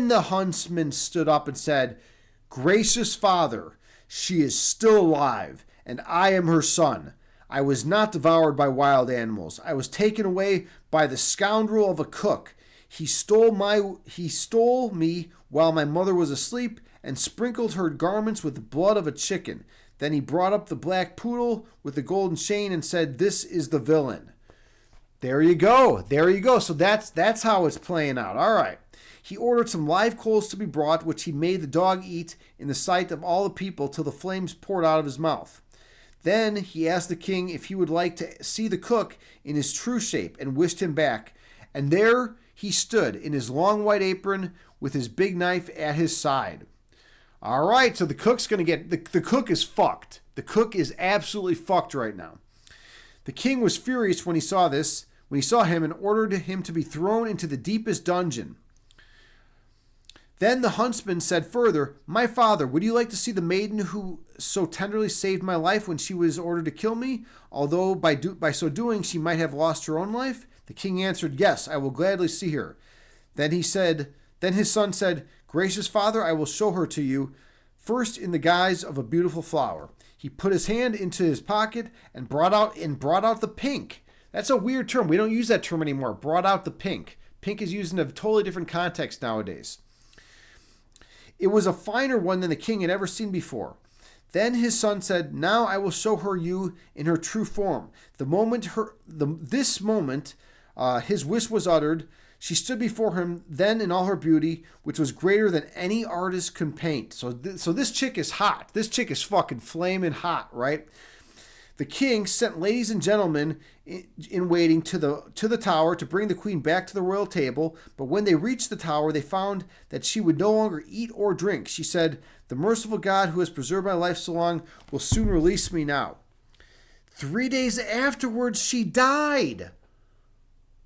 the huntsman stood up and said, Gracious father, she is still alive, and I am her son. I was not devoured by wild animals. I was taken away by the scoundrel of a cook. He stole me while my mother was asleep and sprinkled her garments with the blood of a chicken. Then he brought up the black poodle with the golden chain and said, This is the villain. There you go. There you go. So that's how it's playing out. All right. He ordered some live coals to be brought, which he made the dog eat in the sight of all the people till the flames poured out of his mouth. Then he asked the king if he would like to see the cook in his true shape and wished him back. And there he stood in his long white apron with his big knife at his side. All right, so the cook's going to get... The cook is fucked. The cook is absolutely fucked right now. The king was furious when he saw him, and ordered him to be thrown into the deepest dungeon. Then the huntsman said further, My father, would you like to see the maiden who so tenderly saved my life when she was ordered to kill me, although by so doing she might have lost her own life? The king answered, Yes, I will gladly see her. Then his son said, Gracious father, I will show her to you, first in the guise of a beautiful flower. He put his hand into his pocket and brought out the pink. That's a weird term. We don't use that term anymore. Brought out the pink. Pink is used in a totally different context nowadays. It was a finer one than the king had ever seen before. Then his son said, Now I will show her you in her true form. This moment, his wish was uttered. She stood before him then in all her beauty, which was greater than any artist could paint. So this chick is hot. This chick is fucking flaming hot, right? The king sent ladies and gentlemen in waiting to the tower to bring the queen back to the royal table. But when they reached the tower, they found that she would no longer eat or drink. She said, The merciful God who has preserved my life so long will soon release me now. 3 days afterwards, she died.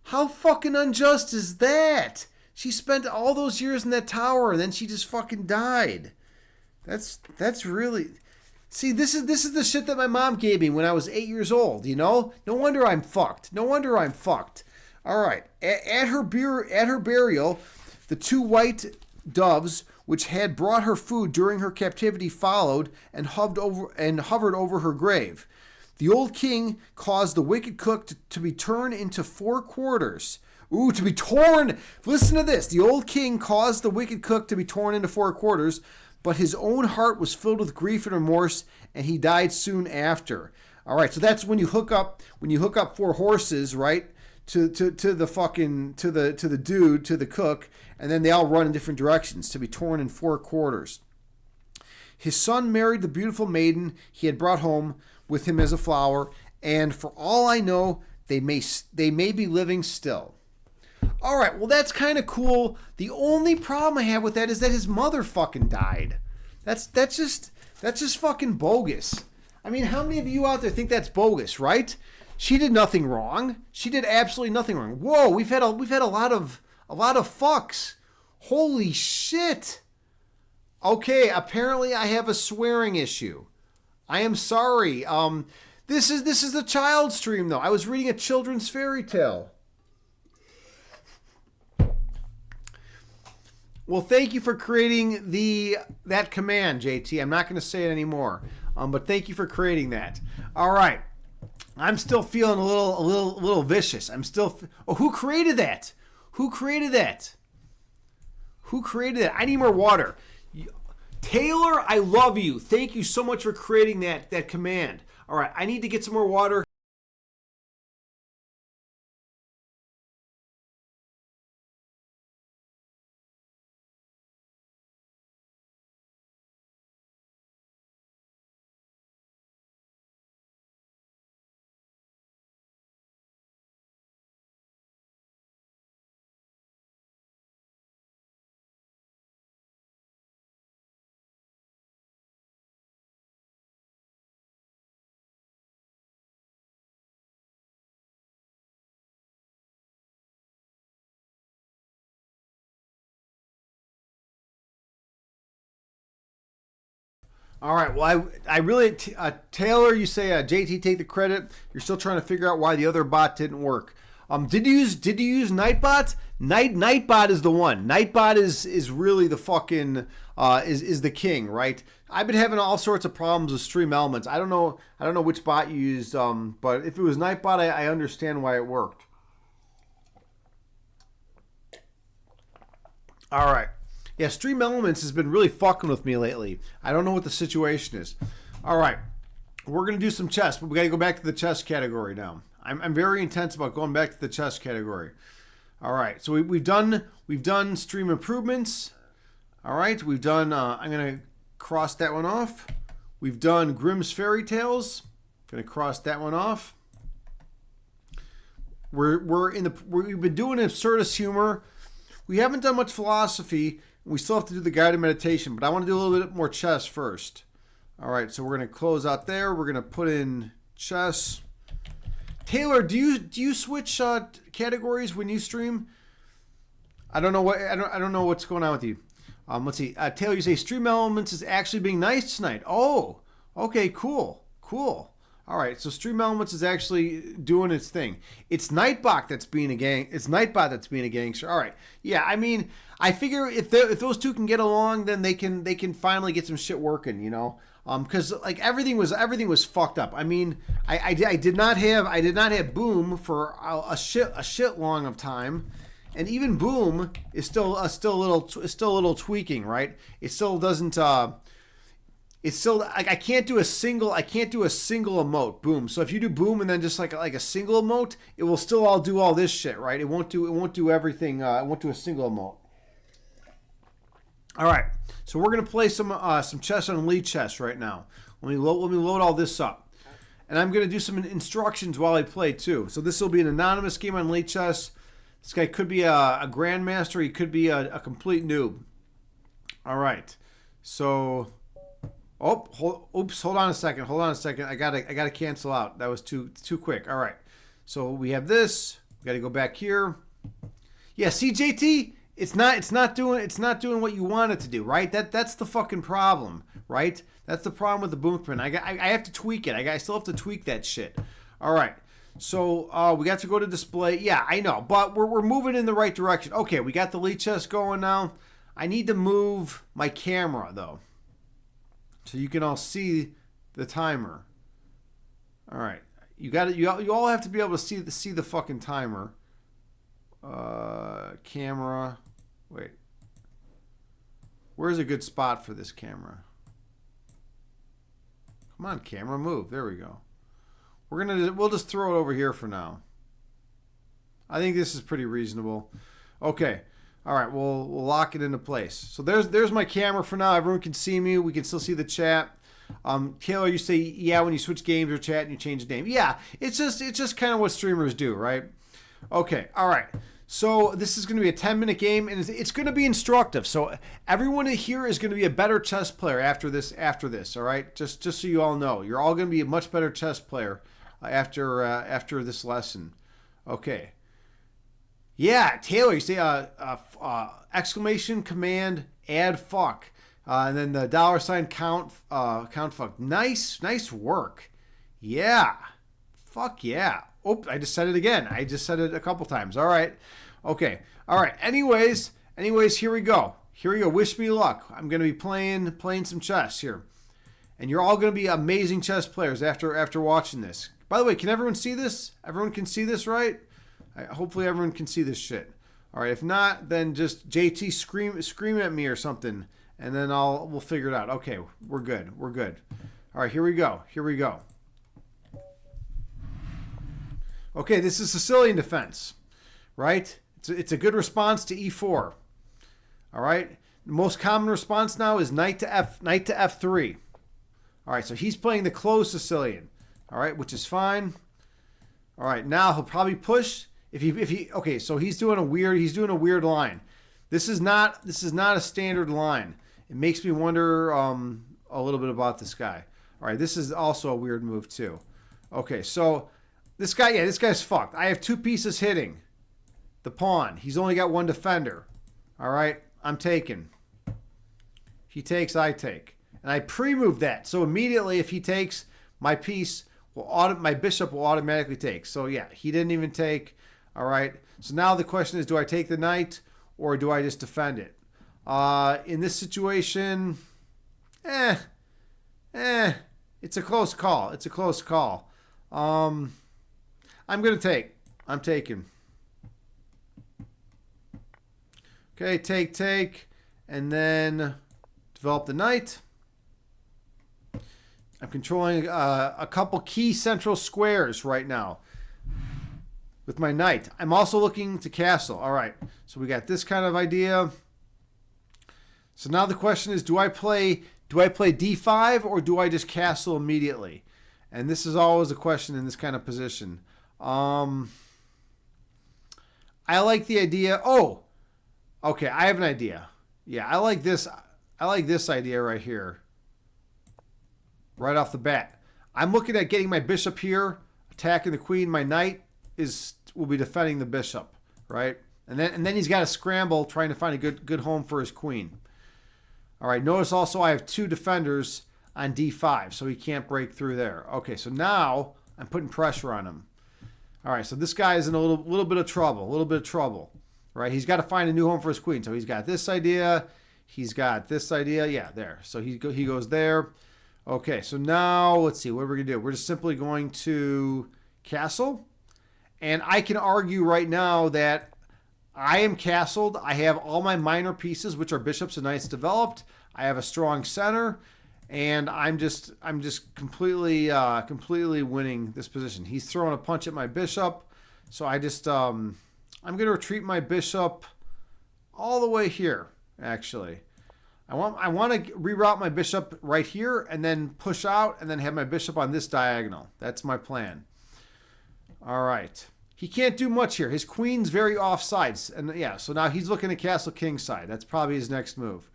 How fucking unjust is that? She spent all those years in that tower and then she just fucking died. That's really... See, this is the shit that my mom gave me when I was 8 years old, you know? No wonder I'm fucked. All right. At her burial, the 2 white doves, which had brought her food during her captivity, followed and hovered over her grave. The old king caused the wicked cook to be torn into 4 quarters. Ooh, to be torn. Listen to this. The old king caused the wicked cook to be torn into 4 quarters, but his own heart was filled with grief and remorse, and he died soon after. All right, so that's when you hook up 4 horses, right, to the cook, and then they all run in different directions to be torn in 4 quarters. His son married the beautiful maiden he had brought home with him as a flower, and for all I know, they may be living still. All right, well, that's kind of cool. The only problem I have with that is that his mother fucking died. That's just fucking bogus. I mean, how many of you out there think that's bogus, right? She did nothing wrong. She did absolutely nothing wrong. Whoa, we've had a lot of fucks. Holy shit. Okay, apparently I have a swearing issue. I am sorry. This is the child stream though. I was reading a children's fairy tale. Well, thank you for creating that command, JT. I'm not going to say it anymore, but thank you for creating that. All right, I'm still feeling a little vicious. Who created that? Who created that? I need more water. Taylor, I love you. Thank you so much for creating that command. All right, I need to get some more water. All right. Well, I really Taylor, you say JT take the credit. You're still trying to figure out why the other bot didn't work. Did you use Nightbot? Nightbot is the one. Nightbot is really the fucking is the king, right? I've been having all sorts of problems with Stream Elements. I don't know which bot you used, but if it was Nightbot, I understand why it worked. All right. Yeah, Stream Elements has been really fucking with me lately. I don't know what the situation is. All right. We're going to do some chess, but we got to go back to the chess category now. I'm very intense about going back to the chess category. All right. So we've done stream improvements. All right. We've done I'm going to cross that one off. We've done Grimm's Fairy Tales. Going to cross that one off. We've been doing absurdist humor. We haven't done much philosophy. We still have to do the guided meditation, but I want to do a little bit more chess first. All right, so we're going to close out there. We're going to put in chess. Taylor, do you switch categories when you stream? I don't know what's going on with you. Let's see. Taylor, you say Stream Elements is actually being nice tonight. Oh, okay, cool. All right, so Stream Elements is actually doing its thing. It's Nightbot that's being a gangster. All right, yeah. I mean, I figure if those two can get along, then they can finally get some shit working, you know. Because like everything was fucked up. I mean, I did not have Boom for a shit long of time, and even Boom is still a little tweaking, right? It still doesn't. It's still like I can't do a single emote. Boom. So if you do Boom and then just like a single emote, it will still all do all this shit, right? It won't do everything. It won't do a single emote. All right. So we're gonna play some chess on Lead Chess right now. Let me load all this up, and I'm gonna do some instructions while I play too. So this will be an anonymous game on Lead Chess. This guy could be a grandmaster. He could be a complete noob. All right. So. Oops, hold on a second. I gotta cancel out. That was too quick. All right. So we have this. We gotta go back here. Yeah, CJT, it's not doing what you want it to do, right? That's the fucking problem, right? That's the problem with the Boom print. I have to tweak it. I still have to tweak that shit. All right. So we got to go to display. Yeah, I know, but we're moving in the right direction. Okay, we got the Lead Chess going now. I need to move my camera though, so you can all see the timer. All right, you all have to be able to see the fucking timer. Camera. Wait, where's a good spot for this camera? Come on, camera, move. There we go. We'll just throw it over here for now. I think this is pretty reasonable. Okay. All right, we'll lock it into place. So there's my camera for now. Everyone can see me. We can still see the chat. Taylor, you say yeah when you switch games or chat and you change the name. Yeah, it's just kind of what streamers do, right? Okay, all right. So this is going to be a 10-minute game, and it's going to be instructive. So everyone here is going to be a better chess player after this. All right, just so you all know, you're all going to be a much better chess player after this lesson. Okay. Yeah, Taylor, you say exclamation command add fuck, and then the $ count fuck. Nice work. Yeah, fuck yeah. Oh, I just said it again. I just said it a couple times. All right, okay, all right. Anyways, here we go. Wish me luck. I'm gonna be playing some chess here, and you're all gonna be amazing chess players after watching this. By the way, can everyone see this? Everyone can see this, right? Hopefully everyone can see this shit. All right, if not, then just JT scream at me or something, and then we'll figure it out. Okay, we're good. All right, here we go. Okay, this is Sicilian defense, right? It's a good response to E4. All right, the most common response now is knight to F3. All right, so he's playing the closed Sicilian. All right, which is fine. All right, now he'll probably push. If he okay, so he's doing a weird line. This is not a standard line. It makes me wonder a little bit about this guy. All right, this is also a weird move too. Okay, so this guy's fucked. I have two pieces hitting the pawn. He's only got one defender. All right, I'm taking. He takes, I take. And And I pre-moved that. So immediately if he takes, my piece my bishop will automatically take. So yeah, he didn't even take. All right. So now the question is, do I take the knight or do I just defend it? In this situation, it's a close call. It's a close call. I'm going to take. I'm taking. Okay, take. And then develop the knight. I'm controlling a couple key central squares right now with my knight. I'm also looking to castle. All right, so we got this kind of idea. So now the question is, do I play d5 or do I just castle immediately? And this is always a question in this kind of position. I like the idea. Oh, okay, I have an idea. Yeah, I like this. I like this idea right here. Right off the bat, I'm looking at getting my bishop here, attacking the queen. My knight will be defending the bishop, right? And then he's got to scramble trying to find a good home for his queen. All right. Notice also I have two defenders on d5, so he can't break through there. Okay. So now I'm putting pressure on him. All right. So this guy is in a little bit of trouble. Right? He's got to find a new home for his queen. So he's got this idea. He's got this idea. Yeah, there. So he goes there. Okay, so now let's see what we're going to do. We're just simply going to castle. And I can argue right now that I am castled. I have all my minor pieces, which are bishops and knights, developed. I have a strong center. And I'm just completely winning this position. He's throwing a punch at my bishop. So I just, I'm going to retreat my bishop all the way here, actually. I want to reroute my bishop right here and then push out and then have my bishop on this diagonal. That's my plan. All right. He can't do much here. His queen's very offsides. And yeah, so now he's looking at castle king side. That's probably his next move.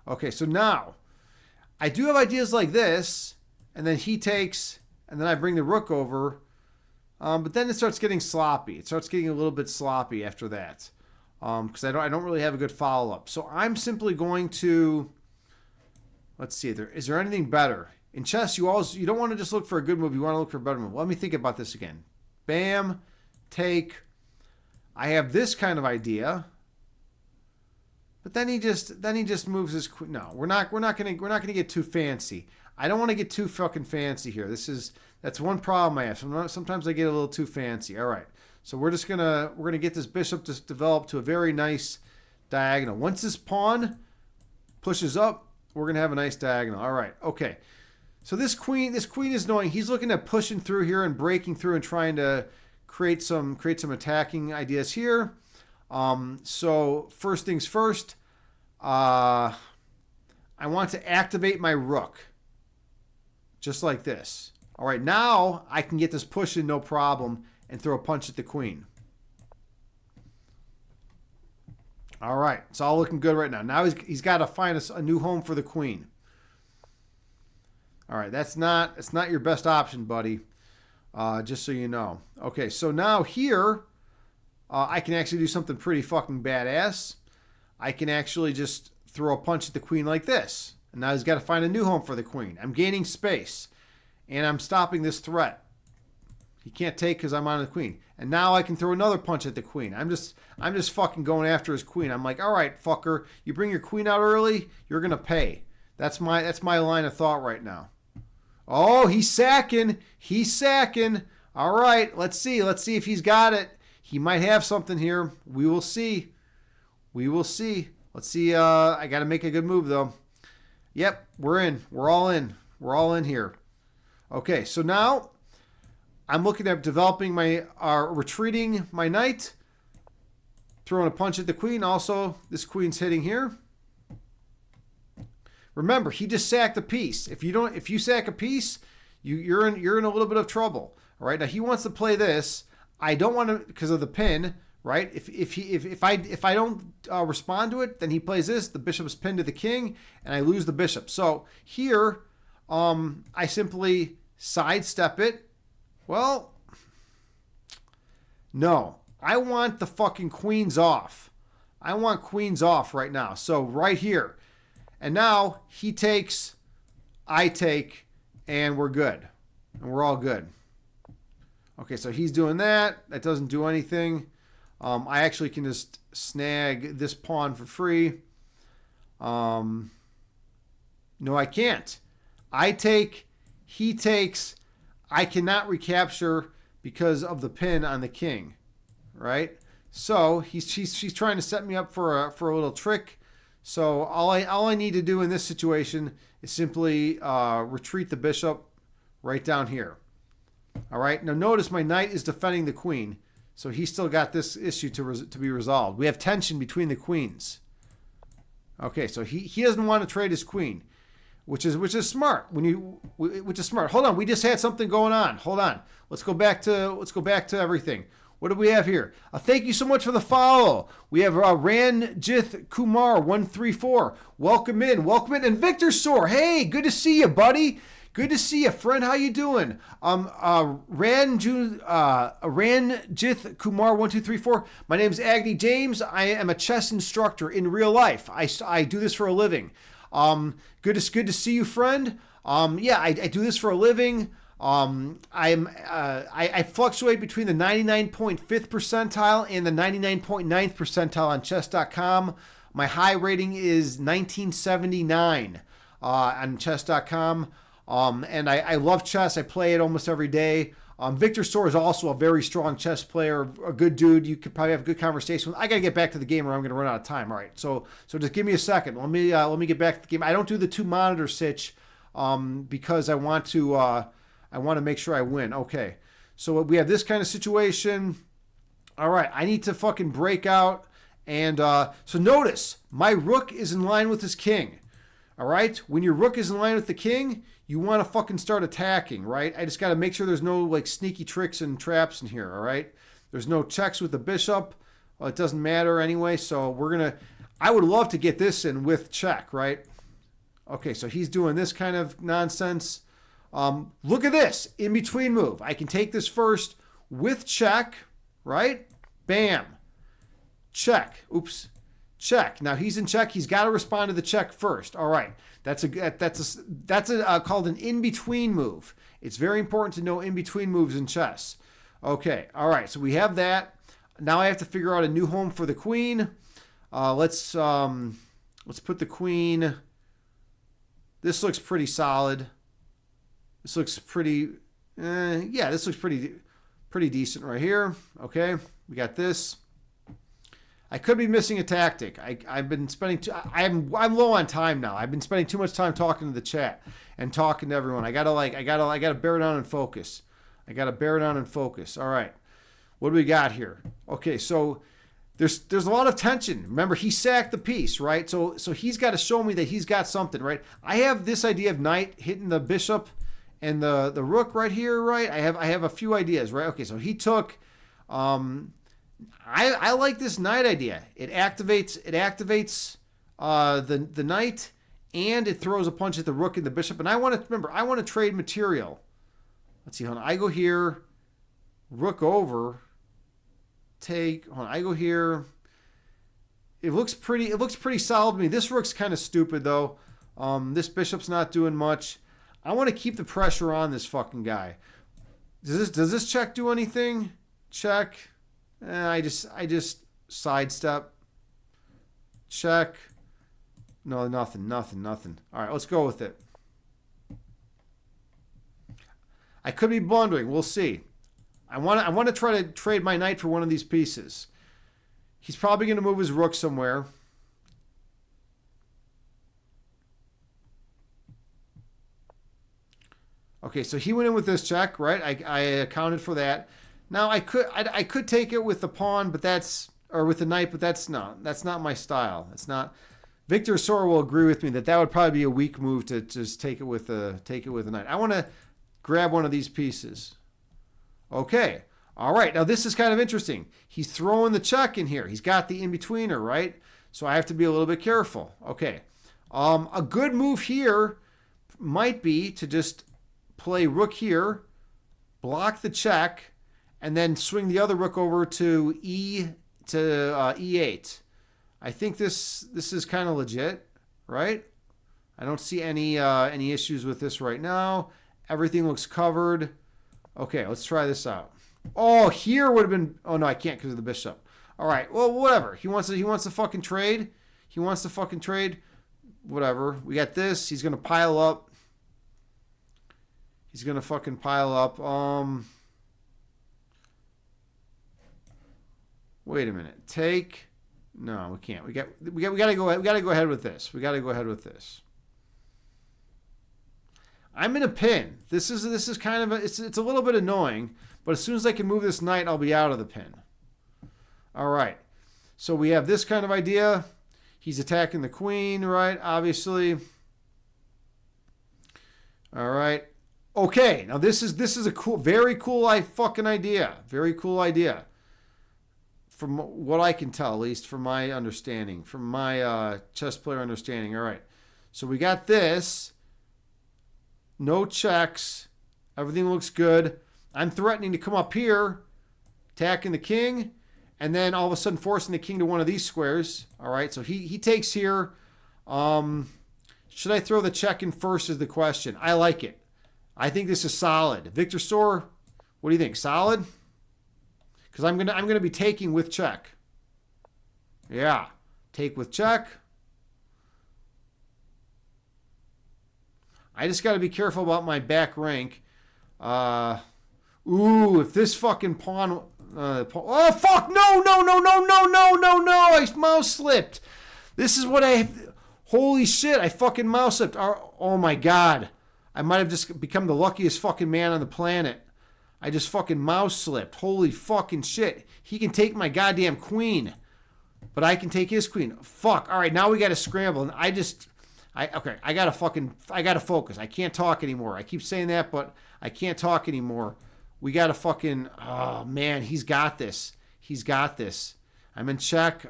Okay, so now I do have ideas like this, and then he takes, and then I bring the rook over. But then it starts getting sloppy. It starts getting a little bit sloppy after that. Because I don't really have a good follow-up. So I'm simply going to, let's see, is there anything better? In chess, you don't want to just look for a good move, you want to look for a better move. Let me think about this again. Bam, take. I have this kind of idea. But then he just moves his queen. No, we're not gonna get too fancy. I don't want to get too fucking fancy here. That's one problem I have. Sometimes I get a little too fancy. All right. So we're gonna get this bishop to develop to a very nice diagonal. Once this pawn pushes up, we're gonna have a nice diagonal. All right, okay. So this queen is knowing he's looking at pushing through here and breaking through and trying to create some attacking ideas here. So first things first, I want to activate my rook, just like this. All right, now I can get this push in no problem and throw a punch at the queen. All right, it's all looking good right now. Now he's got to find a new home for the queen. All right, it's not your best option, buddy. Just so you know. Okay, so now here, I can actually do something pretty fucking badass. I can actually just throw a punch at the queen like this. And now he's got to find a new home for the queen. I'm gaining space, and I'm stopping this threat. He can't take because I'm on the queen. And now I can throw another punch at the queen. I'm just fucking going after his queen. I'm like, all right, fucker, you bring your queen out early, you're gonna pay. That's my line of thought right now. Oh, he's sacking. He's sacking. All right, let's see if he's got it. He might have something here. We will see. Let's see. I got to make a good move though. Yep, we're in. We're all in. We're all in here. Okay, so now I'm looking at developing retreating my knight, throwing a punch at the queen. Also, this queen's hitting here. Remember, he just sacked a piece. If you sack a piece, you're in a little bit of trouble. All right. Now he wants to play this. I don't want to because of the pin. Right. If I don't respond to it, then he plays this. The bishop's pinned to the king, and I lose the bishop. So here, I simply sidestep it. Well, no. I want the fucking queens off. I want queens off right now. So right here. And now he takes I take, and we're good. And we're all good. Okay, so he's doing that. That doesn't do anything. I actually can just snag this pawn for free. No, I can't. I take, he takes. I cannot recapture because of the pin on the king, right? So she's trying to set me up for a little trick. So all I need to do in this situation is simply retreat the bishop right down here. All right. Now notice my knight is defending the queen, so he's still got this issue to be resolved. We have tension between the queens. Okay, so he doesn't want to trade his queen, which is smart. Which is smart. Hold on, we just had something going on. Hold on. Let's go back to everything. What do we have here? Thank you so much for the follow. We have Ranjith Kumar 134. Welcome in, and Victor Soar. Hey, good to see you, buddy. Good to see you, friend. How you doing? Ranjith Kumar 1234. My name is Agni James. I am a chess instructor in real life. I do this for a living. Good to see you, friend. I do this for a living. I fluctuate between the 99.5th percentile and the 99.9th percentile on chess.com. My high rating is 1979 on chess.com. And I love chess. I play it almost every day. Victor Soar is also a very strong chess player, a good dude. You could probably have a good conversation with. I got to get back to the game or I'm going to run out of time. All right. So just give me a second. Let me get back to the game. I don't do the 2-monitor sitch because I want to make sure I win. Okay. So we have this kind of situation. All right. I need to fucking break out. And so notice my rook is in line with his king. All right. When your rook is in line with the king, you want to fucking start attacking, right? I just got to make sure there's no like sneaky tricks and traps in here, all right? There's no checks with the bishop. Well, it doesn't matter anyway, so I would love to get this in with check, right? Okay, so he's doing this kind of nonsense. Look at this, in between move. I can take this first with check, right? Bam. Check. Oops. Check. Now he's in check. He's got to respond to the check first. All right. That's called an in-between move. It's very important to know in-between moves in chess. Okay. All right. So we have that. Now I have to figure out a new home for the queen. Let's put the queen. This looks pretty solid. This looks pretty. This looks pretty decent right here. Okay. We got this. I could be missing a tactic. I've been spending. I'm low on time now. I've been spending too much time talking to the chat and talking to everyone. I gotta bear down and focus. All right, what do we got here? Okay, so there's a lot of tension. Remember, he sacked the piece, right? So he's got to show me that he's got something, right? I have this idea of knight hitting the bishop and the rook right here, right? I have a few ideas, right? Okay, so he took. I like this knight idea. It activates the knight, and it throws a punch at the rook and the bishop. And I want to trade material. Let's see. Hold on. I go here, rook over, take. Hold on. I go here. It looks pretty solid to me. This rook's kind of stupid though. This bishop's not doing much. I want to keep the pressure on this fucking guy. Does this check do anything? Check. I just sidestep. Check. No, nothing. All right, let's go with it. I could be blundering. We'll see. I want to try to trade my knight for one of these pieces. He's probably going to move his rook somewhere. Okay, so he went in with this check, right? I accounted for that. Now I could take it with the pawn, with the knight, but that's not my style. It's not. Victor Soar will agree with me that would probably be a weak move to just take it with the knight. I want to grab one of these pieces. Okay. All right. Now this is kind of interesting. He's throwing the check in here. He's got the in-betweener, right? So I have to be a little bit careful. Okay. A good move here might be to just play rook here, block the check, and then swing the other rook over to e8. I think this is kind of legit, right? I don't see any issues with this right now. Everything looks covered. Okay, let's try this out. Oh, here would have been. Oh no, I can't because of the bishop. All right, well, whatever. He wants to fucking trade. He wants to fucking trade. Whatever. We got this. He's gonna pile up. He's gonna fucking pile up. Wait a minute. Take. No, we can't. We gotta go. We gotta go ahead with this. We gotta go ahead with this. I'm in a pin. This is kind of it's a little bit annoying, but as soon as I can move this knight, I'll be out of the pin. All right. So we have this kind of idea. He's attacking the queen, right? Obviously. All right. Okay. Now this is a cool, very cool fucking idea. Very cool idea. From what I can tell, at least from my understanding, from my chess player understanding. All right. So we got this. No checks. Everything looks good. I'm threatening to come up here, attacking the king, and then all of a sudden forcing the king to one of these squares. All right, so he takes here. Should I throw the check in first is the question. I like it. I think this is solid. Victor Sor, what do you think? Solid? Because I'm gonna be taking with check. Yeah, take with check. I just got to be careful about my back rank. If this fucking pawn... oh, fuck! No! I mouse slipped. This is what I... Holy shit, I fucking mouse slipped. Oh, my God. I might have just become the luckiest fucking man on the planet. I just fucking mouse slipped. Holy fucking shit. He can take my goddamn queen. But I can take his queen. Fuck. All right, now we got to scramble. And I gotta focus. I can't talk anymore. I keep saying that, but I can't talk anymore. We gotta fucking, oh man, he's got this. He's got this. I'm in check.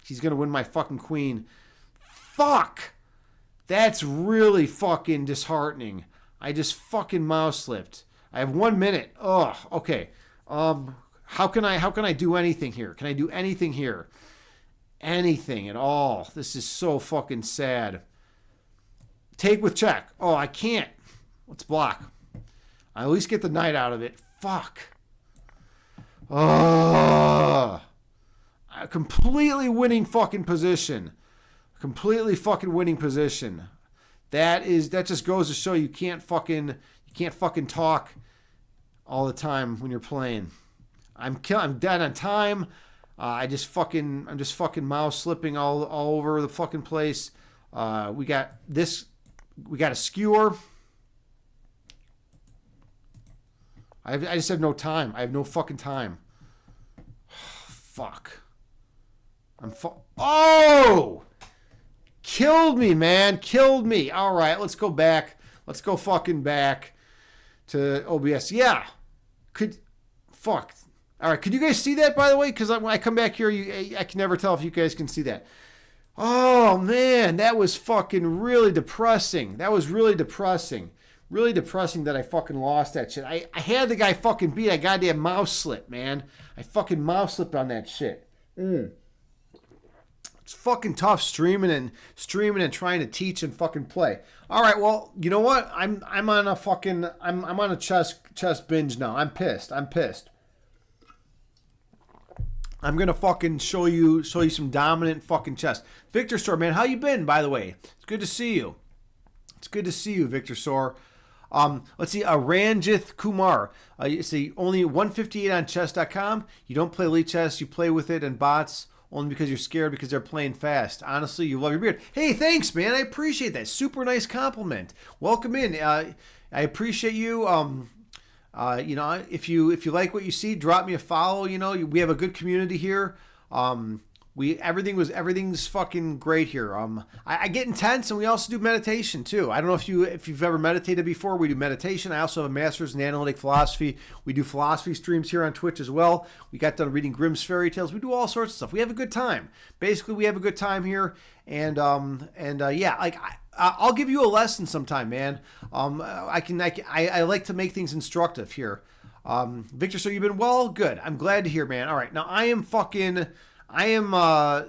He's gonna win my fucking queen. Fuck! That's really fucking disheartening. I just fucking mouse slipped. I have 1 minute. Oh, okay. How can I do anything here? Can I do anything here? Anything at all. This is so fucking sad. Take with check. Oh, I can't. Let's block. I at least get the knight out of it. Fuck. Oh. A completely winning fucking position. Completely fucking winning position. That just goes to show you can't fucking talk all the time when you're playing. I'm dead on time. I'm just fucking mouse slipping all over the fucking place. We got this. We got a skewer. I just have no time. I have no fucking time. Fuck. Oh! Killed me, man. Killed me. All right, let's go back. Let's go fucking back to OBS. Yeah. Fuck. All right, could you guys see that, by the way? Because when I come back here, I can never tell if you guys can see that. Oh, man, that was fucking really depressing. That was really depressing. Really depressing that I fucking lost that shit. I had the guy fucking beat. I goddamn mouse slip, man. I fucking mouse slipped on that shit. It's fucking tough streaming and trying to teach and fucking play. All right, well, you know what? I'm on a fucking I'm on a chess binge now. I'm pissed. I'm gonna fucking show you some dominant fucking chess. Victor Sor, man, how you been? By the way, it's good to see you. It's good to see you, Victor Sor. Let's see, Ranjith Kumar. You see, only 158 on chess.com. You don't play elite chess. You play with it and bots only because you're scared because they're playing fast. Honestly, you love your beard. Hey, thanks, man. I appreciate that. Super nice compliment. Welcome in. I appreciate you. If you like what you see, drop me a follow. We have a good community here. Everything's fucking great here. I get intense, and we also do meditation too. I don't know if you've ever meditated before. We do meditation. I also have a master's in analytic philosophy. We do philosophy streams here on Twitch as well. We got done reading Grimm's fairy tales. We do all sorts of stuff. We have a good time. Basically, we have a good time here, and I'll give you a lesson sometime, man. I like to make things instructive here. Victor, so you've been well? Good. I'm glad to hear, man. All right, now I am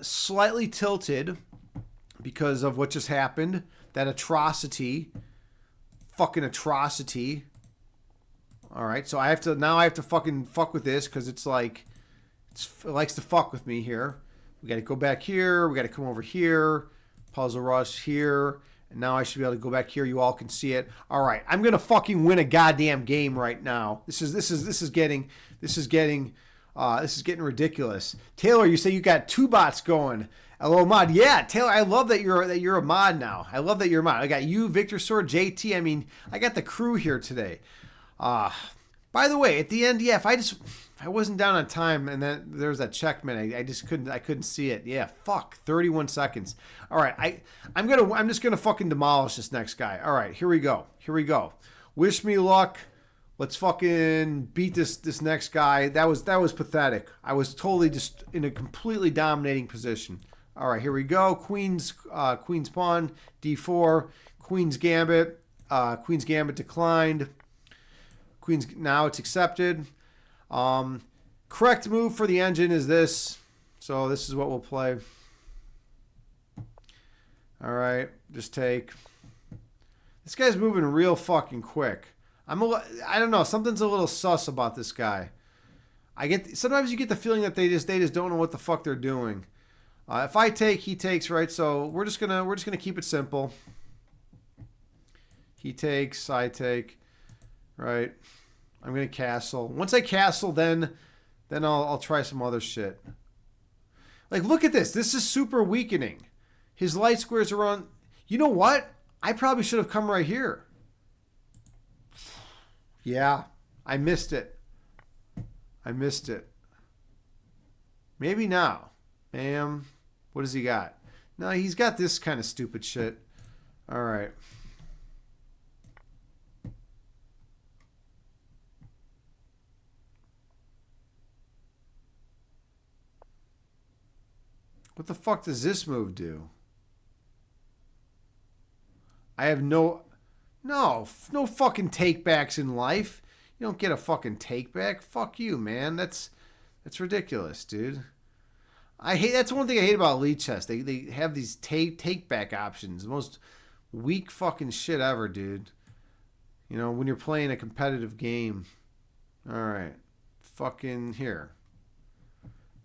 slightly tilted because of what just happened. that atrocity. Fucking atrocity. Alright, so I have to fucking fuck with this because it's like, it likes to fuck with me here. We got to go back here. We got to come over here. Puzzle Rush here. And now I should be able to go back here. You all can see it. All right, I'm gonna fucking win a goddamn game right now. This is getting ridiculous. Taylor, you say you got 2 bots going. Hello, mod. Yeah, Taylor, I love that you're a mod now. I love that you're a mod. I got you, Victor Sword, JT. I mean, I got the crew here today. By the way, at the end, yeah, if I wasn't down on time and then there's that checkmate, I couldn't see it. Yeah, fuck, 31 seconds. All right, I'm just gonna fucking demolish this next guy. All right, here we go. Wish me luck. Let's fucking beat this next guy. That was pathetic. I was totally just in a completely dominating position. All right, here we go. Queen's pawn, d4, Queen's Gambit. Queen's Gambit declined. Now it's accepted. Correct move for the engine is this. So this is what we'll play. All right, just take. This guy's moving real fucking quick. I don't know. Something's a little sus about this guy. Sometimes you get the feeling that they just don't know what the fuck they're doing. If I take, he takes, right? So we're just gonna keep it simple. He takes, I take, right? I'm gonna castle. Once I castle, then I'll try some other shit. Like, look at this. This is super weakening. His light squares are on. You know what? I probably should have come right here. Yeah, I missed it. Maybe now. Bam. What does he got? No, he's got this kind of stupid shit. All right. What the fuck does this move do? I have no fucking takebacks in life. You don't get a fucking takeback. Fuck you, man. That's ridiculous, dude. That's one thing I hate about Elite Chess. They have these take back options. The most weak fucking shit ever, dude. You know, when you're playing a competitive game. All right. Fucking here.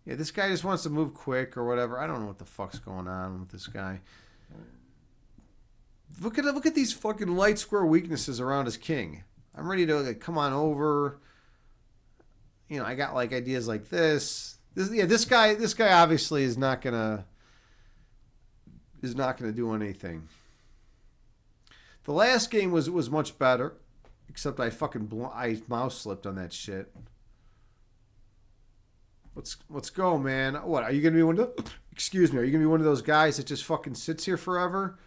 Yeah, this guy just wants to move quick or whatever. I don't know what the fuck's going on with this guy. Look at these fucking light square weaknesses around his king. I'm ready to come on over. You know, I got like ideas like this. This guy obviously is not gonna do anything. The last game was much better, except I mouse slipped on that shit. Let's go, man. What, are you gonna be one of excuse me, are you gonna be one of those guys that just fucking sits here forever?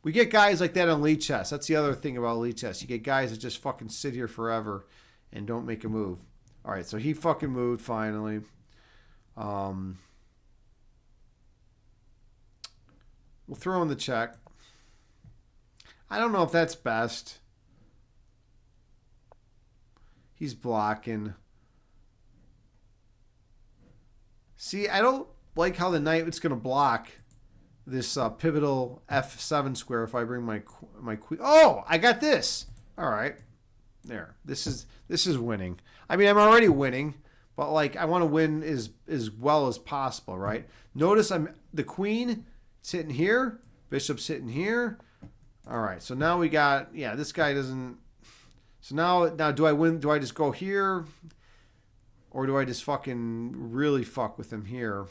We get guys like that on Elite Chess. That's the other thing about Elite Chess. You get guys that just fucking sit here forever and don't make a move. All right, so he fucking moved finally. We'll throw in the check. I don't know if that's best. He's blocking. See, I don't like how the knight is going to block this pivotal F7 square if I bring my queen. Oh, I got this. All right. There. This is winning. I mean, I'm already winning, but like I want to win as well as possible, right? Notice I'm the queen sitting here, bishop sitting here. All right. So now we got, yeah, this guy doesn't. So now do I win? Do I just go here? Or do I just fucking really fuck with him here?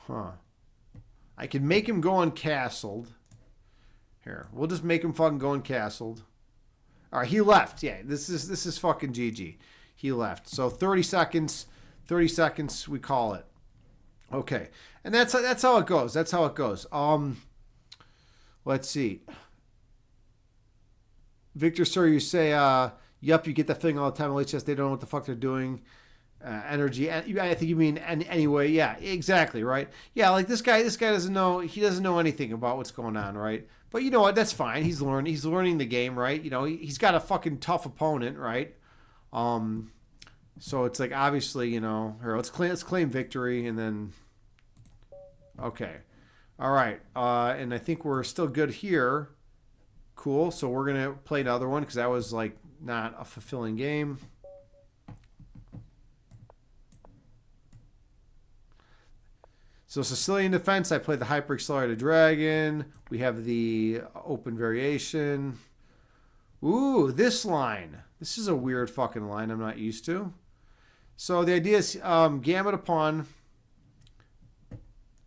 Huh. I can make him go uncastled. Here, we'll just make him fucking go uncastled. All right, he left. Yeah, this is fucking GG. He left. So 30 seconds. 30 seconds. We call it. Okay, and that's how it goes. That's how it goes. Let's see. Victor, sir, you say, yup, you get that thing all the time. LHS, they don't know what the fuck they're doing. Energy. I think you mean anyway. Yeah, exactly, right? Yeah, like this guy doesn't know. He doesn't know anything about what's going on, right? But you know what? That's fine. He's learning the game, right? You know, he's got a fucking tough opponent, right? So it's like obviously, you know, here, let's claim victory, and then Okay. All right. And I think we're still good here. Cool. So we're going to play another one because that was like not a fulfilling game. So Sicilian Defense, I played the Hyper Accelerated Dragon. We have the open variation. Ooh, this line. This is a weird fucking line I'm not used to. So the idea is Gambit a pawn.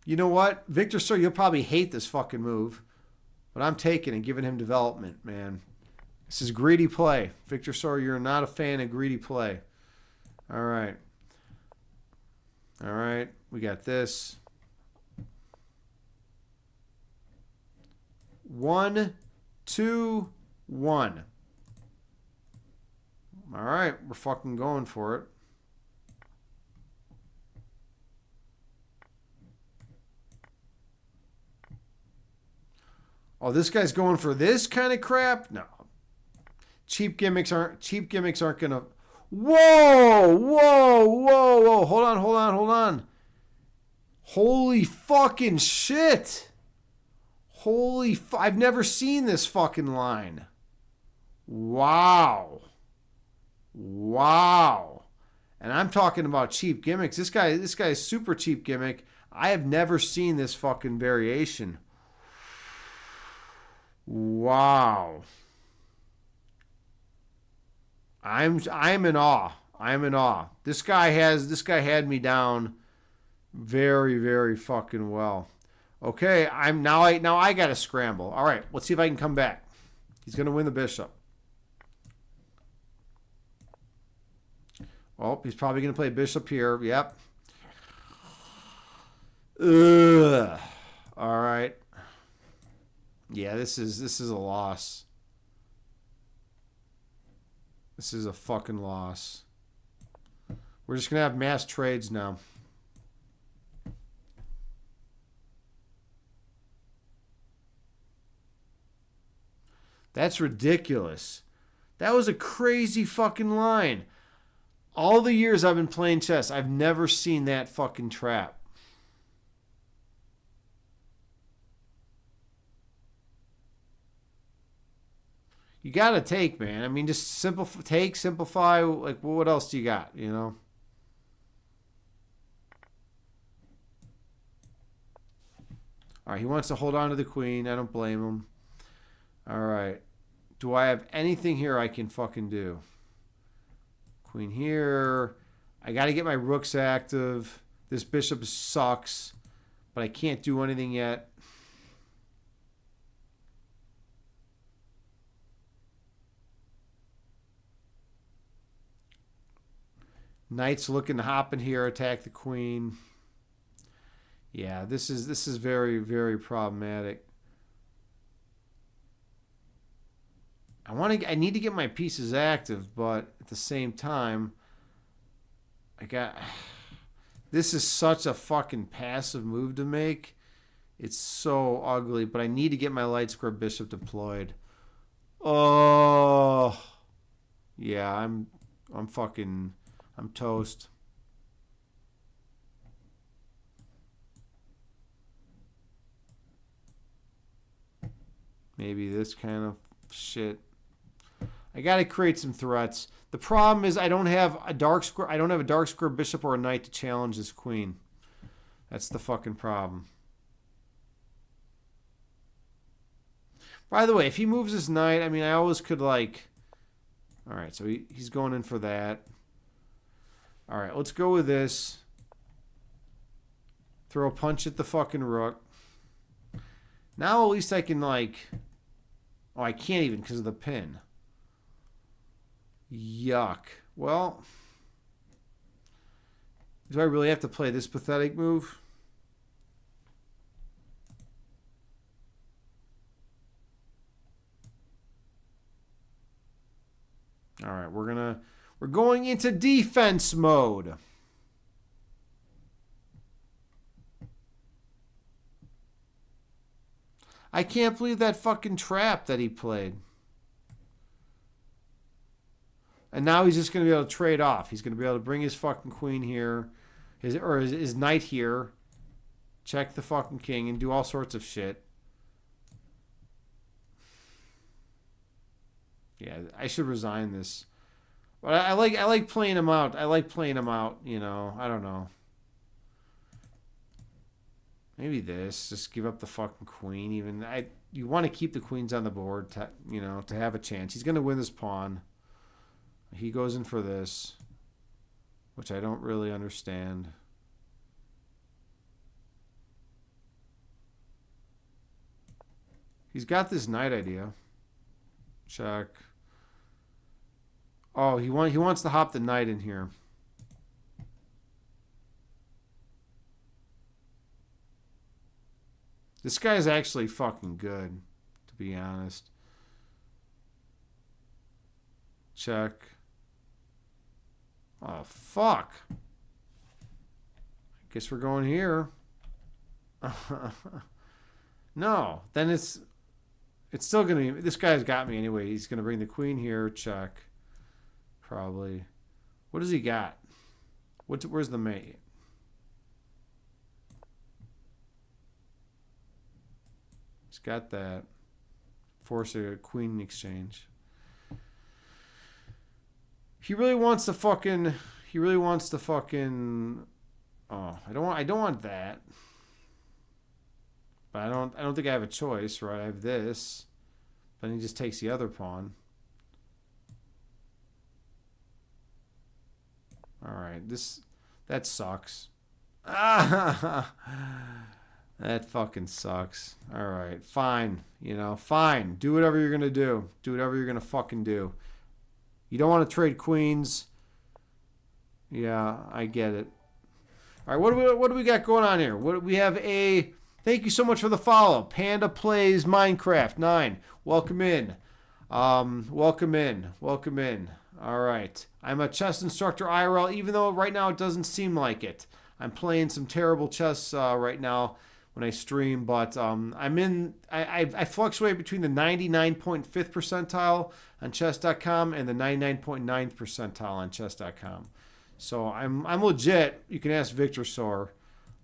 You know what? Victor Sir, you'll probably hate this fucking move. But I'm taking and giving him development, man. This is greedy play. Victor Sir, you're not a fan of greedy play. All right. All right. We got this. 1, 2, 1. All right. We're fucking going for it. Oh, this guy's going for this kind of crap? No. Cheap gimmicks aren't gonna. Whoa, whoa, whoa, whoa. Hold on, hold on, hold on. Holy fucking shit. I've never seen this fucking line. Wow. Wow. And I'm talking about cheap gimmicks. This guy is super cheap gimmick. I have never seen this fucking variation. Wow. I'm in awe. I'm in awe. This guy had me down very, very fucking well. Okay, now I gotta scramble. All right, let's see if I can come back. He's gonna win the bishop. Oh, he's probably gonna play bishop here. Yep. Ugh. All right. Yeah, this is a loss. This is a fucking loss. We're just gonna have mass trades now. That's ridiculous. That was a crazy fucking line. All the years I've been playing chess, I've never seen that fucking trap. You gotta take, man. I mean, just simplify. Like, well, what else do you got? You know. All right, he wants to hold on to the queen. I don't blame him. All right. Do I have anything here I can fucking do? Queen here. I got to get my rooks active. This bishop sucks, but I can't do anything yet. Knight's looking to hop in here, attack the queen. Yeah, this is very, very problematic. I need to get my pieces active, but at the same time, this is such a fucking passive move to make. It's so ugly, but I need to get my light square bishop deployed. Oh, yeah, I'm toast. Maybe this kind of shit. I gotta create some threats. The problem is I don't have a dark square bishop or a knight to challenge this queen. That's the fucking problem. By the way, if he moves his knight, I mean, I always could like. All right, so he's going in for that. All right, let's go with this. Throw a punch at the fucking rook. Now at least I can like. Oh, I can't even because of the pin. Yuck. Well, do I really have to play this pathetic move? All right, we're going into defense mode. I can't believe that fucking trap that he played. And now he's just going to be able to trade off. He's going to be able to bring his fucking queen here, his knight here. check the fucking king, and do all sorts of shit. Yeah, I should resign this. But I like playing him out. I like playing him out, you know. I don't know. Maybe this. Just give up the fucking queen. Even you want to keep the queens on the board, to have a chance. He's gonna win this pawn. He goes in for this, which I don't really understand. He's got this knight idea. Check. Oh, he wants to hop the knight in here. This guy's actually fucking good, to be honest. Check. Oh, fuck. I guess we're going here. No, then it's still going to... This guy's got me anyway. He's going to bring the queen here. Check. Probably. What does he got? Where's the mate? He's got that. Force a queen exchange. He really wants to fucking... Oh, I don't want that. But I don't think I have a choice, right? I have this. Then he just takes the other pawn. All right, that sucks. Ah, that fucking sucks. All right, fine. Fine. Do whatever you're gonna do. Do whatever you're gonna fucking do. You don't want to trade queens. Yeah, I get it. All right, what do we got going on here? We have a... Thank you so much for the follow. Panda Plays Minecraft 9. Welcome in. Welcome in. All right. I'm a chess instructor IRL, even though right now it doesn't seem like it. I'm playing some terrible chess right now when I stream, but I fluctuate between the 99.5th percentile on chess.com and the 99.9th percentile on chess.com. So I'm legit. You can ask Victor Soar.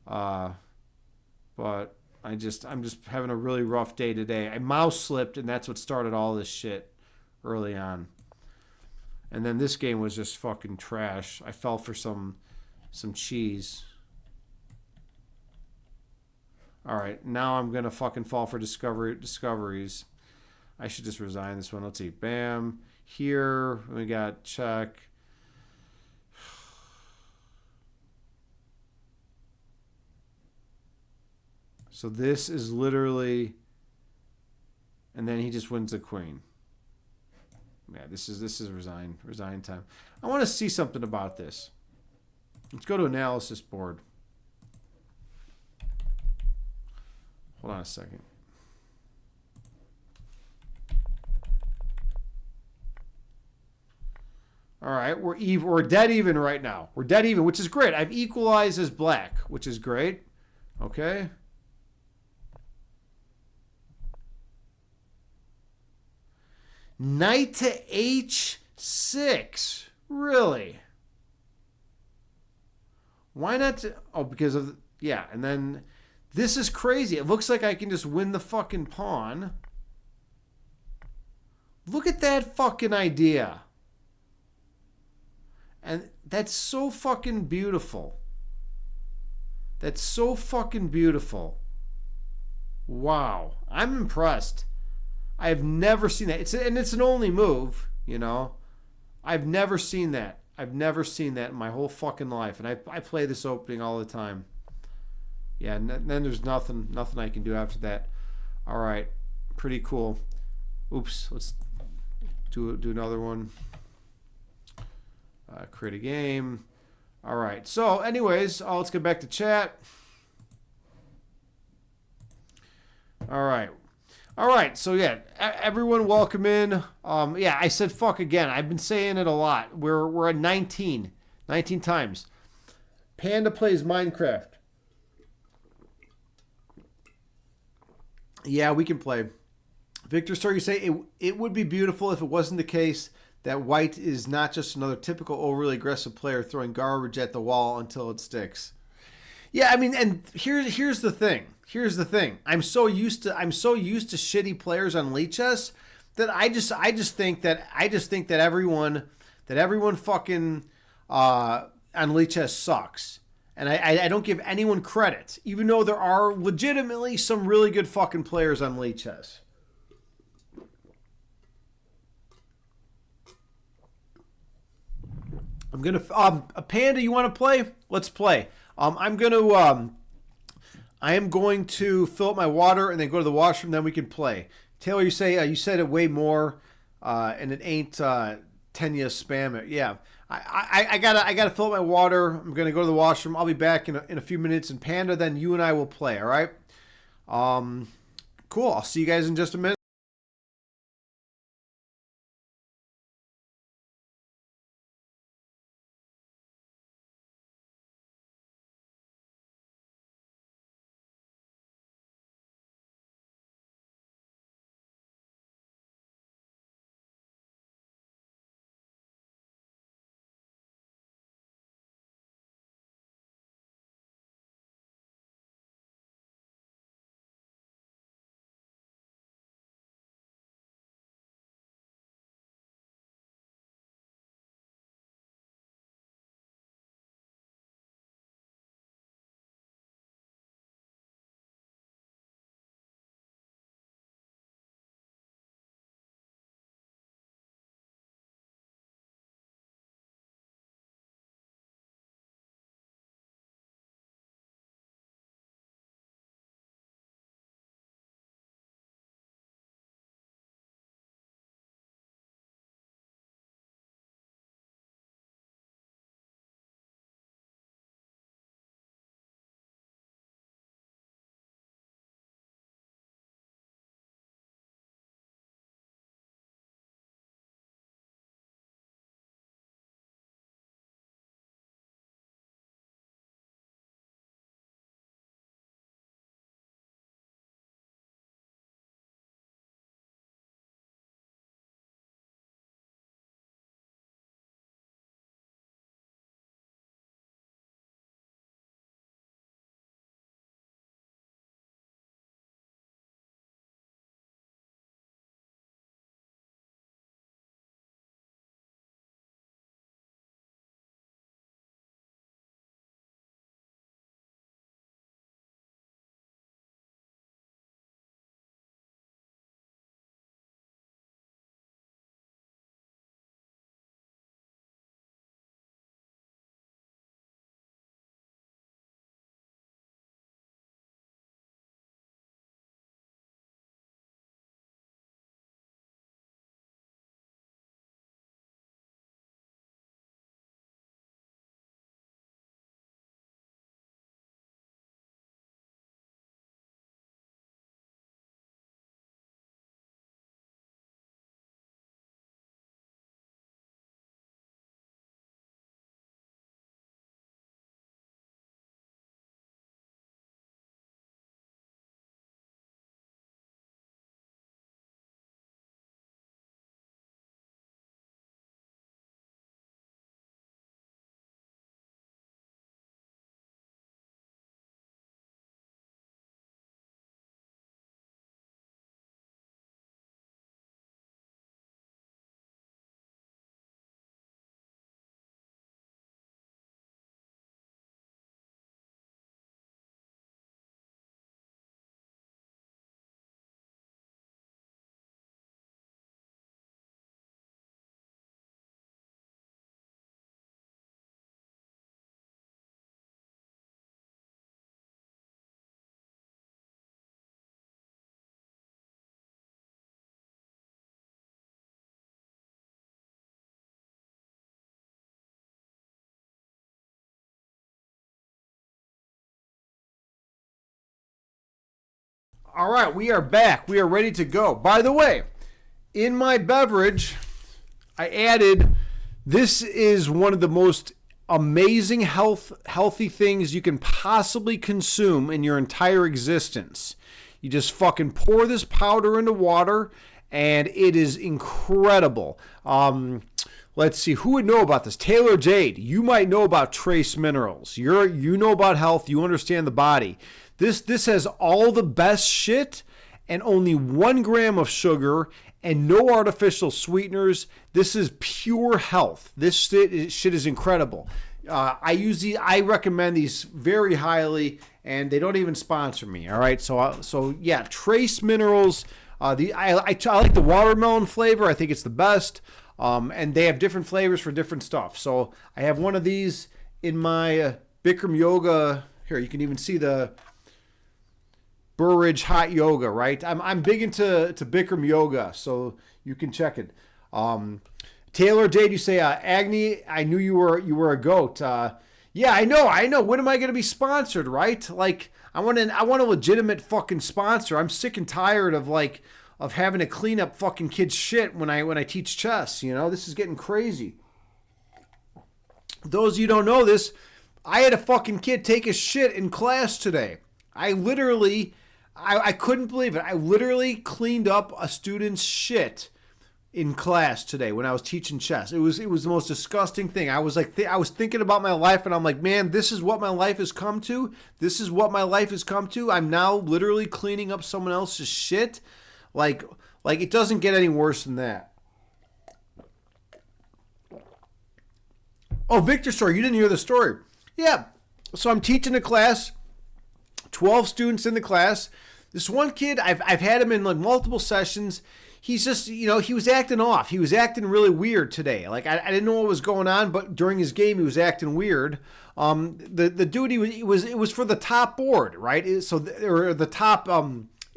But I'm just having a really rough day today. I mouse slipped, and that's what started all this shit early on. And then this game was just fucking trash. I fell for some cheese. All right, now I'm gonna fucking fall for discoveries. I should just resign this one. Let's see. Bam. Here we got check. So this is literally, and then he just wins the queen. Yeah, this is resign time. I want to see something about this. Let's go to analysis board. Hold on a second. All right, we're dead even right now. We're dead even, which is great. I've equalized as black, which is great. Okay. Knight to h6. Really? Why not? Oh, because of... Yeah, and then... This is crazy. It looks like I can just win the fucking pawn. Look at that fucking idea. And that's so fucking beautiful. That's so fucking beautiful. Wow. I'm impressed. I've never seen that. It's an only move, I've never seen that. I've never seen that in my whole fucking life. And I play this opening all the time. Yeah, and then there's nothing I can do after that. All right. Pretty cool. Oops. Let's do another one. Create a game. All right. So anyways, let's get back to chat. All right, so yeah, everyone welcome in. Yeah, I said fuck again. I've been saying it a lot. We're at 19 times. Panda Plays Minecraft. Yeah, we can play. Victor Sir, you say it would be beautiful if it wasn't the case that white is not just another typical overly aggressive player throwing garbage at the wall until it sticks. Yeah, I mean, and here's the thing. Here's the thing. I'm so used to shitty players on Lichess that I just think that everyone fucking on Lichess sucks. And I don't give anyone credit, even though there are legitimately some really good fucking players on Lichess. I'm gonna Panda. You want to play? Let's play. I am going to fill up my water and then go to the washroom. Then we can play. Taylor, you said it way more, and it ain't Tenya spam it. Yeah, I gotta fill up my water. I'm gonna go to the washroom. I'll be back in a few minutes. And Panda, then you and I will play. All right. Cool. I'll see you guys in just a minute. All right, we are back. We are ready to go. By the way, in my beverage, I added. This is one of the most amazing healthy things you can possibly consume in your entire existence. You just fucking pour this powder into water, and it is incredible. Let's see who would know about this. Taylor Jade, you might know about trace minerals. You know about health. You understand the body. This has all the best shit and only 1 gram of sugar and no artificial sweeteners. This is pure health. This shit is incredible. I recommend these very highly, and they don't even sponsor me. All right, so yeah, Trace Minerals. I like the watermelon flavor. I think it's the best. And they have different flavors for different stuff. So I have one of these in my Bikram Yoga. Here, you can even see the Burridge Hot Yoga, right? I'm big into Bikram Yoga, so you can check it. Taylor Jade, you say, Agni, I knew you were a goat. Yeah, I know. When am I going to be sponsored, right? Like, I want a legitimate fucking sponsor. I'm sick and tired of having to clean up fucking kids' shit when I teach chess. You know, this is getting crazy. Those of you who don't know this, I had a fucking kid take a shit in class today. I couldn't believe it. I literally cleaned up a student's shit in class today when I was teaching chess. It was the most disgusting thing. I was like, I was thinking about my life, and I'm like, man, this is what my life has come to. This is what my life has come to. I'm now literally cleaning up someone else's shit. Like it doesn't get any worse than that. Oh, Victor, sorry, you didn't hear the story. Yeah, so I'm teaching a class, 12 students in the class. This one kid, I've had him in like multiple sessions. He's just, he was acting off. He was acting really weird today. Like, I didn't know what was going on, but during his game, he was acting weird. The dude, it was for the top board, right? It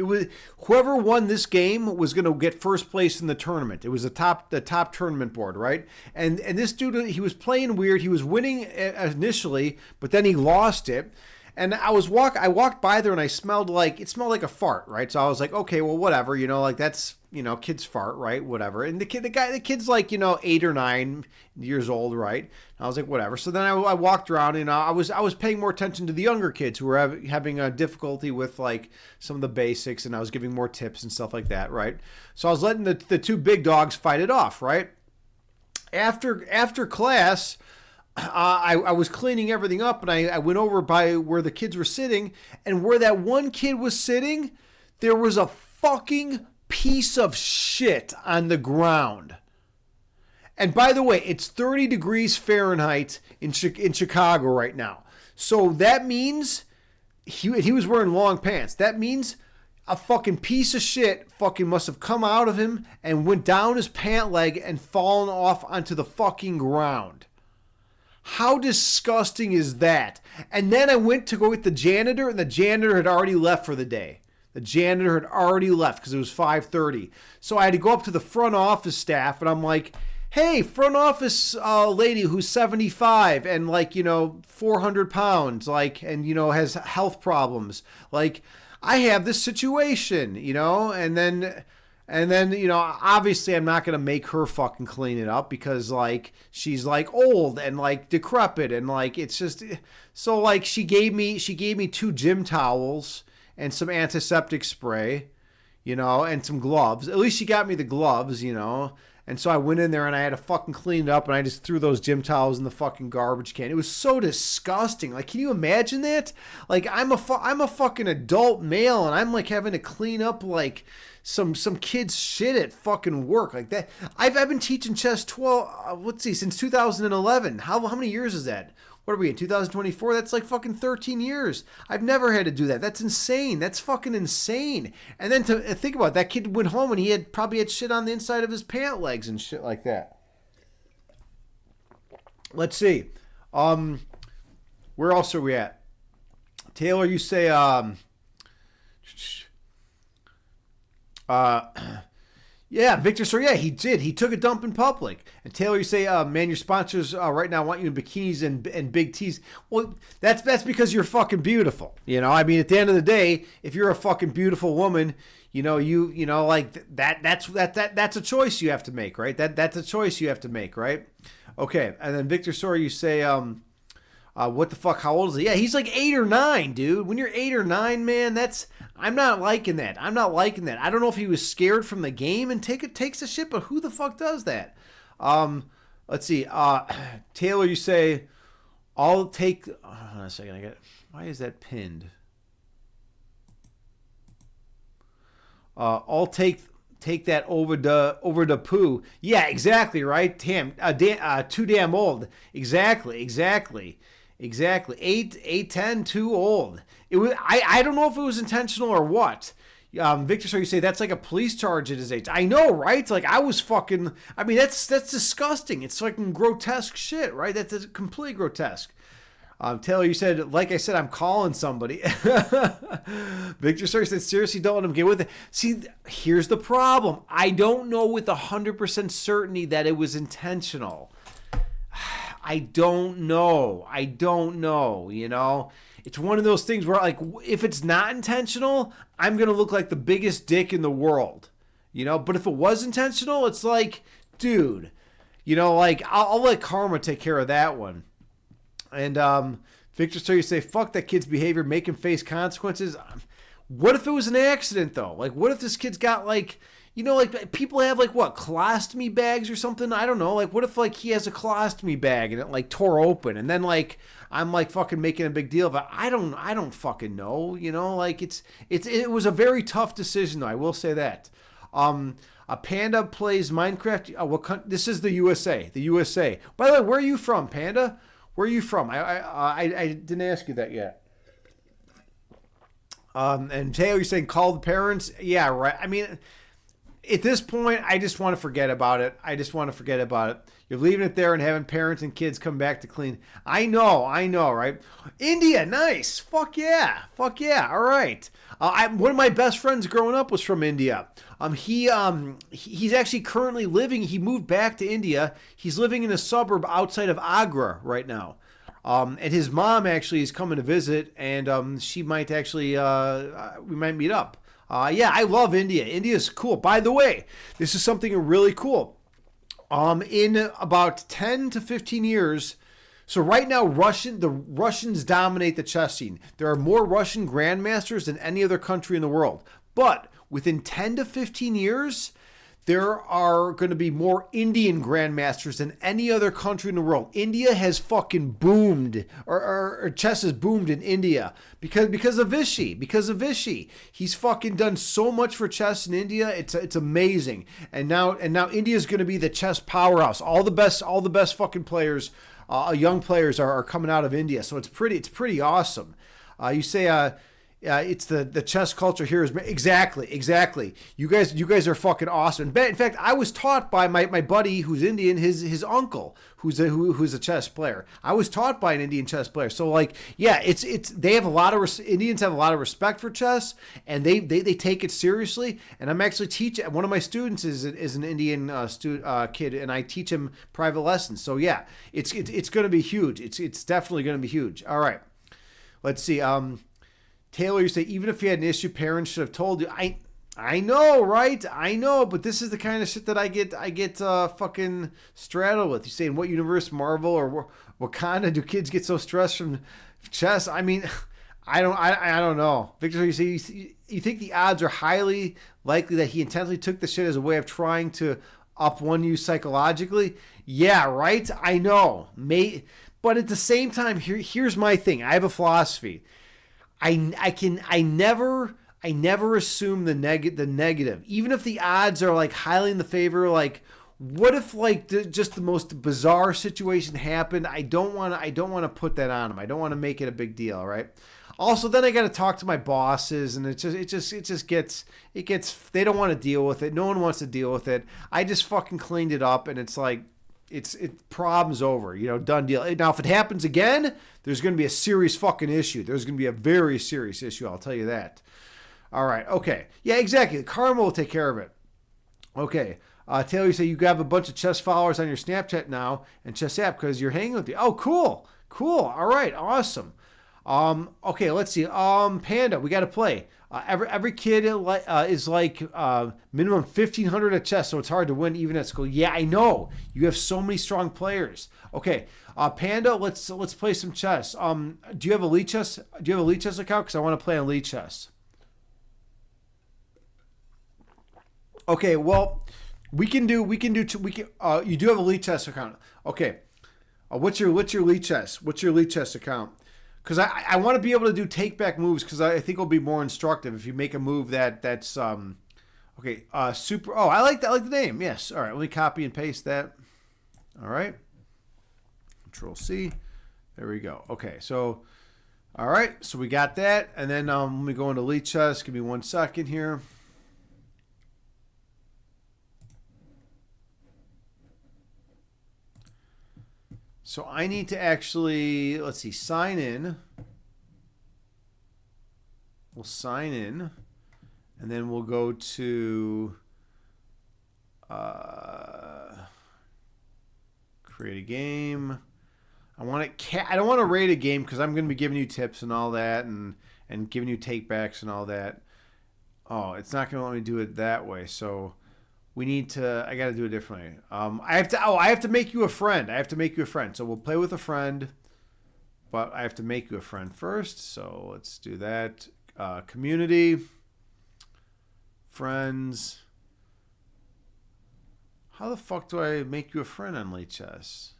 was whoever won this game was going to get first place in the tournament. It was the top tournament board, right? And this dude, he was playing weird. He was winning initially, but then he lost it. And I walked by there and it smelled like a fart, right? So I was like, okay, well, whatever, like that's, kids fart, right? Whatever. And the kid's like, 8 or 9 years old, right? And I was like, whatever. So then I walked around and I was paying more attention to the younger kids who were having a difficulty with like some of the basics, and I was giving more tips and stuff like that, right? So I was letting the 2 big dogs fight it off, right? After class, I was cleaning everything up, and I went over by where the kids were sitting, and where that one kid was sitting, there was a fucking piece of shit on the ground. And by the way, it's 30 degrees Fahrenheit in Chicago right now. So that means he was wearing long pants. That means a fucking piece of shit fucking must have come out of him and went down his pant leg and fallen off onto the fucking ground. How disgusting is that? And then I went to go get the janitor, and the janitor had already left for the day. The janitor had already left because it was 5:30. So I had to go up to the front office staff, and I'm like, hey, front office lady who's 75 and 400 pounds, and has health problems. Like, I have this situation, and then obviously I'm not going to make her fucking clean it up because, she's, old and, decrepit and, it's just... So, she gave me 2 gym towels and some antiseptic spray, and some gloves. At least she got me the gloves, And so I went in there and I had to fucking clean it up, and I just threw those gym towels in the fucking garbage can. It was so disgusting. Can you imagine that? I'm a fucking adult male, and I'm, having to clean up, some kid's shit at fucking work like that. I've been teaching chess since 2011. How many years is that? What are we in 2024? That's fucking 13 years. I've never had to do that. That's insane. That's fucking insane. And then to think about it, that kid went home and he probably had shit on the inside of his pant legs and shit like that. Let's see. Where else are we at? Taylor, you say yeah, Victor, so yeah, he did. He took a dump in public. And Taylor, you say, man, your sponsors right now want you in bikinis and big tees. Well, that's because you're fucking beautiful. I mean, at the end of the day, if you're a fucking beautiful woman, that's a choice you have to make, right? That's a choice you have to make, right? Okay, and then Victor, sorry, you say, what the fuck? How old is he? Yeah, he's 8 or 9, dude. When you're 8 or 9, man, I'm not liking that. I don't know if he was scared from the game and takes a shit, but who the fuck does that? Let's see. Taylor, you say, I'll take. Hold on a second. Why is that pinned? I'll take that over the poo. Yeah, exactly right. Too damn old. Exactly. 8, 10, too old. It was. I don't know if it was intentional or what. Victor, so you say that's like a police charge at his age. I know, right? Like I was fucking. I mean, that's disgusting. It's fucking grotesque shit, right? That's completely grotesque. Taylor, you said, like I said, I'm calling somebody. Victor Sir said, seriously, don't let him get with it. See, here's the problem. I don't know with 100% certainty that it was intentional. I don't know, you know? It's one of those things where, like, if it's not intentional, I'm going to look like the biggest dick in the world, you know? But if it was intentional, it's like, dude, you know, like, I'll let karma take care of that one. And Victor, so you say, fuck that kid's behavior, make him face consequences. What if it was an accident, though? Like, what if this kid's got, like, you know, like, people have, like, what, colostomy bags or something? I don't know. Like, what if, like, he has a colostomy bag and it, like, tore open? And then, like, I'm, like, fucking making a big deal of it. I don't fucking know, you know? Like, it was a very tough decision, though. I will say that. A Panda plays Minecraft. This is the USA. The USA. By the way, where are you from, Panda? Where are you from? I didn't ask you that yet. And Taylor, you're saying call the parents? Yeah, right. I mean, at this point, I just want to forget about it. You're leaving it there and having parents and kids come back to clean. I know, right? India, nice. Fuck yeah. All right. One of my best friends growing up was from India. He's actually currently living. He moved back to India. He's living in a suburb outside of Agra right now. And his mom actually is coming to visit, and she might actually we might meet up. Yeah, I love India. India's cool. By the way, this is something really cool. In about 10 to 15 years, so right now the Russians dominate the chess scene. There are more Russian grandmasters than any other country in the world. But within 10 to 15 years, there are going to be more Indian grandmasters than any other country in the world. India has fucking boomed, or chess has boomed in India because of Vishy. He's fucking done so much for chess in India. It's amazing. And now India is going to be the chess powerhouse. All the best fucking players, young players are coming out of India. So it's pretty awesome. You say it's the chess culture here is exactly. You guys are fucking awesome. In fact, I was taught by my buddy who's Indian, his uncle who's a chess player. I was taught by an Indian chess player. So like, yeah, it's they have Indians have a lot of respect for chess, and they take it seriously. And I'm actually teaching. One of my students is an Indian kid, and I teach him private lessons. So yeah, it's going to be huge. It's definitely going to be huge. All right, let's see. Taylor, you say, even if you had an issue, parents should have told you. I know, right? I know, but this is the kind of shit that I get fucking straddled with. You say, in what universe, Marvel or Wakanda, do kids get so stressed from chess? I mean, I don't know. Victor, you say, you think the odds are highly likely that he intentionally took the shit as a way of trying to up one you psychologically? Yeah, right? I know. But at the same time, here's my thing. I have a philosophy. I never assume the negative, even if the odds are like highly in the favor. Like, what if like just the most bizarre situation happened? I don't want to put that on them. I don't want to make it a big deal, right? Also, then I got to talk to my bosses, and it just gets they don't want to deal with it. No one wants to deal with it. I just fucking cleaned it up, and it's like. Problem's over, you know, done deal. Now, if it happens again, there's going to be a serious fucking issue. There's going to be a very serious issue, I'll tell you that. All right, okay. Yeah, exactly. Karma will take care of it. Okay. Taylor, you say you have a bunch of chess followers on your Snapchat now and chess app because you're hanging with you. Oh, cool. All right, awesome. Okay, let's see. Panda, we got to play. Every kid is like minimum 1,500 at chess, so it's hard to win even at school. Yeah, I know. You have so many strong players. Okay, Panda, let's play some chess. Do you have a Elite Chess? Do you have a Elite Chess account? Because I want to play on Elite Chess. Okay, well, We can do. You do have a Lee Chess account. Okay. What's your Lee Chess? What's your Lee Chess account? Because I want to be able to do take back moves because I think it'll be more instructive if you make a move that's okay. Super. Oh, I like that. I like the name. Yes. All right. Let me copy and paste that. All right. Control C. There we go. Okay. So, all right. So we got that, and then let me go into Lee Chess. Give me 1 second here. So I need to actually, let's see, sign in. We'll sign in. And then we'll go to create a game. I don't want to rate a game because I'm going to be giving you tips and all that and giving you takebacks and all that. Oh, it's not going to let me do it that way. So I got to do it differently. I have to make you a friend. So we'll play with a friend, but I have to make you a friend first. So let's do that. Community, friends. How the fuck do I make you a friend on Lee Chess?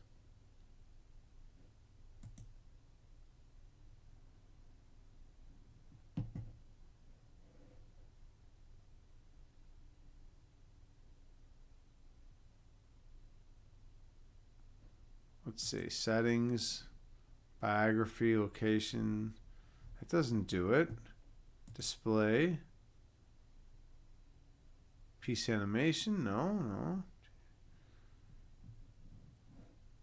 Let's see, settings, biography, location. That doesn't do it. Display. PC animation, no.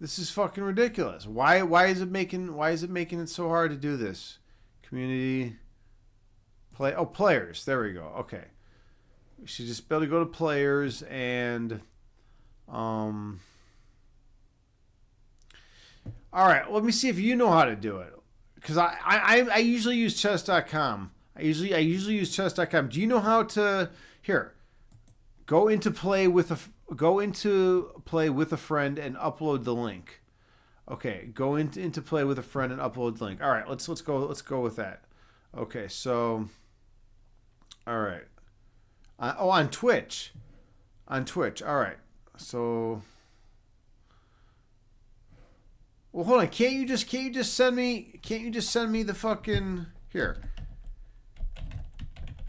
This is fucking ridiculous. Why is it making it so hard to do this? Community, players. There we go. Okay. We should just be able to go to players and all right, let me see if you know how to do it. Because I usually use chess.com. I usually use chess.com. Do you know how to go into play with a friend and upload the link. Okay, go into play with a friend and upload the link. All right, let's go with that. Okay, so all right. On Twitch. All right. So well, hold on. Can't you just send me the fucking here?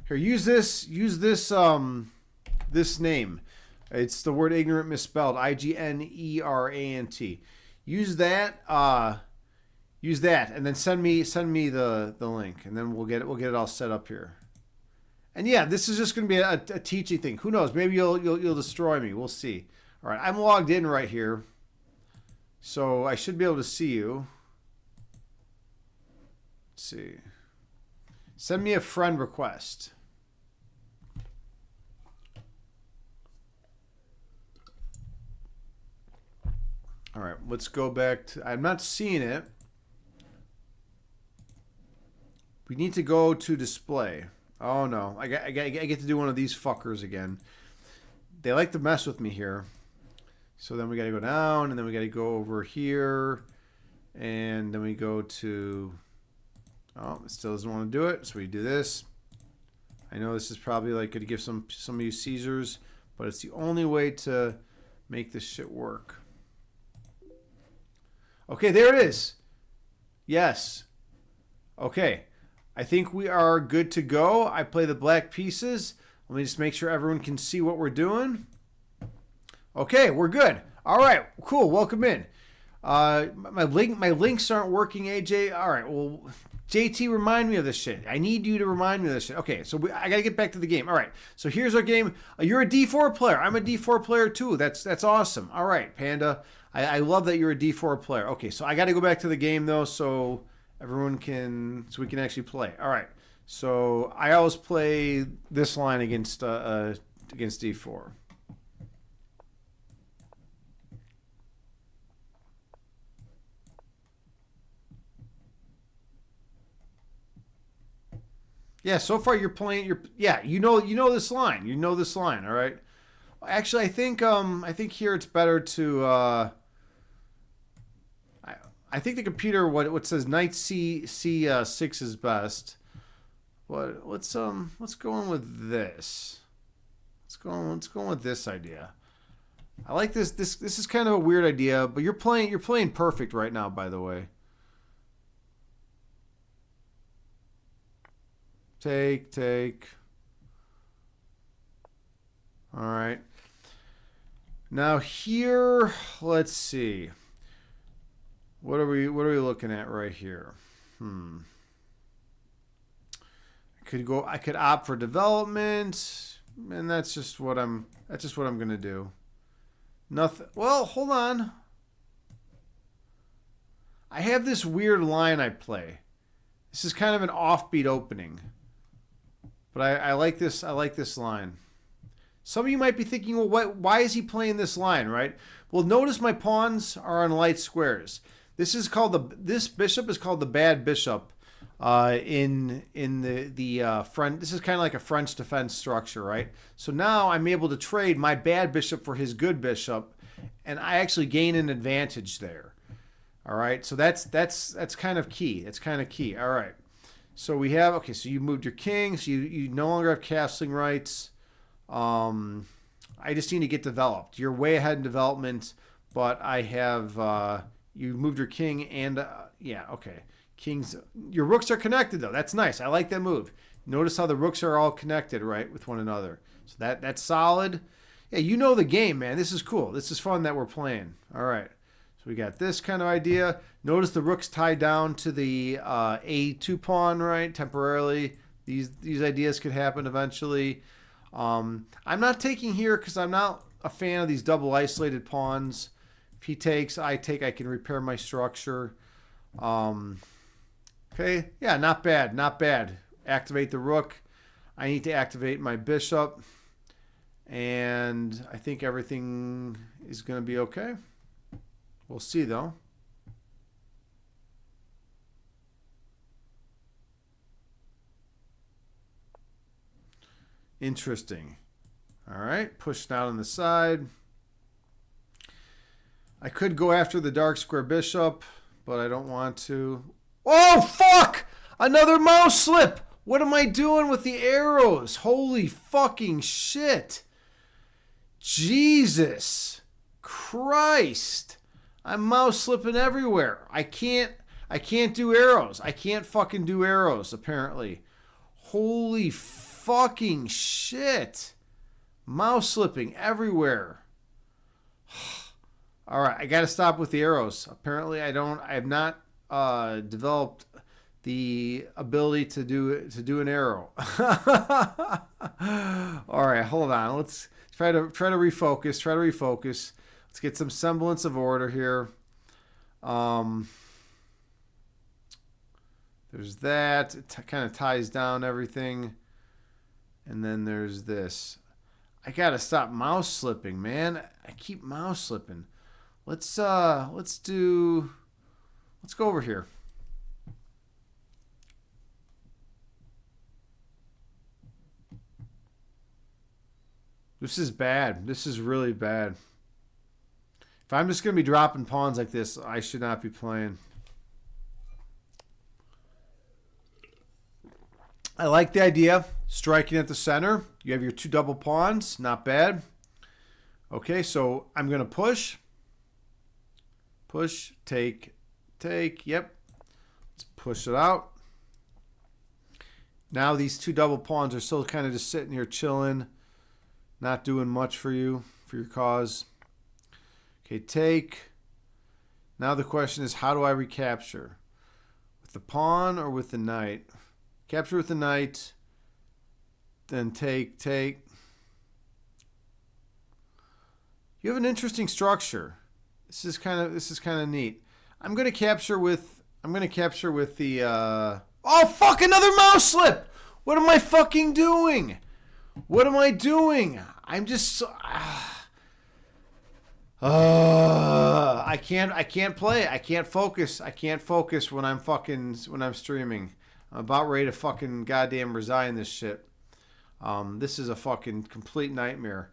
Here, use this this name. It's the word ignorant misspelled. IGNERANT. Use that. And then send me the link, and then we'll get it all set up here. And yeah, this is just going to be a teaching thing. Who knows? Maybe you'll destroy me. We'll see. All right, I'm logged in right here. So I should be able to see you. Let's see. Send me a friend request. All right, let's go back to... I'm not seeing it. We need to go to display. Oh, no. I get to do one of these fuckers again. They like to mess with me here. So then we got to go down, and then we got to go over here, and then we go to, oh, it still doesn't want to do it, so we do this. I know this is probably like going to give some of you Caesars, but it's the only way to make this shit work. Okay, there it is. Yes. Okay. I think we are good to go. I play the black pieces. Let me just make sure everyone can see what we're doing. Okay, we're good. All right, cool. Welcome in. My links aren't working, AJ. All right, well, JT, remind me of this shit. I need you to remind me of this shit. Okay, so I gotta get back to the game. All right, so here's our game. You're a D4 player. I'm a D4 player too. That's awesome. All right, Panda. I love that you're a D4 player. Okay, so I gotta go back to the game though, so everyone so we can actually play. All right. So I always play this line against D4. Yeah, so far you're playing. You know this line. You know this line. All right. Actually, I think here it's better to. I think the computer what says knight C6 is best. But let's go on with this. Let's go on with this idea. I like this. This is kind of a weird idea, but you're playing perfect right now, by the way. Take, take. All right. Now here, let's see. What are we looking at right here? I could opt for development, and that's just what I'm gonna do. Nothing. Well, hold on. I have this weird line I play. This is kind of an offbeat opening, but I like this. I like this line. Some of you might be thinking, well, why is he playing this line, right? Well, notice my pawns are on light squares. This bishop is called the bad bishop. In the French, this is kind of like a French defense structure, right? So now I'm able to trade my bad bishop for his good bishop, and I actually gain an advantage there. All right, so that's kind of key. It's kind of key. All right, so we have So you moved your king, so you no longer have castling rights. I just need to get developed. You're way ahead in development, but I have you moved your king and yeah, okay. Kings, your rooks are connected though. That's nice. I like that move. Notice how the rooks are all connected, right, with one another. So that's solid. Yeah, you know the game, man. This is cool. This is fun that we're playing. All right. So we got this kind of idea. Notice the rook's tied down to the A2 pawn, right, temporarily. These ideas could happen eventually. I'm not taking here because I'm not a fan of these double isolated pawns. If he takes, I take, I can repair my structure. Okay, yeah, not bad, not bad. Activate the rook. I need to activate my bishop. And I think everything is going to be okay. We'll see, though. Interesting. All right, push down on the side. I could go after the dark square bishop, but I don't want to. Oh, fuck! Another mouse slip! What am I doing with the arrows? Holy fucking shit. Jesus Christ. I'm mouse slipping everywhere. I can't do arrows. I can't fucking do arrows, apparently. Holy fucking shit. Mouse slipping everywhere. All right, I got to stop with the arrows. Apparently, I have not developed the ability to do an arrow. All right, hold on. Let's try to refocus. Let's get some semblance of order here. There's that. It kind of ties down everything. And then there's this. I got to stop mouse slipping, man. I keep mouse slipping. Let's go over here. This is bad. This is really bad. If I'm just going to be dropping pawns like this, I should not be playing. I like the idea. Striking at the center. You have your two double pawns. Not bad. Okay, so I'm going to push. Push, take. Yep. Let's push it out. Now these two double pawns are still kind of just sitting here chilling. Not doing much for you, for your cause. Okay, take. Now the question is, how do I recapture? With the pawn or with the knight? Capture with the knight. Then take. You have an interesting structure. This is kind of neat. I'm gonna capture with the oh fuck, another mouse slip! What am I fucking doing? What am I doing? I'm just so, I can't play. I can't focus. I can't focus when I'm streaming. I'm about ready to fucking goddamn resign this shit. This is a fucking complete nightmare.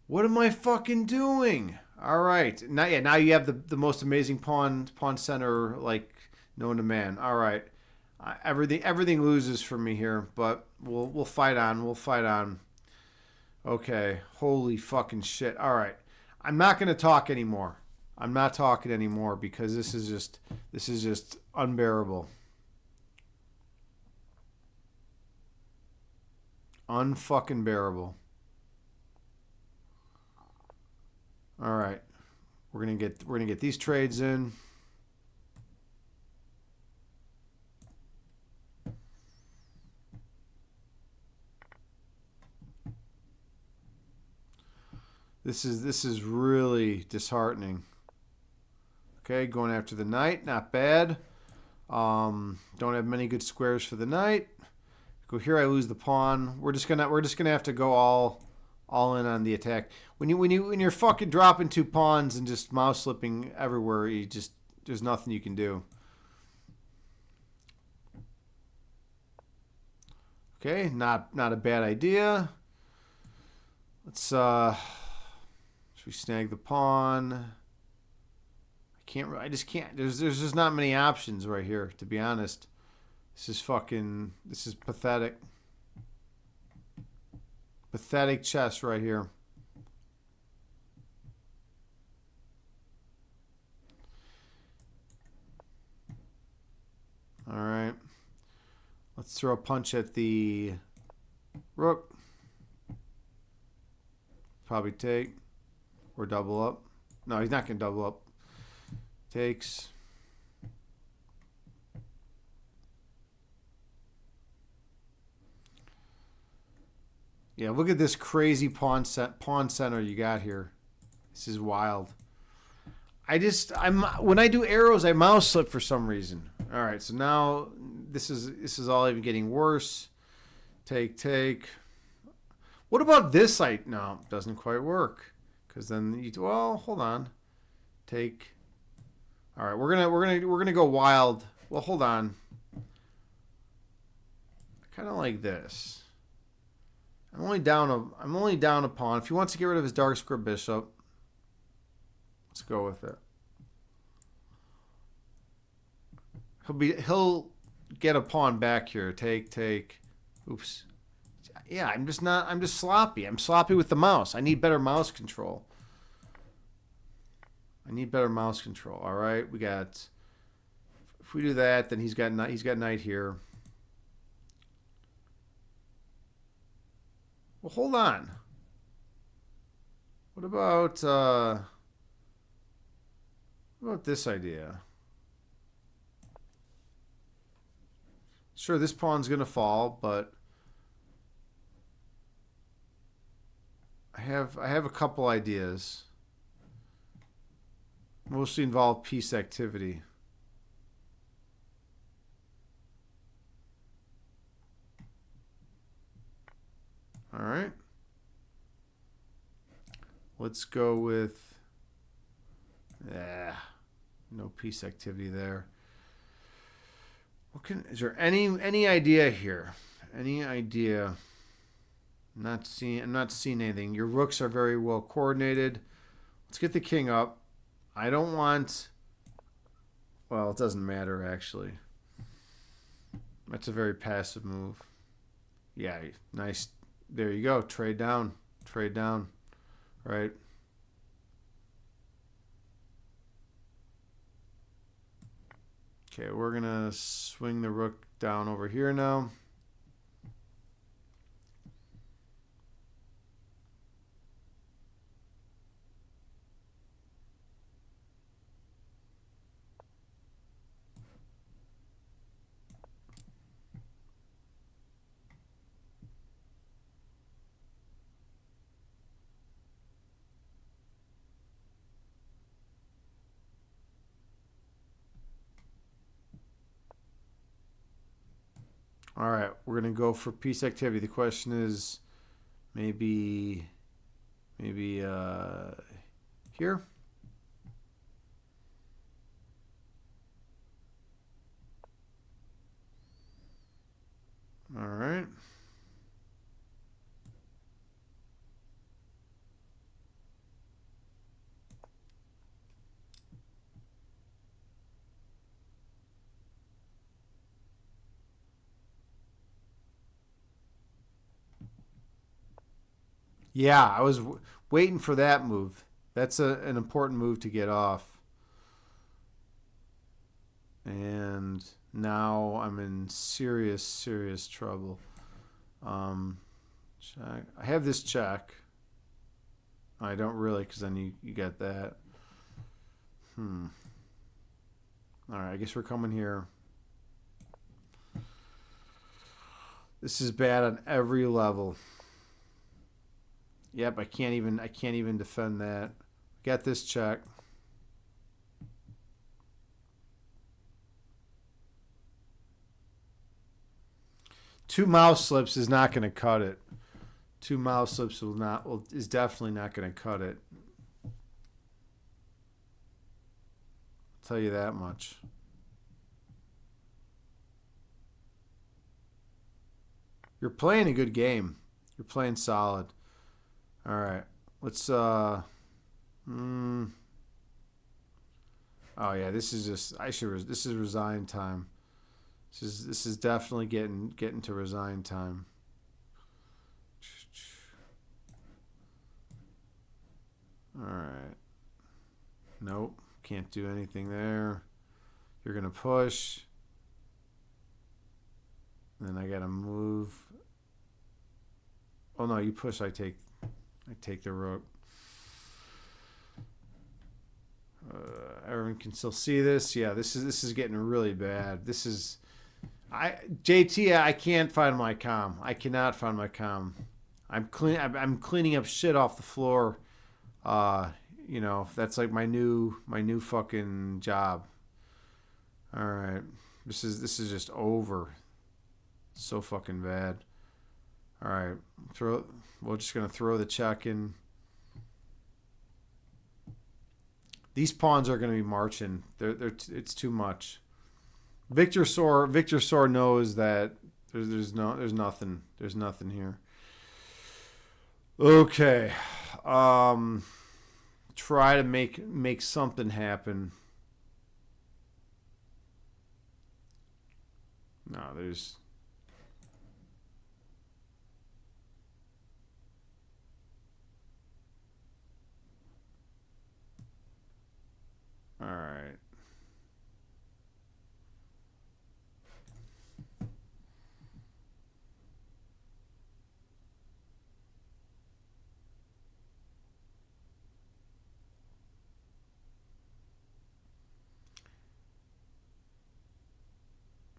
What am I fucking doing? All right. Now you have the most amazing pawn center like known to man. All right. Everything loses for me here, but we'll fight on. Okay. Holy fucking shit. All right. I'm not going to talk anymore. I'm not talking anymore because this is just unbearable. Unfucking bearable. All right. We're going to get these trades in. This is really disheartening. Okay, going after the knight, not bad. Don't have many good squares for the knight. Go here, I lose the pawn. We're just gonna have to go all in on the attack. When you're fucking dropping 2 pawns and just mouse slipping everywhere, there's nothing you can do. Okay, not a bad idea. Let's should we snag the pawn? I just can't. There's just not many options right here, to be honest. This is pathetic. Pathetic chess right here. All right. Let's throw a punch at the rook. Probably take or double up. No, he's not going to double up. Takes. Yeah, look at this crazy pawn center you got here. This is wild. When I do arrows, I mouse slip for some reason. All right, so now this is all even getting worse. Take. What about this site? No, it doesn't quite work. Because then hold on. Take. All right, we're gonna go wild. Well, hold on. Kind of like this. I'm only down a pawn. If he wants to get rid of his dark square bishop, let's go with it. He'll get a pawn back here. Take. Oops. Yeah, I'm just sloppy. I'm sloppy with the mouse. I need better mouse control. All right, if we do that, then he's got knight here. Well, hold on. What about this idea? Sure, this pawn's going to fall, but I have a couple ideas. Mostly involve piece activity. All right. Let's go with no piece activity there. Is there any idea here? Any idea? I'm not seeing anything. Your rooks are very well coordinated. Let's get the king up. I don't want. Well, it doesn't matter actually. That's a very passive move. Yeah, nice. There you go. Trade down. Right. Okay, we're gonna swing the rook down over here now. All right, we're gonna go for piece activity. The question is, maybe here. All right. Yeah, I was waiting for that move. That's an important move to get off. And now I'm in serious, serious trouble. Check. I have this check. I don't really, because then you get that. Alright, I guess we're coming here. This is bad on every level. Yep, I can't even defend that. Got this check. Two mouse slips is not going to cut it. Two mouse slips is definitely not going to cut it. I'll tell you that much. You're playing a good game. You're playing solid. All right. Let's Oh yeah, this is just this is resign time. This is definitely getting to resign time. All right. Nope, can't do anything there. You're going to push. Then I got to move. Oh no, you push, I take the rook. Everyone can still see this. Yeah, this is getting really bad. This is JT, I can't find my comm. I cannot find my comm. I'm cleaning up shit off the floor. You know, that's like my new fucking job. All right. This is just over. So fucking bad. All right. We're just going to throw the check in. These pawns are going to be marching. It's too much. Victor Sor knows that there's nothing here. Okay. Try to make something happen. No, there's all right.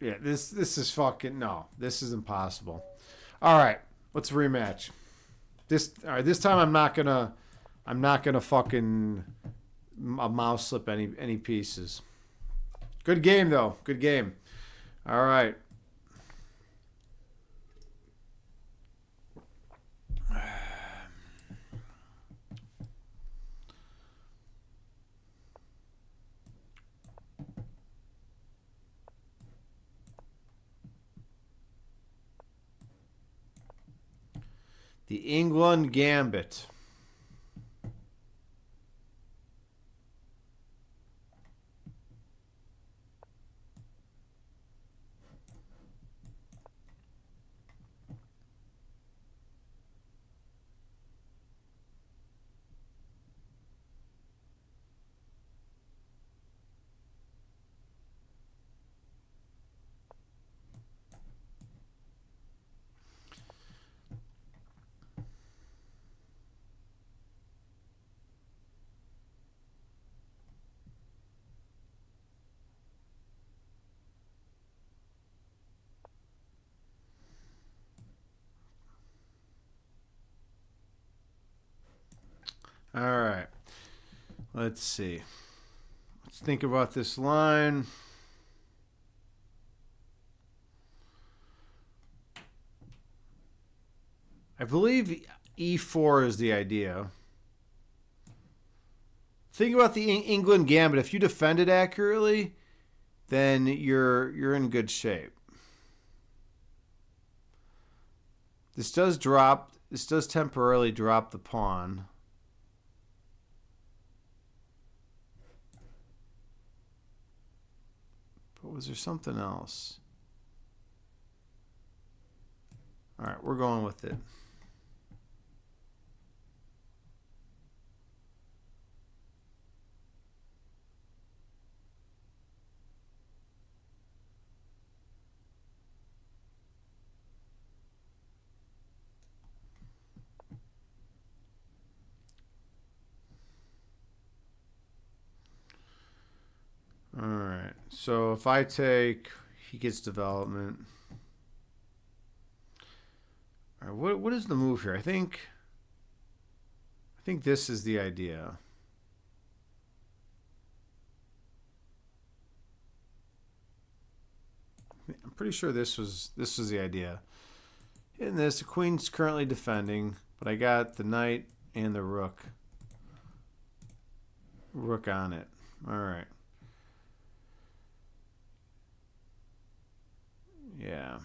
Yeah, this is fucking no. This is impossible. All right, let's rematch. This time I'm not gonna fucking a mouse slip any pieces. Good game though. Good game. All right. The England Gambit. All right. Let's see. Let's think about this line. I believe E4 is the idea. Think about the England Gambit. If you defend it accurately, then you're in good shape. This does temporarily drop the pawn. But was there something else? All right, we're going with it. So if I take, he gets development. All right, what is the move here? I think this is the idea. I'm pretty sure this was the idea. In this, the queen's currently defending, but I got the knight and the rook on it. All right. Yeah.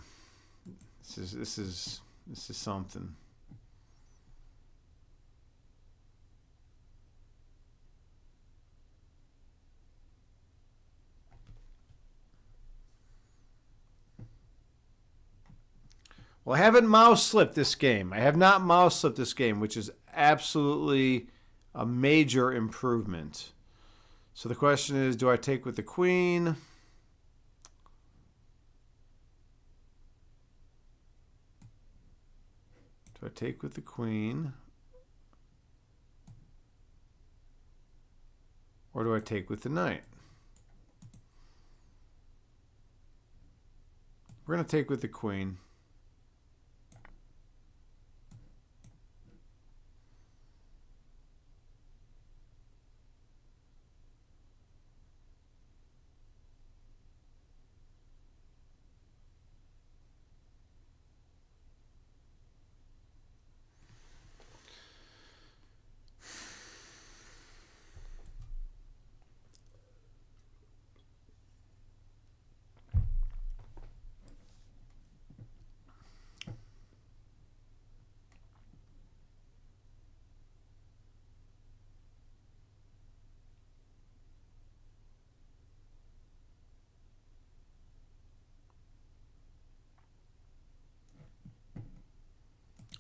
This is something. Well, I haven't mouse slipped this game. I have not mouse slipped this game, which is absolutely a major improvement. So the question is, do I take with the queen? Do I take with the queen? Or do I take with the knight? We're going to take with the queen.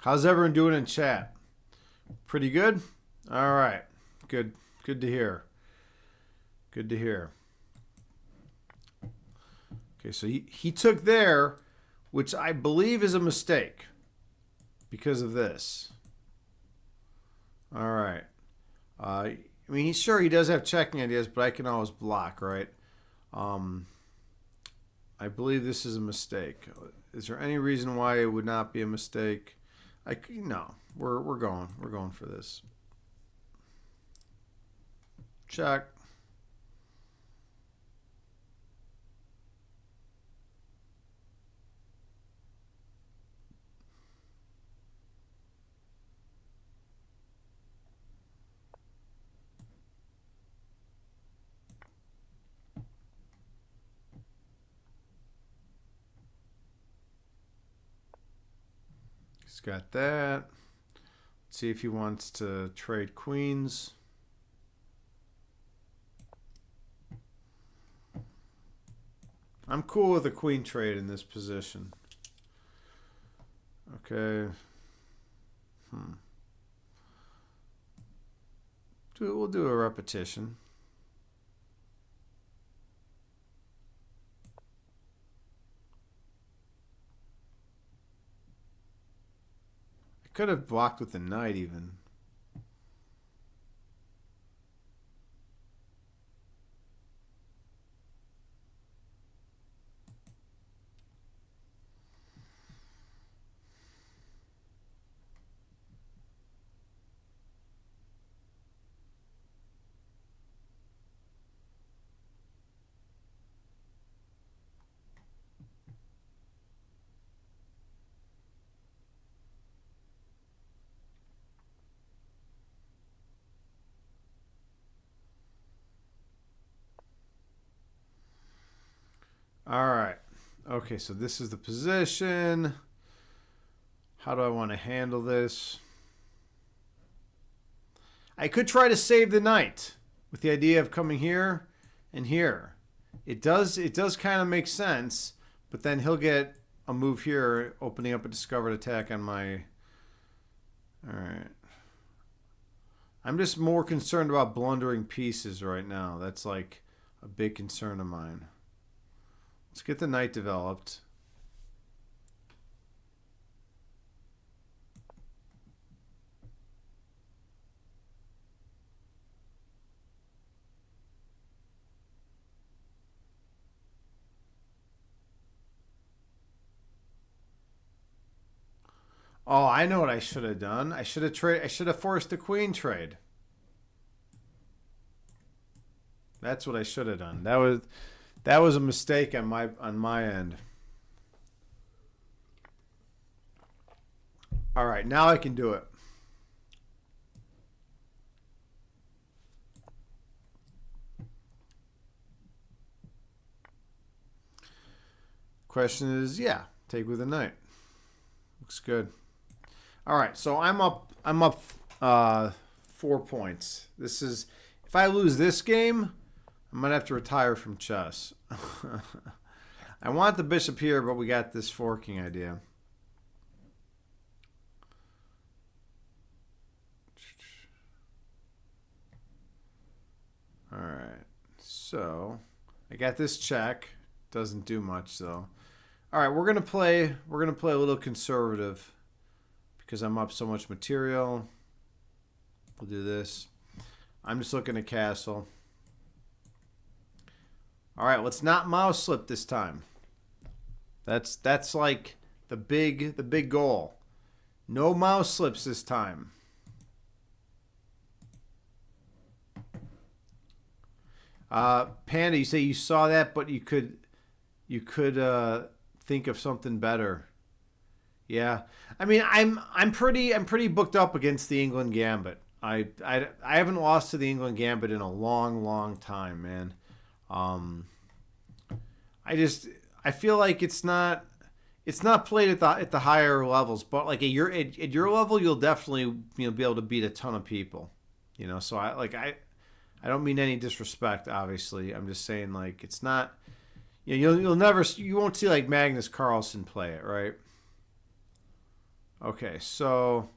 How's everyone doing in chat? Pretty good? All right. Good. Good to hear. Good to hear. Okay, so he took there, which I believe is a mistake because of this. All right. I mean, sure, he does have checking ideas, but I can always block, right? I believe this is a mistake. Is there any reason why it would not be a mistake? No. We're going for this. Check. He's got that. Let's see if he wants to trade queens. I'm cool with a queen trade in this position. Okay. We'll do a repetition. I could have blocked with the knight even. All right. Okay, so this is the position. How do I want to handle this? I could try to save the knight with the idea of coming here and here. It does kind of make sense, but then he'll get a move here, opening up a discovered attack on my... All right. I'm just more concerned about blundering pieces right now. That's like a big concern of mine. Let's get the knight developed. Oh, I know what I should have done. I should have forced the queen trade. That's what I should have done. That was a mistake on my end. All right, now I can do it. Question is, yeah, take with a knight. Looks good. All right, so I'm up. I'm up 4 points. This is if I lose this game, I might have to retire from chess. I want the bishop here, but we got this forking idea. All right, so I got this check. Doesn't do much though. All right, we're gonna play. We're gonna play a little conservative because I'm up so much material. We'll do this. I'm just looking at castle. All right, let's not mouse slip this time. That's like the big goal. No mouse slips this time. Panda, you say you saw that, but you could think of something better. Yeah, I mean, I'm pretty booked up against the England Gambit. I haven't lost to the England Gambit in a long time, man. Um, I feel like it's not played at the higher levels, but like at your level, you'll definitely be able to beat a ton of people. So I don't mean any disrespect. Obviously, I'm just saying like it's not. You won't see like Magnus Carlsen play it, right? Okay, so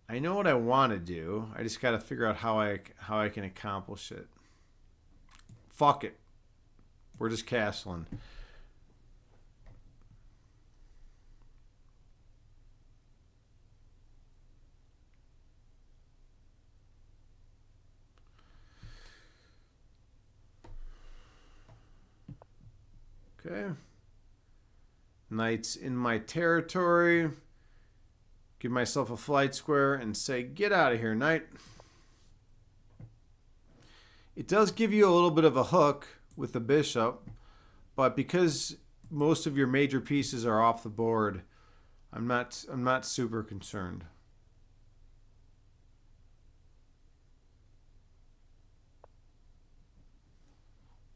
I know what I want to do. I just got to figure out how I can accomplish it. Fuck it. We're just castling. Okay. Knight's in my territory. Give myself a flight square and say, get out of here, knight. It does give you a little bit of a hook with the bishop, but because most of your major pieces are off the board, I'm not super concerned.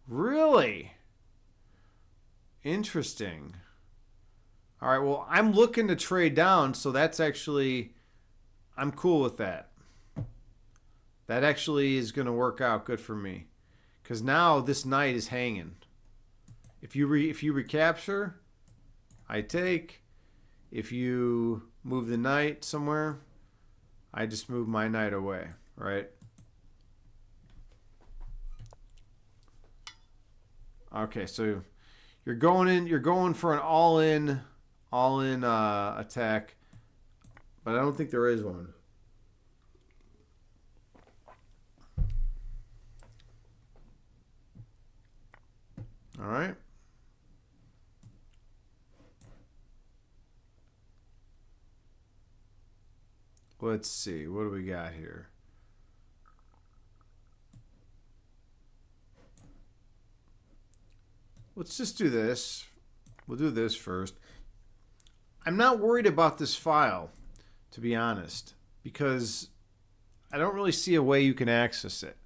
Really? Interesting. All right, well, I'm looking to trade down, so that's actually I'm cool with that. That actually is going to work out good for me cuz now this knight is hanging. If you recapture, I take. If you move the knight somewhere, I just move my knight away, right? Okay, so you're going for an all in attack, but I don't think there is one. All right. Let's see. What do we got here? Let's just do this. We'll do this first. I'm not worried about this file, to be honest, because I don't really see a way you can access it.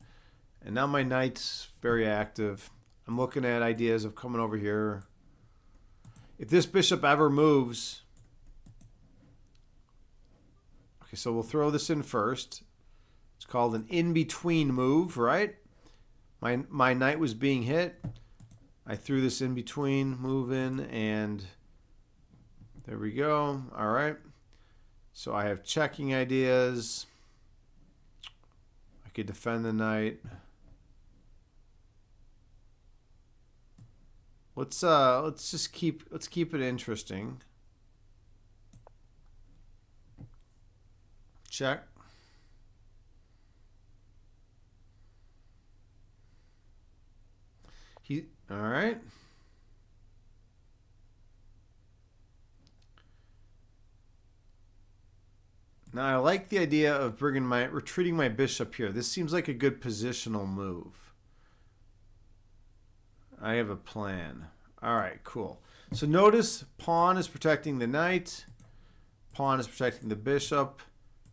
And now my knight's very active. I'm looking at ideas of coming over here. If this bishop ever moves... Okay, so we'll throw this in first. It's called an in-between move, right? My knight was being hit. I threw this in between move in, and there we go. All right. So I have checking ideas. I could defend the knight. Let's keep it interesting. Check. All right. Now I like the idea of retreating my bishop here. This seems like a good positional move. I have a plan. All right, cool. So notice pawn is protecting the knight. Pawn is protecting the bishop.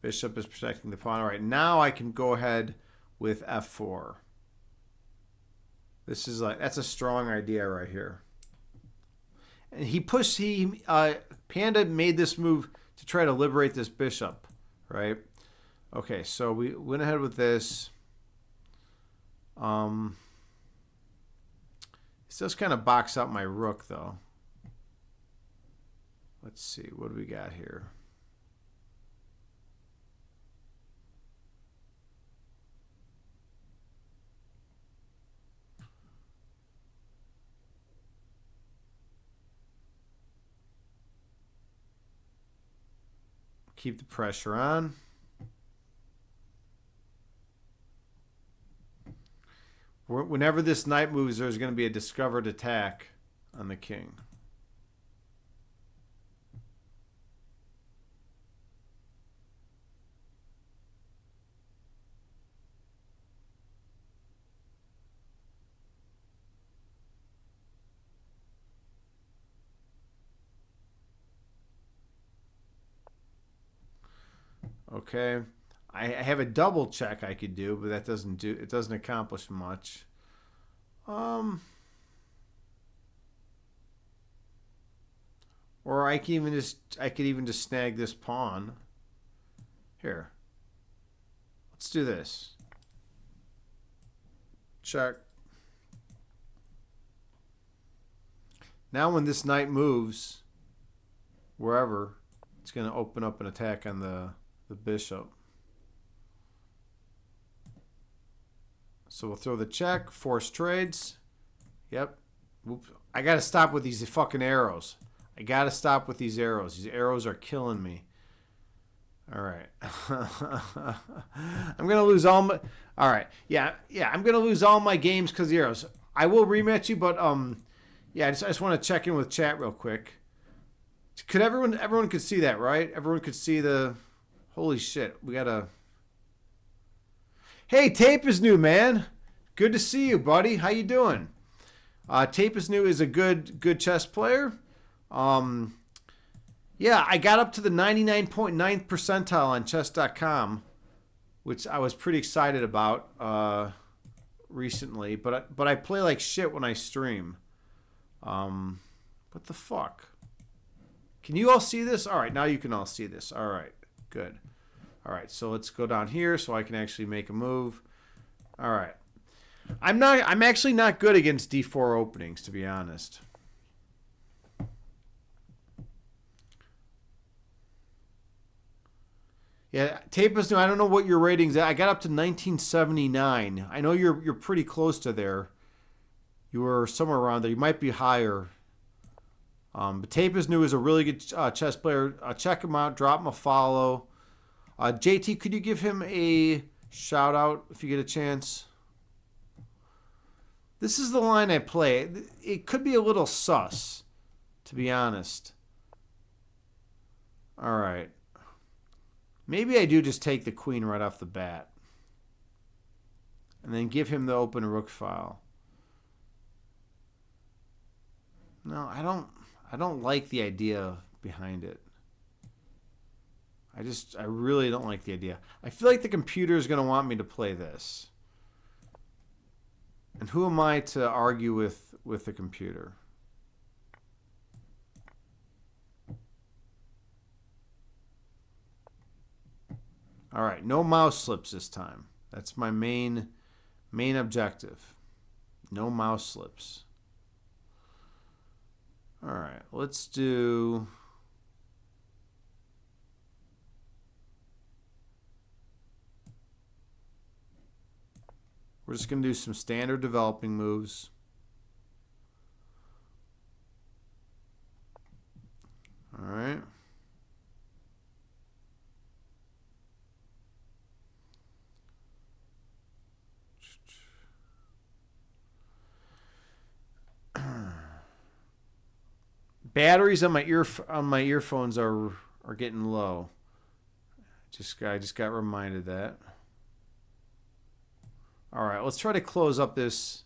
Bishop is protecting the pawn. All right, now I can go ahead with f4. This is that's a strong idea right here. And Panda made this move to try to liberate this bishop, right? Okay, so we went ahead with this. This does kind of box out my rook, though. Let's see, what do we got here? Keep the pressure on. Whenever this knight moves, there's going to be a discovered attack on the king. Okay, I have a double check I could do, but that doesn't accomplish much. Or I could even just snag this pawn. Here. Let's do this. Check. Now when this knight moves wherever, it's going to open up an attack on the bishop. So we'll throw the check, force trades. Yep. Oops. I got to stop with these fucking arrows. I got to stop with these arrows. These arrows are killing me. All right. I'm going to lose all my... All right. Yeah, I'm going to lose all my games because of the arrows. I will rematch you, but yeah, I just want to check in with chat real quick. Could everyone could see that, right? Everyone could see the... Holy shit. We got to... Hey, Tape is new, man. Good to see you, buddy. How you doing? Tape is new is a good chess player. Yeah, I got up to the 99.9th percentile on chess.com, which I was pretty excited about recently. But I play like shit when I stream. What the fuck? Can you all see this? All right, now you can all see this. All right, good. All right, so let's go down here so I can actually make a move. All right. I'm actually not good against d4 openings, to be honest. Yeah, Tape is new. I don't know what your ratings are. I got up to 1979. I know you're pretty close to there. You were somewhere around there. You might be higher. But Tape is new is a really good chess player. Check him out. Drop him a follow. JT, could you give him a shout out if you get a chance? This is the line I play. It could be a little sus, to be honest. All right. Maybe I do just take the queen right off the bat. And then give him the open rook file. No, I don't like the idea behind it. I really don't like the idea. I feel like the computer is going to want me to play this. And who am I to argue with the computer? All right, no mouse slips this time. That's my main objective. No mouse slips. All right, let's do... We're just going to do some standard developing moves. All right. Batteries on my earphones are getting low. I just got reminded that. All right, let's try to close up this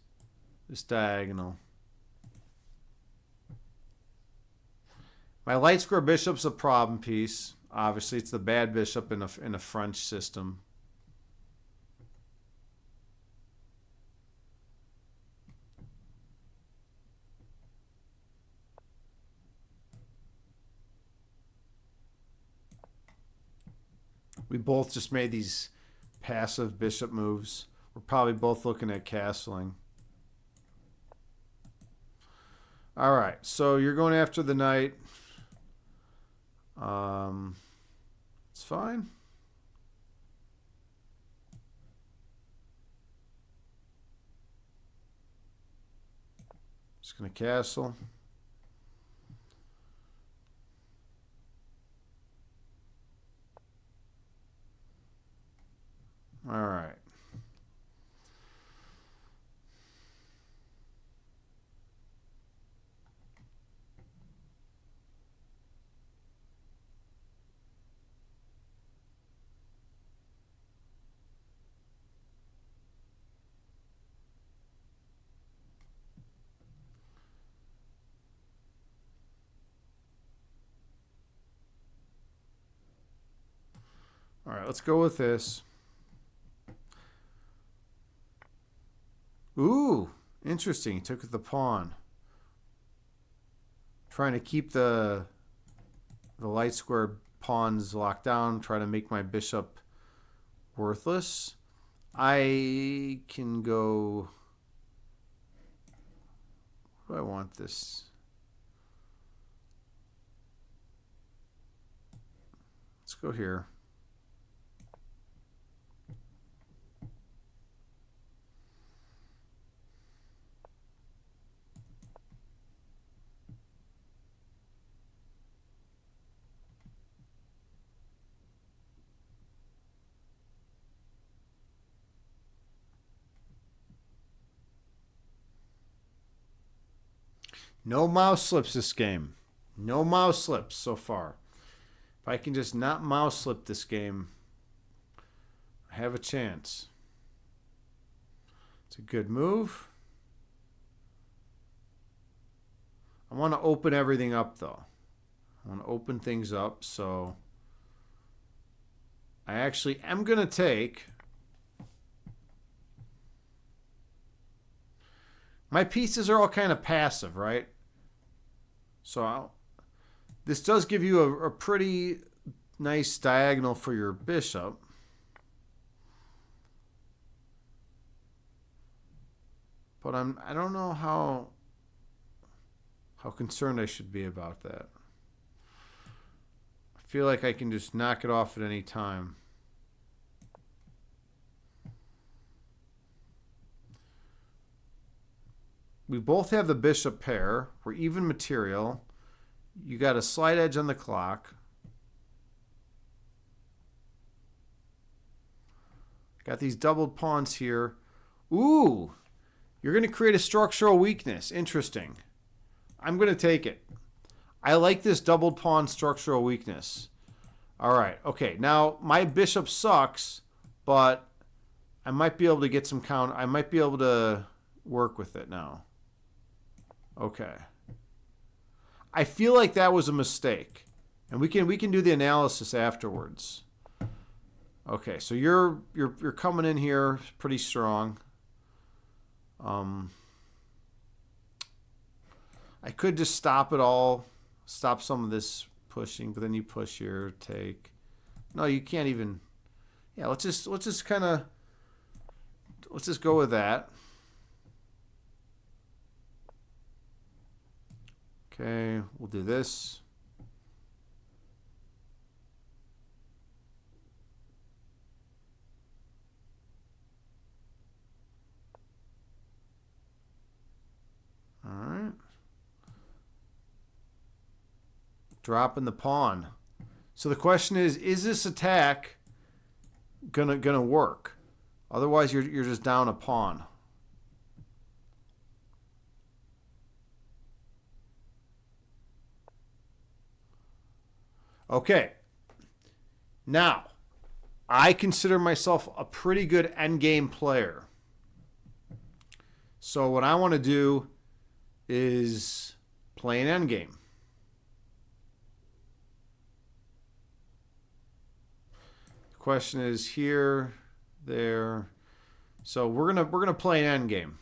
diagonal. My light square bishop's a problem piece. Obviously, it's the bad bishop in a French system. We both just made these passive bishop moves. We're probably both looking at castling. All right, so you're going after the knight. It's fine. Just going to castle. All right. All right, let's go with this. Ooh, interesting. Took the pawn. Trying to keep the light square pawns locked down. Try to make my bishop worthless. I can go... Where do I want this? Let's go here. No mouse slips this game. No mouse slips so far. If I can just not mouse slip this game, I have a chance. It's a good move. I want to open everything up, though. I want to open things up, so I actually am going to take... My pieces are all kind of passive, right? So this does give you a pretty nice diagonal for your bishop. But I don't know how concerned I should be about that. I feel like I can just knock it off at any time. We both have the bishop pair. We're even material. You got a slight edge on the clock. Got these doubled pawns here. Ooh, you're going to create a structural weakness. Interesting. I'm going to take it. I like this doubled pawn structural weakness. All right. Okay. Now, my bishop sucks, but I might be able to get some count. I might be able to work with it now. Okay. I feel like that was a mistake. And we can do the analysis afterwards. Okay, so you're coming in here pretty strong. I could just stop it all, stop some of this pushing, but then you push here, take. No, you can't even. Yeah, let's just go with that. Okay, we'll do this. All right. Dropping the pawn. So the question is this attack gonna work? Otherwise, you're just down a pawn. Okay. Now, I consider myself a pretty good endgame player. So what I want to do is play an endgame. The question is here, there. So we're gonna play an endgame.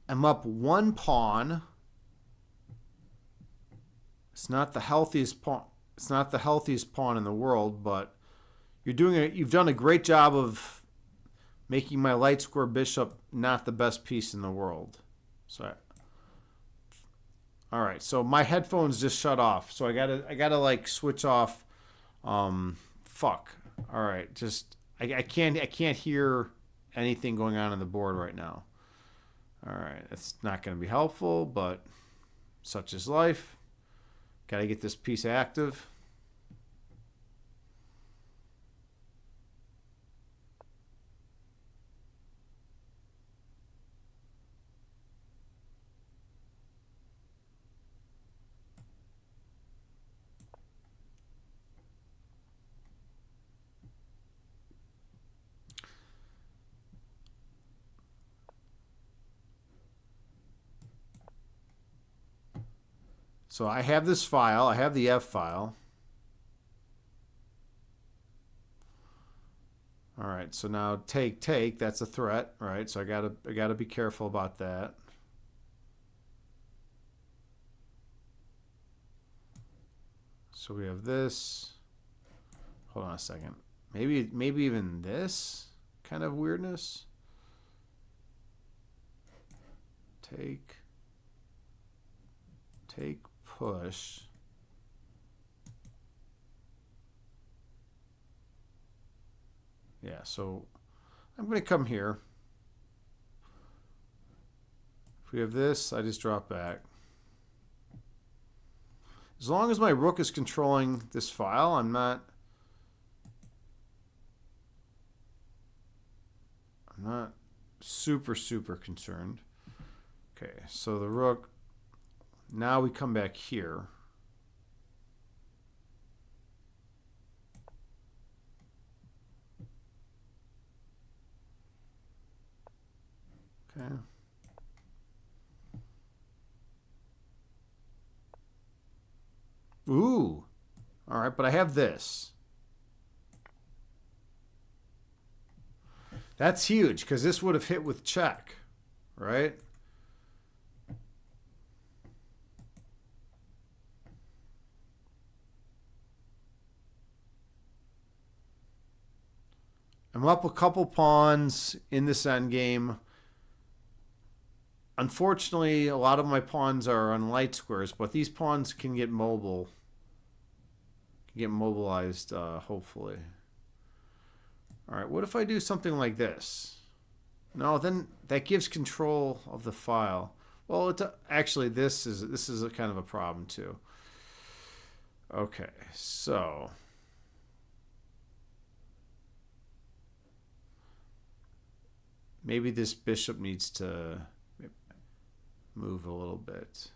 I'm up one pawn. It's not the healthiest pawn. It's not the healthiest pawn in the world, but you've done a great job of making my light square bishop not the best piece in the world. So, all right. So my headphones just shut off. So I gotta like switch off. Fuck. All right. Just I can't hear anything going on the board right now. All right. It's not going to be helpful, but such is life. Got to get this piece active. So I have this file. I have the F file. All right. So now take. That's a threat, right? So I gotta be careful about that. So we have this. Hold on a second. Maybe even this kind of weirdness. Take, push. Yeah, so I'm going to come here. If we have this, I just drop back. As long as my rook is controlling this file, I'm not super concerned. Okay, so the rook, now we come back here. Okay. Ooh. All right, but I have this. That's huge because this would have hit with check, right? I'm up a couple pawns in this endgame. Unfortunately, a lot of my pawns are on light squares, but these pawns can get mobile. Can get mobilized, hopefully. All right, what if I do something like this? No, then that gives control of the file. Well, actually, this is a kind of a problem too. Okay, so maybe this bishop needs to move a little bit.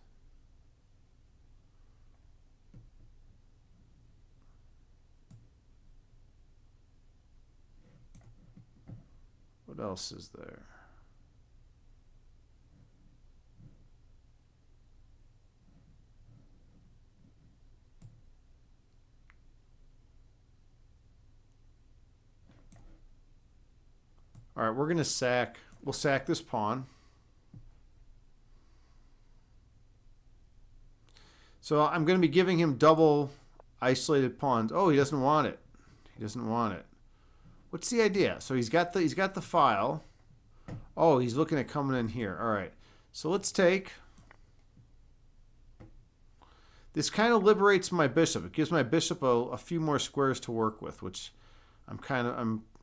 What else is there? All right, we're going to sack. We'll sack this pawn. So I'm going to be giving him double isolated pawns. Oh, he doesn't want it. He doesn't want it. What's the idea? So he's got the file. Oh, he's looking at coming in here. All right. So let's take. This kind of liberates my bishop. It gives my bishop a few more squares to work with, which I'm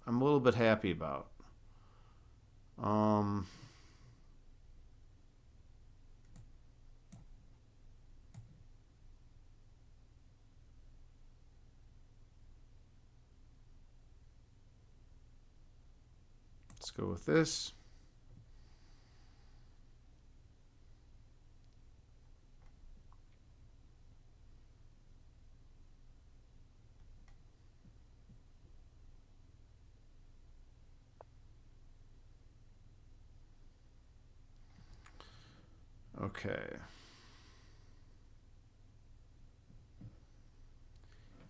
a little bit happy about. Um, let's go with this. Okay.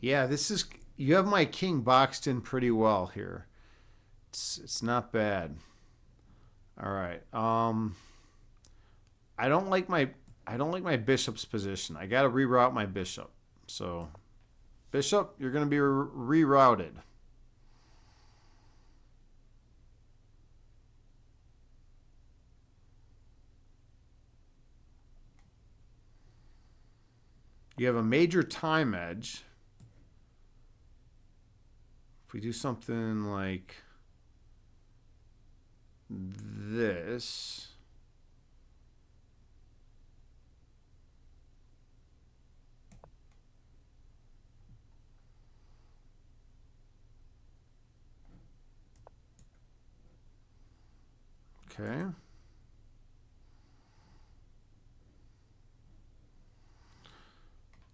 Yeah, this is, you have my king boxed in pretty well here. It's not bad. All right. I don't like my I don't like my bishop's position. I got to reroute my bishop. So, bishop, you're going to be rerouted. You have a major time edge. If we do something like this, okay.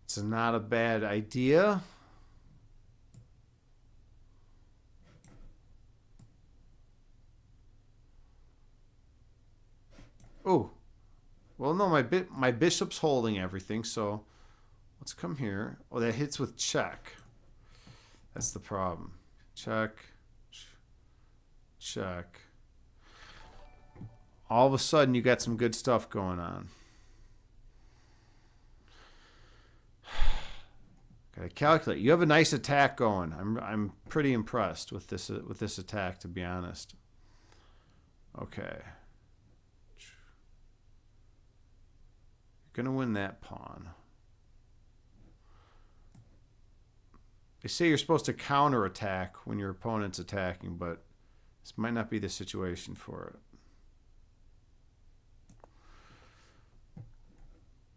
It's not a bad idea. Oh, well, no, my bishop's holding everything, so let's come here. Oh, that hits with check. That's the problem. Check, check. All of a sudden, you got some good stuff going on. Gotta calculate. You have a nice attack going. I'm pretty impressed with this attack, to be honest. Okay. You're gonna win that pawn. They say you're supposed to counterattack when your opponent's attacking, but this might not be the situation for it.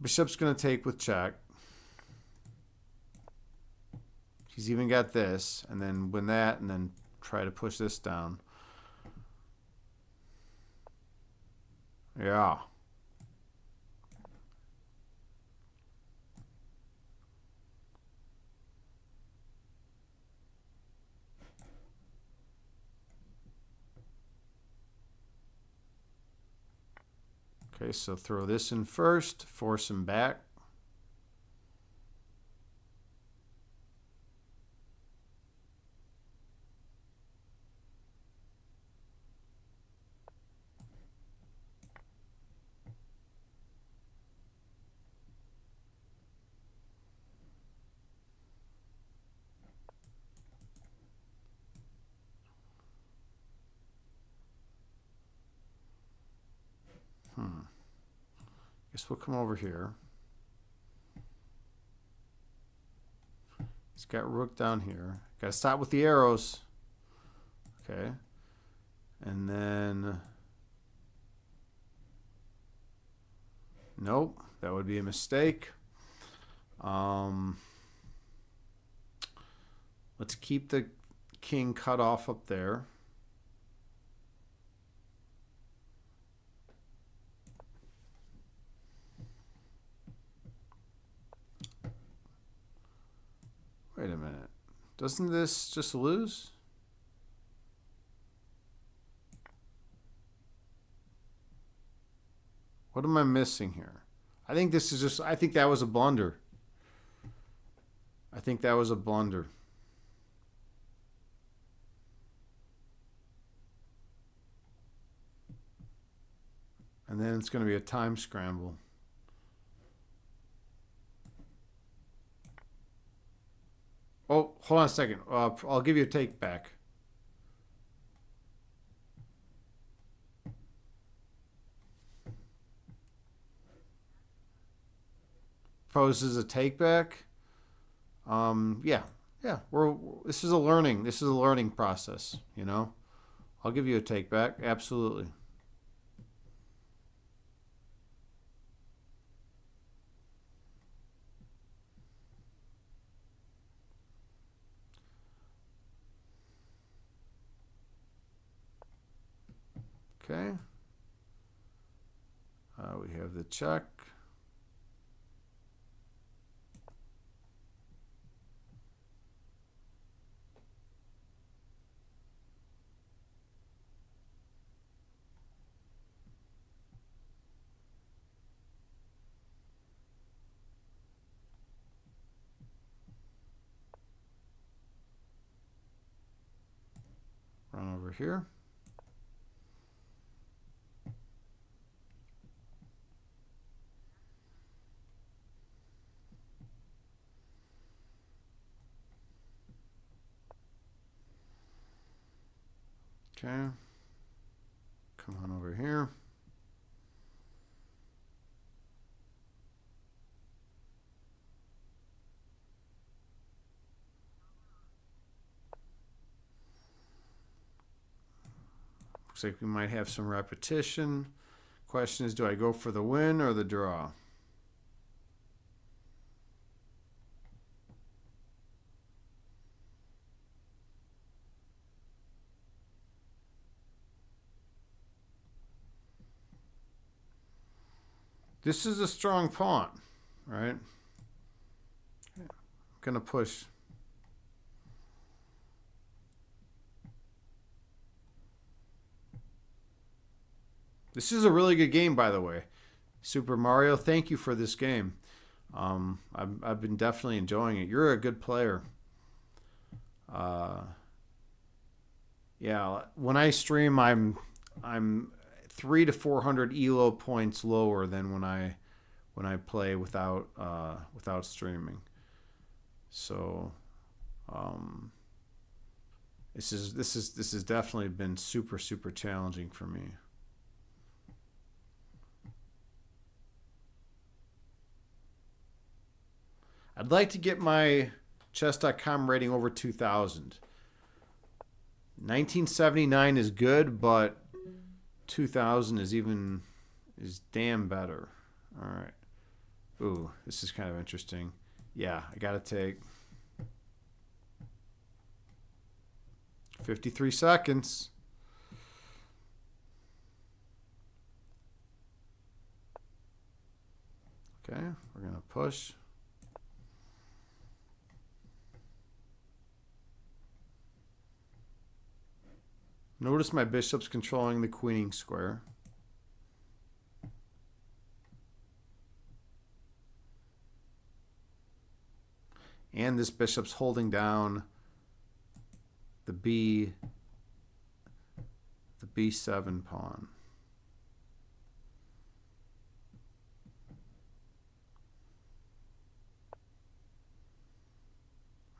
Bishop's gonna take with check. He's even got this, and then win that, and then try to push this down. Yeah. Okay, so throw this in first, force him back. Guess we'll come over here. He's got rook down here. Got to stop with the arrows. Okay. And then... Nope. That would be a mistake. Let's keep the king cut off up there. Wait a minute. Doesn't this just lose? What am I missing here? I think this is just, I think that was a blunder. I think that was a blunder. And then it's going to be a time scramble. Oh, hold on a second. I'll give you a take back. Proposes a take back. Yeah. This is a learning process, you know. I'll give you a take back. Absolutely. Okay. We have the check. Run over here. Okay. Come on over here. Looks like we might have some repetition. Question is, do I go for the win or the draw? This is a strong pawn, right? I'm gonna push. This is a really good game, by the way. Super Mario, thank you for this game. I've been definitely enjoying it. You're a good player. Yeah, when I stream, I'm 300 to 400 elo points lower than when I play without streaming. So this has definitely been super challenging for me. I'd like to get my chess.com rating over 2000. 1979 is good, but 2000 is damn better. All right. Ooh, this is kind of interesting. Yeah, I got to take 53 seconds. Okay, we're going to push. Notice my bishop's controlling the queening square. And this bishop's holding down the B7 pawn.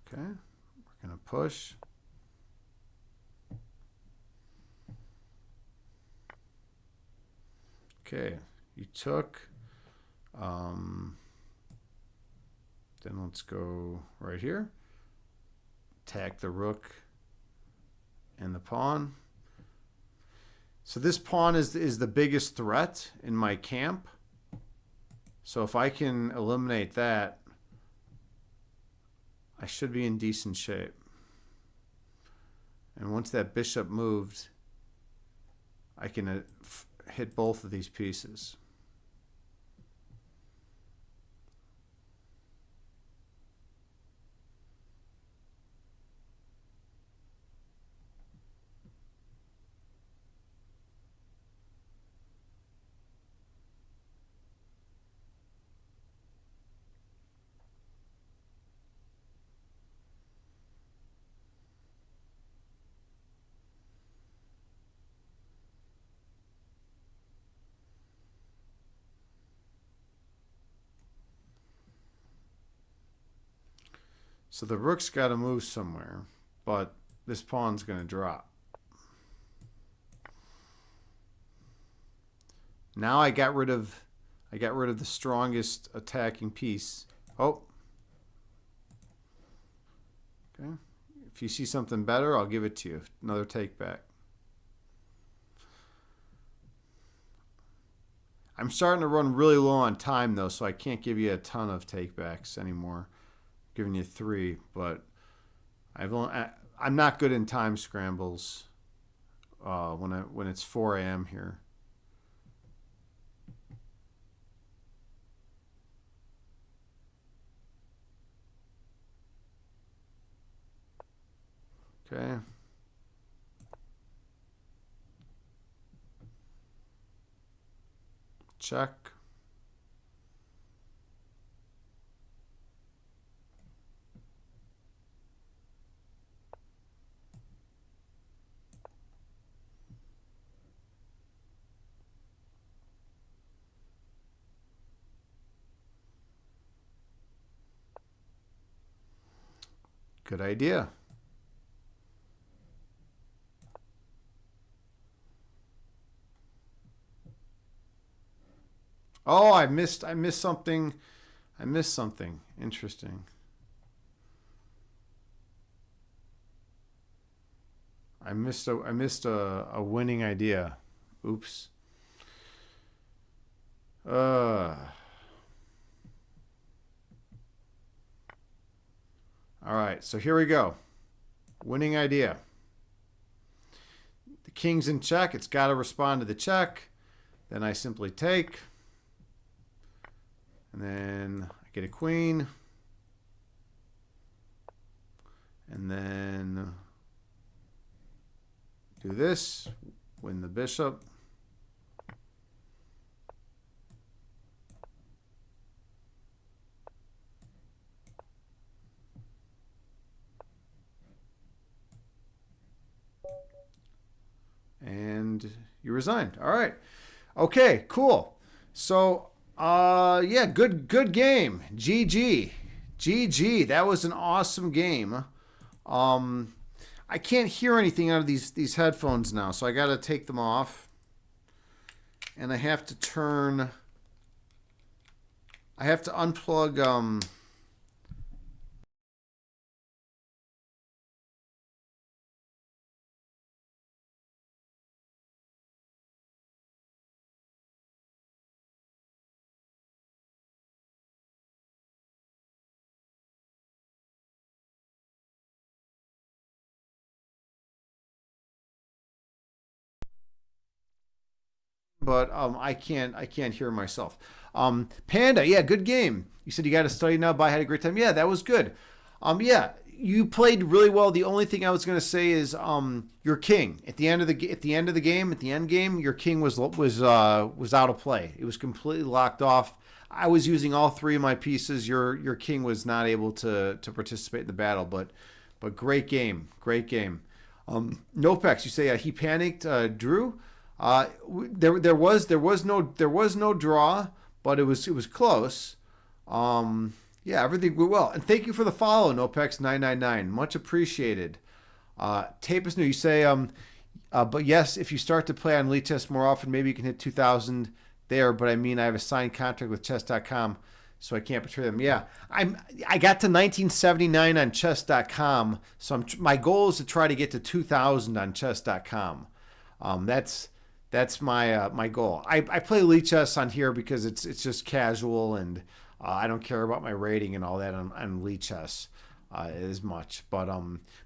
Okay, we're going to push. Okay, you took. Then let's go right here. Attack the rook and the pawn. So this pawn is the biggest threat in my camp. So if I can eliminate that, I should be in decent shape. And once that bishop moved, I can hit both of these pieces. So the rook's got to move somewhere, but this pawn's going to drop. Now I got rid of the strongest attacking piece. Oh. Okay. If you see something better, I'll give it to you. Another take back. I'm starting to run really low on time though, so I can't give you a ton of takebacks anymore. I'm giving you 3, but I'm not good in time scrambles when it's 4 a.m. here. Okay. Check. Good idea. Oh, I missed something. I missed something. Interesting. I missed a winning idea. Oops. Uh all right, so here we go. Winning idea. The king's in check. It's got to respond to the check. Then I simply take. And then I get a queen. And then do this. Win the bishop. And you resigned. All right. Okay, cool. So, yeah, good game. GG. GG. That was an awesome game. I can't hear anything out of these headphones now, so I got to take them off. And I have to unplug but I can't hear myself. Panda, yeah, good game. You said you got to study now, but I had a great time. Yeah, that was good. Yeah, you played really well. The only thing I was going to say is your king at the end of the end game, your king was out of play. It was completely locked off. I was using all 3 of my pieces. Your king was not able to participate in the battle, but great game, great game. Nopex, you say he panicked. Drew, there was no draw, but it was close. Yeah, everything went well. And thank you for the follow, Nopex999. Much appreciated. Tape is new. You say, but yes, if you start to play on Lichess more often, maybe you can hit 2,000 there. But I mean, I have a signed contract with Chess.com, so I can't betray them. Yeah, I got to 1979 on Chess.com, so my goal is to try to get to 2,000 on Chess.com. That's my goal. I play Lichess on here because it's just casual and I don't care about my rating and all that on Lichess as much. But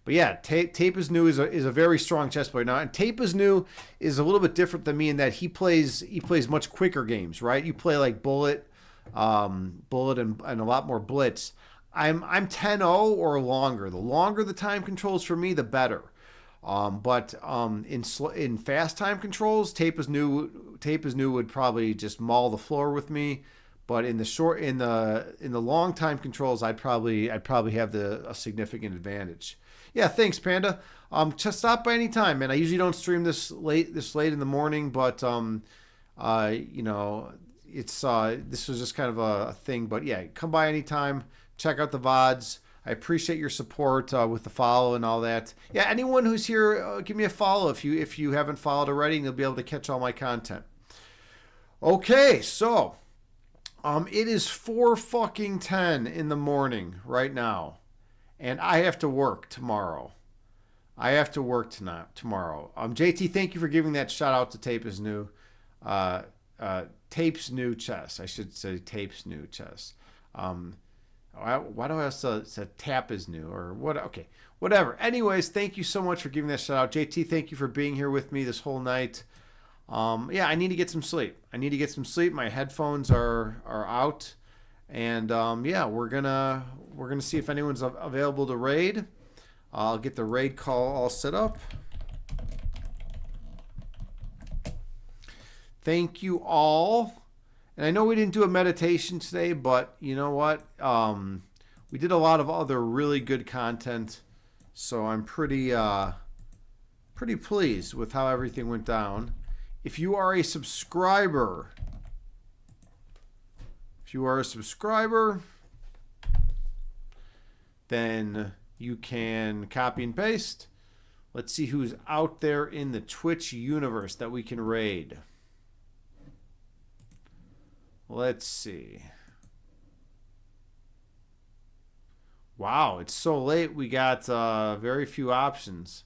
yeah, Tape is New is a very strong chess player now, and Tape is New is a little bit different than me in that he plays much quicker games. Right, you play like Bullet, and a lot more Blitz. I'm 10-0 or longer. The longer the time controls for me, the better. But in fast time controls, Tape is New would probably just maul the floor with me. But in the long time controls, I'd probably have a significant advantage. Yeah, thanks, Panda. Just stop by any time, man. I usually don't stream this late in the morning, but it's this was just kind of a thing. But yeah, come by anytime. Check out the VODs. I appreciate your support with the follow and all that. Yeah, anyone who's here, give me a follow if you haven't followed already, and you'll be able to catch all my content. Okay, so it is 4:10 in the morning right now, and I have to work tomorrow. Tomorrow. JT, thank you for giving that shout out to Tape is New. Tape's new chess. I should say Tape's new chess. Why do I also say Tap is new or what? Okay, whatever. Anyways, thank you so much for giving that shout out, JT. Thank you for being here with me this whole night. Yeah, I need to get some sleep. My headphones are out, and yeah, we're gonna see if anyone's available to raid. I'll get the raid call all set up. Thank you all. And I know we didn't do a meditation today, but you know what? We did a lot of other really good content, so I'm pretty pleased with how everything went down. If you are a subscriber, then you can copy and paste. Let's see who's out there in the Twitch universe that we can raid. Let's see. Wow, it's so late. We got very few options.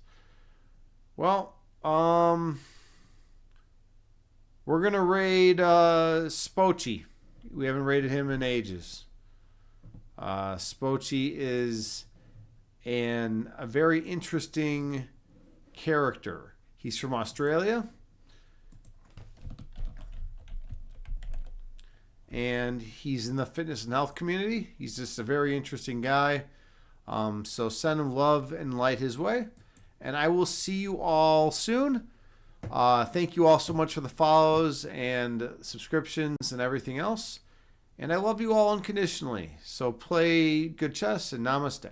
Well, we're gonna raid Spochi. We haven't raided him in ages. Spochi is a very interesting character. He's from Australia. And he's in the fitness and health community. He's just a very interesting guy. So send him love and light his way. And I will see you all soon. Thank you all so much for the follows and subscriptions and everything else. And I love you all unconditionally. So play good chess and namaste.